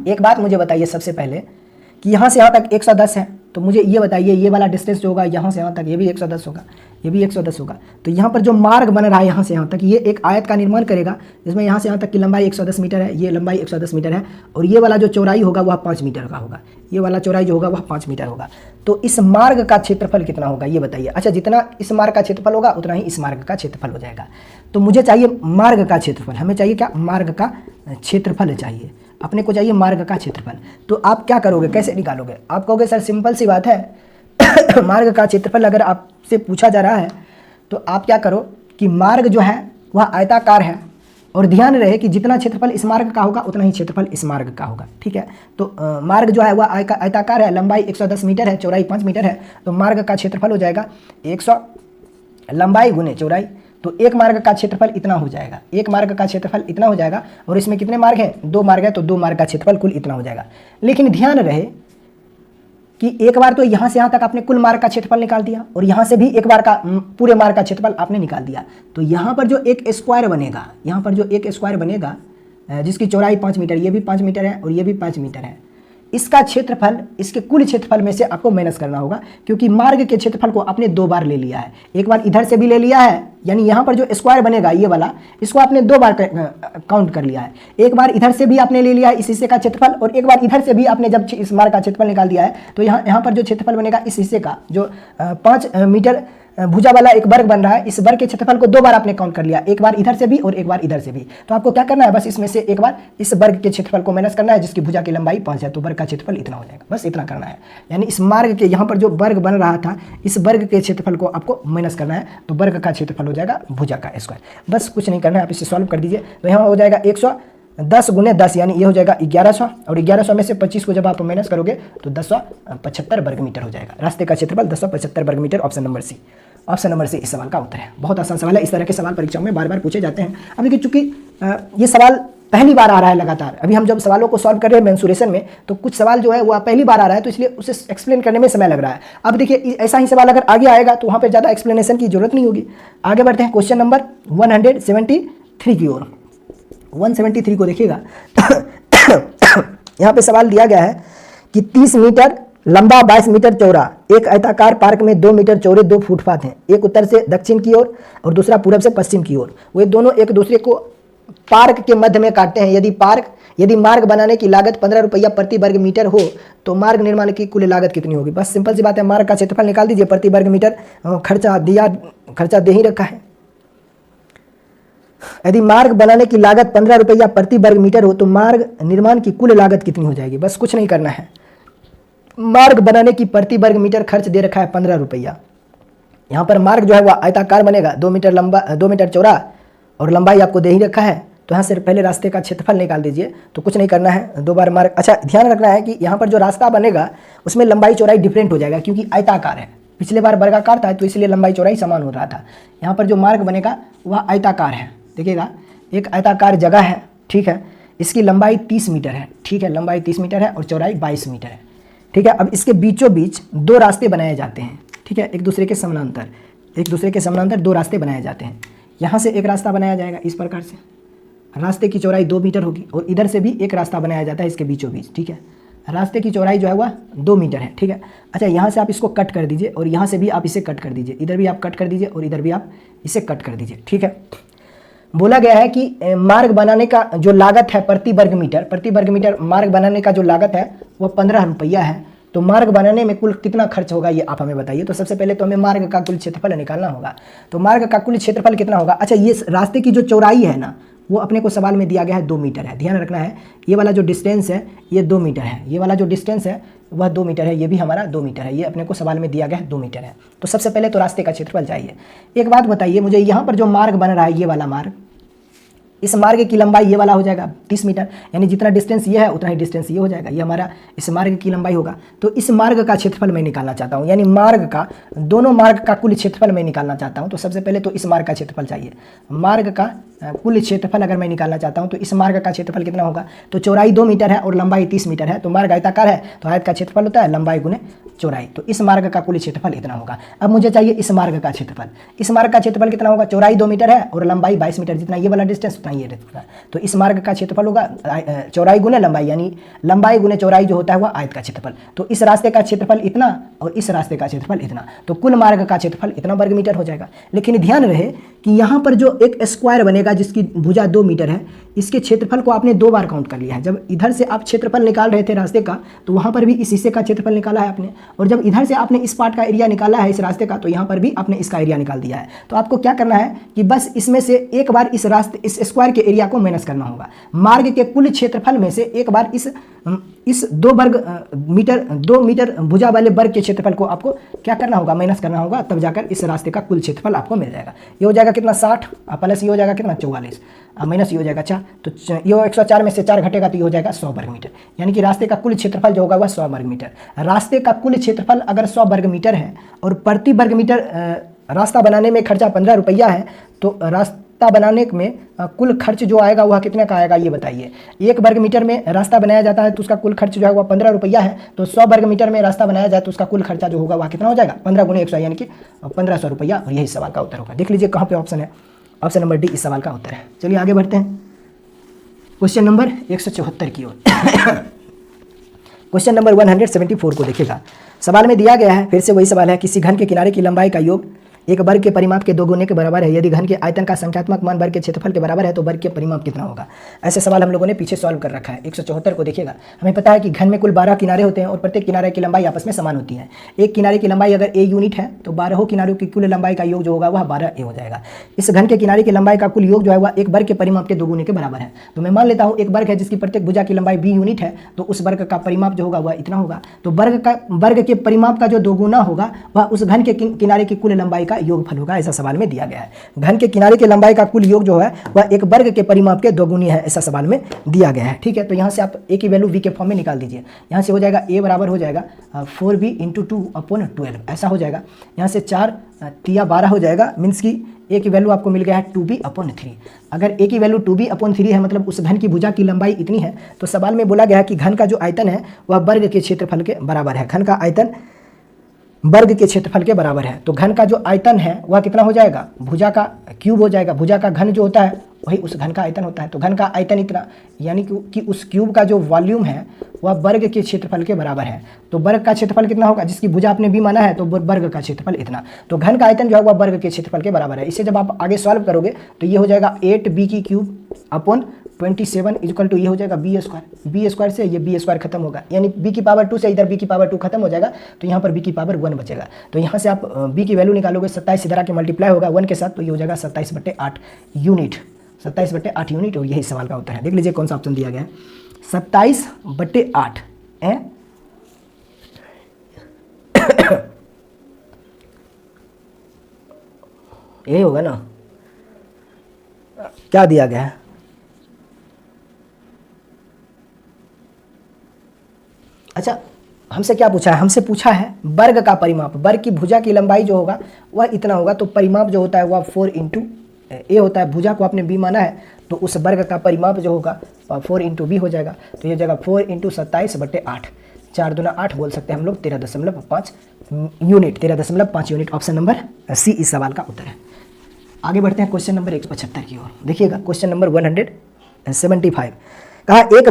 एक बात मुझे बताइए सबसे पहले कि यहाँ से यहाँ तक 110 है तो मुझे ये बताइए ये वाला डिस्टेंस जो होगा यहाँ से यहाँ तक ये भी 110 होगा, ये भी 110 होगा। तो यहाँ पर जो मार्ग बन रहा है यहाँ से यहाँ तक ये एक आयत का निर्माण करेगा जिसमें यहाँ से यहाँ तक की लंबाई 110 मीटर है, ये लंबाई 110 मीटर है और ये वाला जो चौड़ाई होगा वह 5 मीटर का होगा, ये वाला चौड़ाई जो होगा वह 5 मीटर होगा। तो इस मार्ग का क्षेत्रफल कितना होगा ये बताइए। अच्छा, जितना इस मार्ग का क्षेत्रफल होगा उतना ही इस मार्ग का क्षेत्रफल हो जाएगा। तो मुझे चाहिए मार्ग का क्षेत्रफल, हमें चाहिए क्या, मार्ग का क्षेत्रफल चाहिए, अपने को चाहिए मार्ग का क्षेत्रफल। तो आप क्या करोगे, कैसे निकालोगे? आप कहोगे सर सिंपल सी बात है मार्ग का क्षेत्रफल अगर आपसे पूछा जा रहा है तो आप क्या करो कि मार्ग जो है वह आयताकार है और ध्यान रहे कि जितना क्षेत्रफल इस मार्ग का होगा उतना ही क्षेत्रफल इस मार्ग का होगा। ठीक है, तो मार्ग जो है वह आयताकार है, लंबाई 110 मीटर है, चौड़ाई 5 मीटर है, तो मार्ग का क्षेत्रफल हो जाएगा 100 लंबाई गुने चौड़ाई, तो एक मार्ग का क्षेत्रफल इतना हो जाएगा, एक मार्ग का क्षेत्रफल इतना हो जाएगा। और इसमें कितने मार्ग हैं, 2 मार्ग है, तो 2 मार्ग का क्षेत्रफल कुल इतना हो जाएगा। लेकिन ध्यान रहे कि एक बार तो यहाँ से यहाँ तक आपने कुल मार्ग का क्षेत्रफल निकाल दिया और यहाँ से भी एक बार का पूरे मार्ग का क्षेत्रफल आपने निकाल दिया। तो यहाँ पर जो एक स्क्वायर बनेगा, यहाँ पर जो एक स्क्वायर बनेगा जिसकी चौड़ाई 5 मीटर, ये भी 5 मीटर है और ये भी 5 मीटर है, इसका क्षेत्रफल इसके कुल क्षेत्रफल में से आपको माइनस करना होगा क्योंकि मार्ग के क्षेत्रफल को आपने 2 बार ले लिया है। एक बार इधर से भी ले लिया है, यानी यहाँ पर जो स्क्वायर बनेगा ये वाला, इसको आपने 2 बार काउंट कर लिया है। एक बार इधर से भी आपने ले लिया है इस हिस्से का क्षेत्रफल और एक बार इधर से भी आपने जब इस मार्ग का क्षेत्रफल निकाल दिया है तो यहाँ पर जो क्षेत्रफल बनेगा इस हिस्से का जो 5 मीटर भुजा वाला एक वर्ग बन रहा है, इस वर्ग के क्षेत्रफल को 2 बार आपने काउंट कर लिया, एक बार इधर से भी और एक बार इधर से भी। तो आपको क्या करना है, बस इसमें से एक बार इस वर्ग के क्षेत्रफल को माइनस करना है जिसकी भुजा की लंबाई 5 है, तो वर्ग का क्षेत्रफल इतना हो जाएगा, बस इतना करना है। यानी इस मार्ग के यहाँ पर जो वर्ग बन रहा था इस वर्ग के क्षेत्रफल को आपको माइनस करना है, तो वर्ग का क्षेत्रफल हो जाएगा भुजा का स्क्वायर। बस कुछ नहीं करना है, आप इसे सॉल्व कर दीजिए। तो यहाँ हो जाएगा 110 गुने 10 यानी ये हो जाएगा 1100 और 1100 में से 25 को जब आप माइनस करोगे तो 1075 वर्ग मीटर हो जाएगा। रास्ते का क्षेत्रफल 1075 वर्ग metre, option number C. Option number C इस सवाल का उत्तर है। बहुत आसान सवाल है, इस तरह के सवाल परीक्षाओं में बार बार पूछे जाते हैं। अब देखिए चूंकि ये सवाल पहली बार आ रहा है लगातार, अभी हम जब सवालों को सॉल्व कर रहे हैं मेंसुरेशन में तो कुछ सवाल जो है वो पहली बार आ रहा है तो इसलिए उसे एक्सप्लेन करने में समय लग रहा है। अब देखिए ऐसा ही सवाल अगर आगे आएगा तो वहाँ पर ज़्यादा एक्सप्लेनेशन की जरूरत नहीं होगी। आगे बढ़ते हैं क्वेश्चन नंबर 173 की ओर। 173 को देखिएगा यहाँ पे सवाल दिया गया है कि 30 मीटर लंबा 22 मीटर चौड़ा एक आयताकार पार्क में 2 मीटर चौड़े 2 फुटपाथ हैं, एक उत्तर से दक्षिण की ओर और दूसरा पूरब से पश्चिम की ओर। वे दोनों एक दूसरे को पार्क के मध्य में काटते हैं। यदि मार्ग बनाने की लागत 15 रुपया प्रति वर्ग मीटर हो तो मार्ग निर्माण की कुल लागत कितनी होगी? बस सिंपल सी बात है, मार्ग का क्षेत्रफल निकाल दीजिए, प्रति वर्ग मीटर खर्चा दे ही रखा है। यदि मार्ग बनाने की लागत 15 रुपया प्रति वर्ग मीटर हो तो मार्ग निर्माण की कुल लागत कितनी हो जाएगी? बस कुछ नहीं करना है, मार्ग बनाने की प्रति वर्ग मीटर खर्च दे रखा है 15 रुपया। यहाँ पर मार्ग जो है वह आयताकार बनेगा, 2 मीटर लंबा 2 मीटर चौड़ा और लंबाई आपको दे ही रखा है। तो यहाँ से पहले रास्ते का क्षेत्रफल निकाल दीजिए। तो कुछ नहीं करना है, 2 बार मार्ग। अच्छा ध्यान रखना है कि यहाँ पर जो रास्ता बनेगा उसमें लंबाई चौड़ाई डिफरेंट हो जाएगा क्योंकि आयताकार है, पिछले बार वर्गाकार था तो इसलिए लंबाई चौड़ाई समान हो रहा था। यहाँ पर जो मार्ग बनेगा वह आयताकार है, देखिएगा एक आयताकार जगह है, ठीक है। इसकी लंबाई 30 मीटर है, ठीक है, लंबाई 30 मीटर है और चौड़ाई 22 मीटर है, ठीक है। अब इसके बीचों बीच 2 रास्ते बनाए जाते हैं, ठीक है, एक दूसरे के समानांतर 2 रास्ते बनाए जाते हैं। यहाँ से एक रास्ता बनाया जाएगा इस प्रकार से, रास्ते की चौड़ाई 2 मीटर होगी और इधर से भी एक रास्ता बनाया जाता है इसके बीचों बीच, ठीक है। रास्ते की चौड़ाई जो है वह 2 मीटर है, ठीक है। अच्छा यहाँ से आप इसको कट कर दीजिए और यहाँ से भी आप इसे कट कर दीजिए, इधर भी आप कट कर दीजिए और इधर भी आप इसे कट कर दीजिए, ठीक है। बोला गया है कि मार्ग बनाने का जो लागत है प्रति वर्ग मीटर मार्ग बनाने का जो लागत है वह 15 रुपया है। तो मार्ग बनाने में कुल कितना खर्च होगा ये आप हमें बताइए। तो सबसे पहले तो हमें मार्ग का कुल क्षेत्रफल निकालना होगा। तो मार्ग का कुल क्षेत्रफल कितना होगा? अच्छा, ये रास्ते की जो चौड़ाई है ना वो अपने को सवाल में दिया गया है 2 मीटर है। ध्यान रखना है, ये वाला जो डिस्टेंस है ये 2 मीटर है, ये वाला जो डिस्टेंस है वह 2 मीटर है, ये भी हमारा 2 मीटर है। ये अपने को सवाल में दिया गया है 2 मीटर है। तो सबसे पहले तो रास्ते का क्षेत्रफल चाहिए। एक बात बताइए मुझे, यहाँ पर जो मार्ग बन रहा है ये वाला मार्ग, इस मार्ग की लंबाई ये वाला हो जाएगा 30 मीटर, यानी जितना डिस्टेंस ये है उतना ही डिस्टेंस ये हो जाएगा, ये हमारा इस मार्ग की लंबाई होगा। तो इस मार्ग का क्षेत्रफल मैं निकालना चाहता हूँ, यानी मार्ग का, दोनों मार्ग का कुल क्षेत्रफल मैं निकालना चाहता हूँ। तो सबसे पहले तो इस मार्ग का क्षेत्रफल चाहिए। मार्ग का कुल क्षेत्रफल अगर मैं निकालना चाहता हूँ तो इस मार्ग का क्षेत्रफल कितना होगा? तो चौड़ाई 2 मीटर है और लंबाई 30 मीटर है। तो मार्ग आयताकार है तो आयत का क्षेत्रफल होता है लंबाई गुने चौड़ाई। तो इस मार्ग का कुल क्षेत्रफल इतना होगा। अब मुझे चाहिए इस मार्ग का क्षेत्रफल। इस मार्ग का क्षेत्रफल कितना होगा? चौड़ाई 2 मीटर है और लंबाई 22 मीटर, जितना ये वाला डिस्टेंस उतना ये होगा। तो इस मार्ग का क्षेत्रफल होगा चौड़ाई गुने लंबाई, यानी लंबाई गुने चौड़ाई जो होता है वह आयत का क्षेत्रफल। तो इस रास्ते का क्षेत्रफल इतना और इस रास्ते का क्षेत्रफल इतना, तो कुल मार्ग का क्षेत्रफल इतना वर्ग मीटर हो जाएगा। लेकिन ध्यान रहे कि यहाँ पर जो एक स्क्वायर बनेगा जिसकी भुजा 2 मीटर है, इसके क्षेत्रफल को आपने 2 बार काउंट कर लिया है। जब इधर से आप क्षेत्रफल निकाल रहे थे रास्ते का तो वहाँ पर भी इस हिस्से का क्षेत्रफल निकाला है आपने, और जब इधर से आपने इस पार्ट का एरिया निकाला है इस रास्ते का तो यहाँ पर भी आपने इसका एरिया निकाल दिया है। तो आपको क्या करना है कि बस इसमें से एक बार इस रास्ते इस स्क्वायर के एरिया को माइनस करना होगा। मार्ग के कुल क्षेत्रफल में से एक बार इस 2 मीटर भुजा वाले वर्ग के क्षेत्रफल को आपको क्या करना होगा? माइनस करना होगा, तब जाकर इस रास्ते का कुल क्षेत्रफल आपको मिल जाएगा। ये हो जाएगा कितना? 60 प्लस ये हो जाएगा कितना? 44 माइनस ये हो जाएगा 4। तो ये 104 में से 4 घटेगा तो ये हो जाएगा 100 वर्ग मीटर, यानी कि रास्ते का कुल क्षेत्रफल जो होगा वह 100 वर्ग मीटर। रास्ते का कुल क्षेत्रफल अगर 100 वर्ग मीटर है और प्रति वर्ग मीटर रास्ता बनाने में खर्चा 15 रुपया है, तो रास्ता बनाने में कुल खर्च जो आएगा वह कितने का आएगा ये बताइए। 1 वर्ग मीटर में रास्ता बनाया जाता है तो उसका कुल खर्च जो है वह 15 रुपया है। तो 100 वर्ग मीटर में रास्ता बनाया जाए तो उसका कुल खर्चा जो होगा वह कितना हो जाएगा? 15 गुने 100, यानी कि 1500 रुपया। और यही सवाल का उत्तर होगा। देख लीजिए कहाँ पे ऑप्शन है, ऑप्शन नंबर डी इस सवाल का उत्तर है। चलिए आगे बढ़ते हैं क्वेश्चन नंबर 174 की ओर। क्वेश्चन नंबर 174 को देखिएगा। सवाल में दिया गया है, फिर से वही सवाल है, किसी घन के किनारे की लंबाई का योग एक वर्ग के परिमाप के 2 गुने के बराबर है। यदि घन के आयतन का संख्यात्मक मान वर्ग के क्षेत्रफल के बराबर है तो वर्ग के परिमाप कितना होगा? ऐसे सवाल हम लोगों ने पीछे सॉल्व कर रखा है। 174 को देखिएगा। हमें पता है कि घन में कुल 12 किनारे होते हैं और प्रत्येक किनारे की लंबाई आपस में समान होती है। एक किनारे की लंबाई अगर a यूनिट है तो 12 किनारों की कुल लंबाई का योग जो होगा वह 12a हो जाएगा। इस घन के किनारे की लंबाई का कुल योग जो है वह एक वर्ग के परिमाप के 2 गुने के बराबर है। तो मैं मान लेता हूँ एक वर्ग है जिसकी प्रत्येक भुजा की लंबाई b यूनिट है, तो उस वर्ग का परिमाप जो होगा वह इतना होगा। तो वर्ग के परिमाप का जो 2 गुना होगा वह उस घन के किनारे की कुल लंबाई का योगफल होगा। ऐसा सवाल में दिया गया है। घन के किनारे की लंबाई का कुल योग जो है वह एक वर्ग के परिमाप के 2 गुनी है, ऐसा सवाल में दिया गया है। ठीक है, तो यहाँ से आप a की वैल्यू v के फॉर्म में निकाल दीजिए। यहाँ से हो जाएगा a बराबर हो जाएगा 4b × 2/12, ऐसा हो जाएगा। यहाँ से 4 तिया 12 हो जाएगा, मीन्स कि a की वैल्यू आपको मिल गया है 2b/3। अगर a की वैल्यू 2b/3 है मतलब उस घन की भुजा की लंबाई इतनी है, तो सवाल में बोला गया है कि घन का जो आयतन है वह वर्ग के क्षेत्रफल के बराबर है। घन का आयतन वर्ग के क्षेत्रफल के बराबर है। तो घन का जो आयतन है वह कितना हो जाएगा? भुजा का क्यूब हो जाएगा। भुजा का घन जो होता है वही उस घन का आयतन होता है। तो घन का आयतन इतना, यानी कि उस क्यूब का जो वॉल्यूम है वह वर्ग के क्षेत्रफल के बराबर है। तो वर्ग का क्षेत्रफल कितना होगा? जिसकी भुजा आपने भी माना है तो वर्ग का क्षेत्रफल इतना। तो घन का आयतन जो है वह वर्ग के क्षेत्रफल के बराबर है। इसे जब आप आगे सॉल्व करोगे तो ये हो जाएगा 8b³/27 इक्वल टू ये हो जाएगा b² से ये b² खत्म होगा, यानी b की पावर 2 से इधर b की पावर 2 खत्म हो जाएगा, तो यहाँ पर b की पावर 1 बचेगा। तो यहाँ से आप b की वैल्यू निकालोगे, 27 इधर आके मल्टीप्लाई होगा 1 के साथ, तो ये हो जाएगा 27/8 यूनिट। 27/8 यूनिट, और यही सवाल का उत्तर है। देख लीजिए कौन सा ऑप्शन दिया गया है, 27/8 है। यही होगा ना, क्या दिया गया है? अच्छा, हमसे क्या पूछा है? हमसे पूछा है वर्ग का परिमाप। वर्ग की भुजा की लंबाई जो होगा वह इतना होगा, तो परिमाप जो होता है वह 4 × a होता है। भुजा को आपने b माना है तो उस वर्ग का परिमाप जो होगा वह 4 × b हो जाएगा। तो ये जगह 4 × 27/8, 4 दूना 8 बोल सकते हैं हम लोग, 13.5 unit, 13.5 unit. Option number C इस सवाल का उत्तर है। आगे बढ़ते हैं क्वेश्चन नंबर 175 की ओर। देखिएगा क्वेश्चन नंबर 175, कहा एक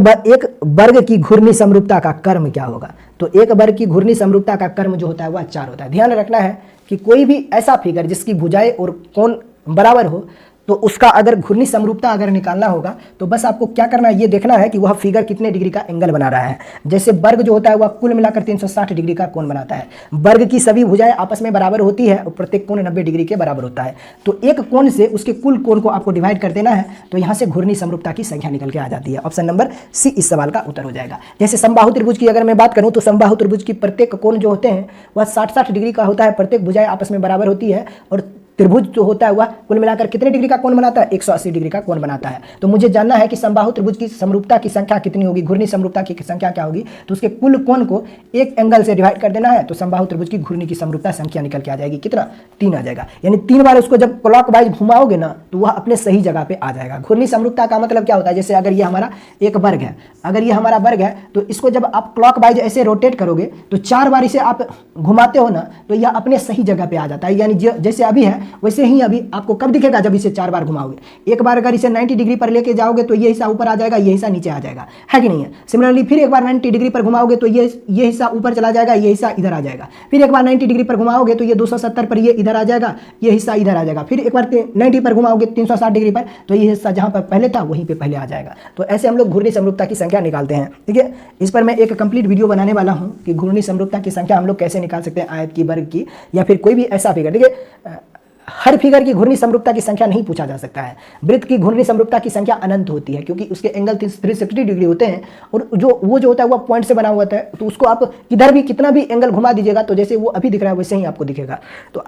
वर्ग की घूर्णी समरूपता का कर्म क्या होगा? तो एक वर्ग की घूर्णी समरूपता का कर्म जो होता है वह 4 होता है। ध्यान रखना है कि कोई भी ऐसा फिगर जिसकी भुजाएं और कोण बराबर हो तो उसका अगर घूर्णी समरूपता अगर निकालना होगा तो बस आपको क्या करना है, ये देखना है कि वह फिगर कितने डिग्री का एंगल बना रहा है। जैसे वर्ग जो होता है वह कुल मिलाकर 360 डिग्री का कोण बनाता है। वर्ग की सभी भुजाएं आपस में बराबर होती है और प्रत्येक कोण 90 डिग्री के बराबर होता है। तो एक कोण से उसके कुल कोण को आपको डिवाइड कर देना है, तो यहाँ से घूर्णी समरूपता की संख्या निकल के आ जाती है। ऑप्शन नंबर सी इस सवाल का उत्तर हो जाएगा। जैसे समबाहु त्रिभुज की अगर मैं बात करूँ तो समबाहु त्रिभुज की प्रत्येक कोण जो होते हैं वह 60-60 डिग्री का होता है, प्रत्येक भुजाएं आपस में बराबर होती है और त्रिभुज जो होता है वह कुल मिलाकर कितने डिग्री का कोण बनाता है, 180 डिग्री का कोण बनाता है। तो मुझे जानना है कि समबाहु त्रिभुज की समरूपता की संख्या कितनी होगी, घूर्णी समरूपता की संख्या क्या होगी। तो उसके कुल कोण को एक एंगल से डिवाइड कर देना है, तो समबाहु त्रिभुज की घूर्णी की समरूपता संख्या निकल के आ जाएगी। कितना, 3 आ जाएगा। यानी 3 बार उसको जब क्लॉकवाइज घुमाओगे ना तो वह अपने सही जगह पे आ जाएगा। घूर्णी समरूपता का मतलब क्या होता है, जैसे अगर ये हमारा एक वर्ग है, अगर ये हमारा वर्ग है तो इसको जब आप क्लॉकवाइज ऐसे रोटेट करोगे तो 4 बार इसे आप घुमाते हो ना तो यह अपने सही जगह पे आ जाता है। यानी जैसे अभी है वैसे ही अभी आपको कब दिखेगा, जब इसे 4 बार घुमाओगे। एक बार अगर इसे 90 डिग्री पर लेके जाओगे तो ये हिस्सा ऊपर आ जाएगा, ये हिस्सा नीचे आ जाएगा, है कि नहीं है। सिमिलरली फिर एक बार 90 डिग्री पर घुमाओगे तो ये हिस्सा ऊपर चला जाएगा, ये हिस्सा इधर आ जाएगा। फिर एक बार 90 डिग्री पर घुमाओगे तो ये 270 पर ये इधर आ जाएगा, ये हिस्सा इधर आ जाएगा। फिर एक बार 90 पर घुमाओगे 360 डिग्री पर तो ये हिस्सा जहां पर पहले था वहीं पे पहले आ जाएगा। तो ऐसे हम लोग घूर्णी समरूपता की संख्या निकालते हैं। ठीक है, इस पर मैं एक कंप्लीट वीडियो बनाने वाला हूं कि घूर्णी समरूपता की संख्या हम लोग कैसे निकाल सकते हैं, आयत की, वर्ग की या फिर कोई भी ऐसा फिगर। ठीक है, हर फिगर की घूर्णी समरूपता की संख्या नहीं पूछा जा सकता है। वृत्त की घूर्णी समरूपता की संख्या अनंत होती है क्योंकि उसके एंगल 360 डिग्री होते हैं और वो जो होता है वो पॉइंट से बना हुआ होता है। तो उसको आप किधर भी कितना भी एंगल घुमा दीजिएगा तो जैसे वो अभी दिख रहा है वैसे ही आपको दिखेगा। तो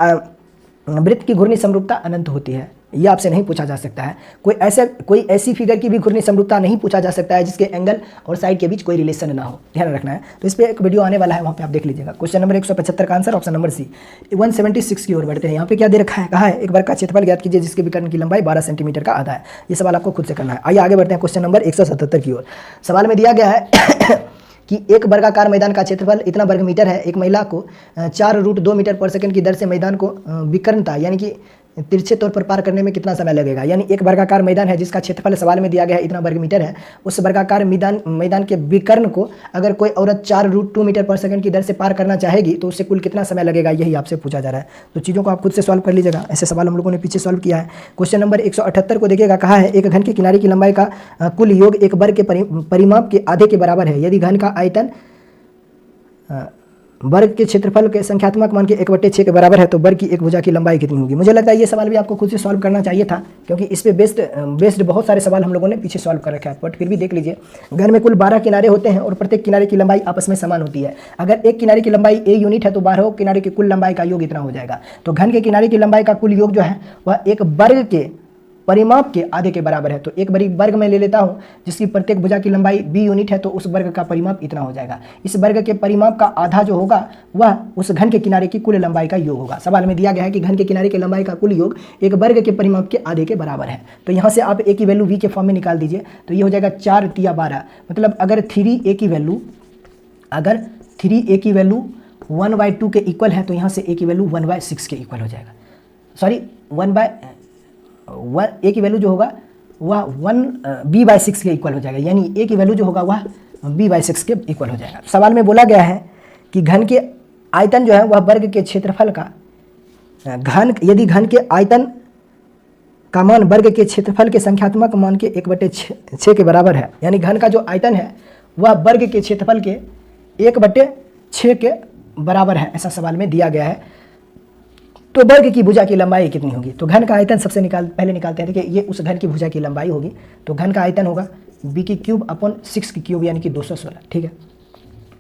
वृत्त की घूर्णी समरूपता अनंत होती है, ये आपसे नहीं पूछा जा सकता है। कोई ऐसी फिगर की भी घूर्णी समरूपता नहीं पूछा जा सकता है जिसके एंगल और साइड के बीच कोई रिलेशन ना हो, ध्यान रखना है। तो इस पर एक वीडियो आने वाला है, वहाँ पे आप देख लीजिएगा। क्वेश्चन नंबर 175 का आंसर ऑप्शन नंबर सी। 176 की ओर बढ़ते हैं। यहाँ पे क्या दे रखा है, कहा है एक वर्ग का क्षेत्रफल ज्ञात कीजिए जिसके विकर्ण की लंबाई 12 सेंटीमीटर का आधा है। ये सवाल आपको खुद से करना है। आइए आगे बढ़ते हैं क्वेश्चन नंबर 177 की ओर। सवाल में दिया गया है कि एक वर्गाकार मैदान का क्षेत्रफल इतना वर्ग मीटर है। एक महिला को 4√2 मीटर पर सेकंड की दर से मैदान को विकर्णता यानी कि तिरछे तौर पर पार करने में कितना समय लगेगा। यानी एक वर्गाकार मैदान है जिसका क्षेत्रफल सवाल में दिया गया है इतना वर्ग मीटर है। उस वर्गाकार मैदान के विकर्ण को अगर कोई औरत 4√2 मीटर पर सेकंड की दर से पार करना चाहेगी तो उससे कुल कितना समय लगेगा, यही आपसे पूछा जा रहा है। तो चीज़ों को आप खुद से सॉल्व कर लीजिएगा। ऐसे सवाल हम लोगों ने पीछे सॉल्व किया है। क्वेश्चन नंबर 178 को देखिएगा, कहा है एक घन के किनारे की लंबाई का कुल योग एक वर्ग के परिमाप के आधे के बराबर है यदि घन का आयतन वर्ग के क्षेत्रफल के संख्यात्मक मान के 1/6 के बराबर है तो वर्ग की एक भुजा की लंबाई कितनी होगी। मुझे लगता है ये सवाल भी आपको खुद से सॉल्व करना चाहिए था क्योंकि इस पे बेस्ड बहुत सारे सवाल हम लोगों ने पीछे सॉल्व कर रखा है। बट फिर भी देख लीजिए, घन में कुल 12 किनारे होते हैं और प्रत्येक किनारे की लंबाई आपस में समान होती है। अगर एक किनारे की लंबाई a यूनिट है तो 12 किनारे की कुल लंबाई का योग इतना हो जाएगा। तो घन के किनारे की लंबाई का कुल योग जो है वह एक वर्ग के परिमाप के आधे के बराबर है। तो एक बड़ी वर्ग में ले लेता हूं जिसकी प्रत्येक भुजा की लंबाई b यूनिट है तो उस वर्ग का परिमाप इतना हो जाएगा। इस वर्ग के परिमाप का आधा जो होगा वह उस घन के किनारे की कुल लंबाई का योग होगा। सवाल में दिया गया है कि घन के किनारे की लंबाई का कुल योग एक वर्ग के परिमाप के आधे के बराबर है। तो यहाँ से आप a की वैल्यू v के फॉर्म में निकाल दीजिए तो ये हो जाएगा 4 तिया 12। मतलब अगर 3a की वैल्यू 1/2 के इक्वल है तो यहाँ से a की वैल्यू 1/6 के इक्वल हो जाएगा। सॉरी a की वैल्यू जो होगा वह b/6 के इक्वल हो जाएगा। यानी a की वैल्यू जो होगा वह b/6 के इक्वल हो जाएगा। सवाल में बोला गया है कि घन के आयतन जो है वह वर्ग के क्षेत्रफल का यदि घन के आयतन का मान वर्ग के क्षेत्रफल के संख्यात्मक मान के 1/6 के बराबर है। यानी घन का जो आयतन है वह वर्ग के क्षेत्रफल के 1/6 के बराबर है, ऐसा सवाल में दिया गया है। तो वर्ग की भुजा की लंबाई कितनी होगी। तो घन का आयतन सबसे पहले निकालते हैं। देखिए ये उस घन की भुजा की लंबाई होगी तो घन का आयतन होगा b³ / 6 यानी कि 216। ठीक है,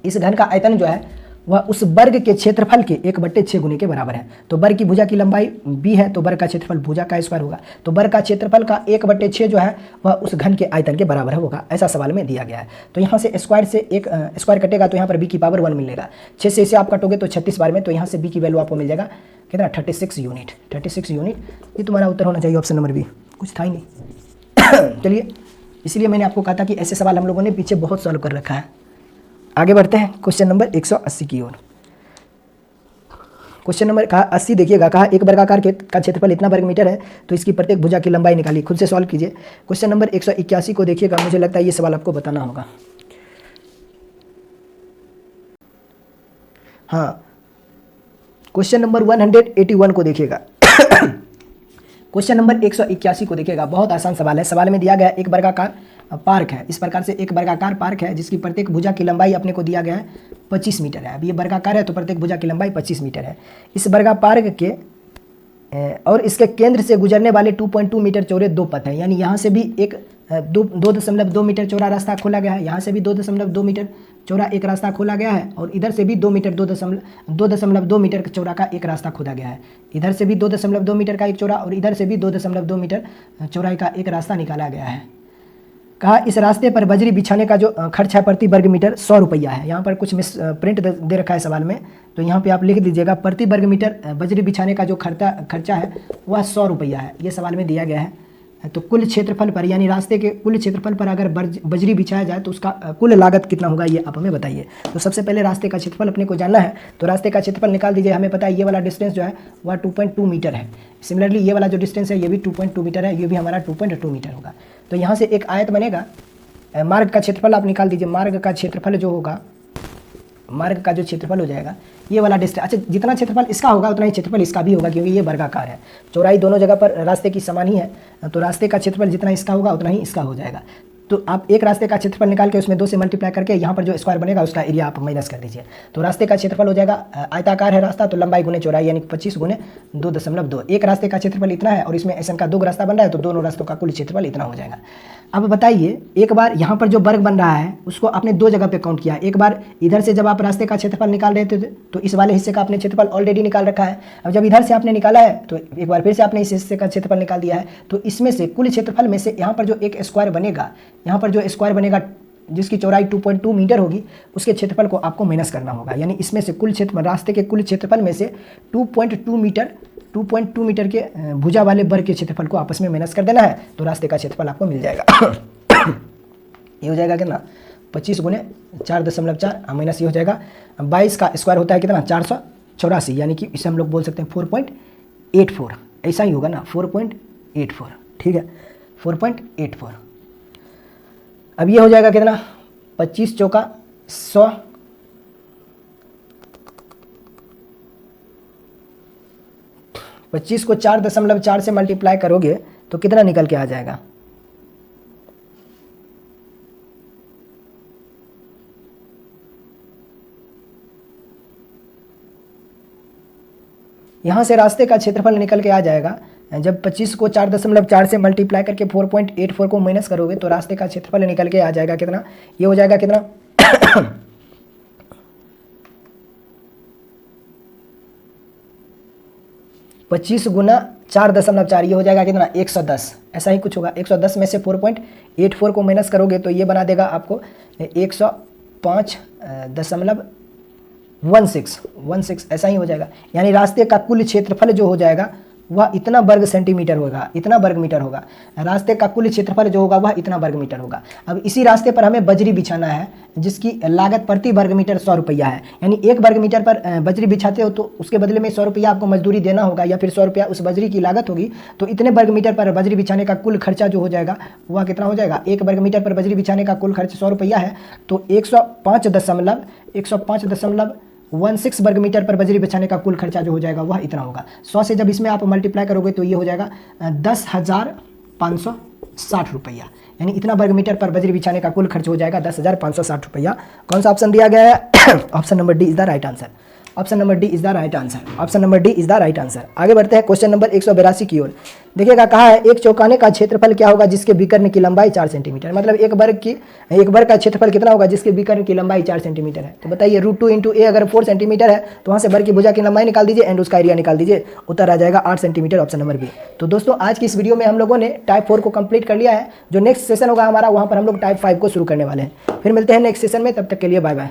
इस घन का आयतन जो है वह उस वर्ग के क्षेत्रफल के 1/6 गुने के बराबर है। तो वर्ग की भुजा की लंबाई b है तो वर्ग का क्षेत्रफल भुजा का स्क्वायर होगा। तो वर्ग का क्षेत्रफल का 1/6 जो है वह उस घन के आयतन के बराबर होगा, ऐसा सवाल में दिया गया है। तो यहाँ से स्क्वायर से एक स्क्वायर कटेगा तो यहाँ पर b की पावर 1 मिलेगा। 6 से इसे आप काटोगे तो 36 बार में, तो यहाँ से b की वैल्यू आपको मिल जाएगा कितना, 36 यूनिट। 36 यूनिट, ये तुम्हारा उत्तर होना चाहिए ऑप्शन नंबर बी, कुछ था ही नहीं। चलिए, इसलिए मैंने आपको कहा था कि ऐसे सवाल हम लोगों ने पीछे बहुत सॉल्व कर रखा है। आगे बढ़ते हैं क्वेश्चन नंबर 180 की ओर। क्वेश्चन नंबर 80 देखिएगा, कहा एक वर्गाकार का क्षेत्रफल इतना वर्ग मीटर है तो इसकी प्रत्येक भुजा की लंबाई निकालिए। खुद से सॉल्व कीजिए। क्वेश्चन नंबर 181 को देखिएगा, मुझे लगता है ये सवाल आपको बताना होगा। हाँ, क्वेश्चन नंबर 181 को देखिएगा। क्वेश्चन नंबर 181 को देखिएगा, बहुत आसान सवाल है। सवाल में दिया गया एक वर्गाकार पार्क है। इस प्रकार से एक वर्गाकार पार्क है जिसकी प्रत्येक भुजा की लंबाई अपने को दिया गया है 25 मीटर है। अब ये वर्गाकार है तो प्रत्येक भुजा की लंबाई 25 मीटर है। इस वर्गा पार्क के और इसके केंद्र से गुजरने वाले 2.2 मीटर चौड़े दो पथ हैं। यानी यहाँ से भी एक 2.2 मीटर चौड़ा रास्ता खोला गया है, यहाँ से भी 2.2 मीटर चौड़ा एक रास्ता खोला गया है, और इधर से भी 2.2 मीटर चौड़ा का एक रास्ता खोदा गया है। इधर से भी 2.2 मीटर का एक चौड़ा और इधर से भी 2.2 मीटर चौड़ाई का एक रास्ता निकाला गया है। कहा इस रास्ते पर बजरी बिछाने का जो खर्च है प्रति वर्ग मीटर 100 रुपया है। यहाँ पर कुछ प्रिंट दे रखा है सवाल में, तो यहाँ पे आप लिख दीजिएगा प्रति वर्ग मीटर बजरी बिछाने का जो खर्चा है वह 100 रुपया है। ये सवाल में दिया गया है। तो कुल क्षेत्रफल पर यानी रास्ते के कुल क्षेत्रफल पर अगर बजरी बिछाया जाए तो उसका कुल लागत कितना होगा, ये आप हमें बताइए। तो सबसे पहले रास्ते का क्षेत्रफल अपने को जानना है, तो रास्ते का क्षेत्रफल निकाल दीजिए। हमें पता है ये वाला डिस्टेंस जो है वह 2.2 मीटर है। सिमिलरली ये वाला जो डिस्टेंस है ये भी 2.2 मीटर है, ये भी हमारा 2.2 मीटर होगा। तो यहाँ से एक आयत बनेगा। मार्ग का क्षेत्रफल आप निकाल दीजिए। मार्ग का क्षेत्रफल जो होगा, मार्ग का जो क्षेत्रफल हो जाएगा ये वाला डिस्टेंस, अच्छा जितना क्षेत्रफल इसका होगा उतना ही क्षेत्रफल इसका भी होगा, क्योंकि ये वर्गाकार है। चौड़ाई दोनों जगह पर रास्ते की समान ही है, तो रास्ते का क्षेत्रफल जितना इसका होगा उतना ही इसका हो जाएगा। तो आप एक रास्ते का क्षेत्रफल निकाल के उसमें 2 से मल्टीप्लाई करके यहाँ पर जो स्क्वायर बनेगा उसका एरिया आप माइनस कर दीजिए। तो रास्ते का क्षेत्रफल हो जाएगा, आयताकार है रास्ता तो लंबाई गुने चौड़ाई यानी 25 गुने 2.2। एक रास्ते का क्षेत्रफल इतना है और इसमें ऐसा का 2 रास्ता बन रहा है, तो दोनों रास्तों का कुल क्षेत्रफल इतना हो जाएगा। अब बताइए, एक बार यहाँ पर जो वर्ग बन रहा है उसको आपने 2 जगह पे काउंट किया। एक बार इधर से जब आप रास्ते का क्षेत्रफल निकाल रहे थे तो इस वाले हिस्से का आपने क्षेत्रफल ऑलरेडी निकाल रखा है। अब जब इधर से आपने निकाला है तो एक बार फिर से आपने इस हिस्से का क्षेत्रफल निकाल दिया है। तो इसमें से कुल क्षेत्रफल में से यहाँ पर जो एक स्क्वायर बनेगा, यहाँ पर जो स्क्वायर बनेगा जिसकी चौड़ाई 2.2 मीटर होगी, उसके क्षेत्रफल को आपको माइनस करना होगा। यानी इसमें से कुल क्षेत्रफल, रास्ते के कुल क्षेत्रफल में से 2.2 मीटर के भुजा वाले वर्ग के क्षेत्रफल को आपस में माइनस कर देना है, तो रास्ते का क्षेत्रफल आपको मिल जाएगा। ये हो जाएगा कितना, 25 गुने 4.4 माइनस ये हो जाएगा 22 का स्क्वायर होता है कितना, 484, यानी कि इसे हम लोग बोल सकते हैं 4.84। ऐसा ही होगा ना, 4.84, ठीक है 4.84। अब ये हो जाएगा कितना, 25 चौका 100, 25 को 4.4 से मल्टीप्लाई करोगे तो कितना निकल के आ जाएगा, यहाँ से रास्ते का क्षेत्रफल निकल के आ जाएगा। जब 25 को 4.4 से मल्टीप्लाई करके 4.84 को माइनस करोगे तो रास्ते का क्षेत्रफल निकल के आ जाएगा कितना, ये हो जाएगा कितना 25 गुना 4.4, ये हो जाएगा कितना 110, ऐसा ही कुछ होगा। 110 में से 4.84 को माइनस करोगे तो ये बना देगा आपको 105.16, ऐसा ही हो जाएगा। यानी रास्ते का कुल क्षेत्रफल जो हो जाएगा वह इतना वर्ग सेंटीमीटर होगा, इतना वर्ग मीटर होगा। रास्ते का कुल क्षेत्रफल जो होगा वह इतना वर्ग मीटर होगा। अब इसी रास्ते पर हमें बजरी बिछाना है जिसकी लागत प्रति वर्ग मीटर 100 रुपया है। यानी 1 वर्ग मीटर पर बजरी बिछाते हो तो उसके बदले में 100 रुपया आपको मजदूरी देना होगा, या फिर 100 रुपया उस बजरी की लागत होगी। तो इतने वर्ग मीटर पर बजरी बिछाने का कुल खर्चा जो हो जाएगा वह कितना हो जाएगा, 1 वर्ग मीटर पर बजरी बिछाने का कुल खर्च 100 रुपया है, तो 105.16 वर्ग मीटर पर बजरी बिछाने का कुल खर्चा जो हो जाएगा वह इतना होगा। 100 से जब इसमें आप मल्टीप्लाई करोगे तो ये हो जाएगा 10,560 रुपया। यानी इतना वर्ग मीटर पर बजरी बिछाने का कुल खर्च हो जाएगा 10,560 रुपया। कौन सा ऑप्शन दिया गया है? Option number D is the right answer. Option number D is the right answer. Option number D is the right answer. आगे बढ़ते हैं क्वेश्चन नंबर 182 की ओर। देखिएगा कहा है एक चौकाने का क्षेत्रफल क्या होगा जिसके विकर्ण की लंबाई 4 सेंटीमीटर। मतलब एक वर्ग का क्षेत्रफल कितना होगा जिसके विकर्ण की लंबाई 4 सेंटीमीटर है। तो बताइए √2 × a अगर 4 सेंटीमीटर है तो वहाँ से वर्ग की भुजा की लंबाई निकाल दीजिए एंड उसका एरिया निकाल दीजिए, उत्तर आ जाएगा 8 सेंटीमीटर, ऑप्शन नंबर बी। तो दोस्तों आज की इस वीडियो में हम लोगों ने टाइप 4 को कंप्लीट कर लिया है। जो नेक्स्ट सेशन होगा हमारा वहाँ पर हम लोग टाइप 5 को शुरू करने वाले हैं। फिर मिलते हैं नेक्स्ट सेशन में, तब तक के लिए बाय बाय।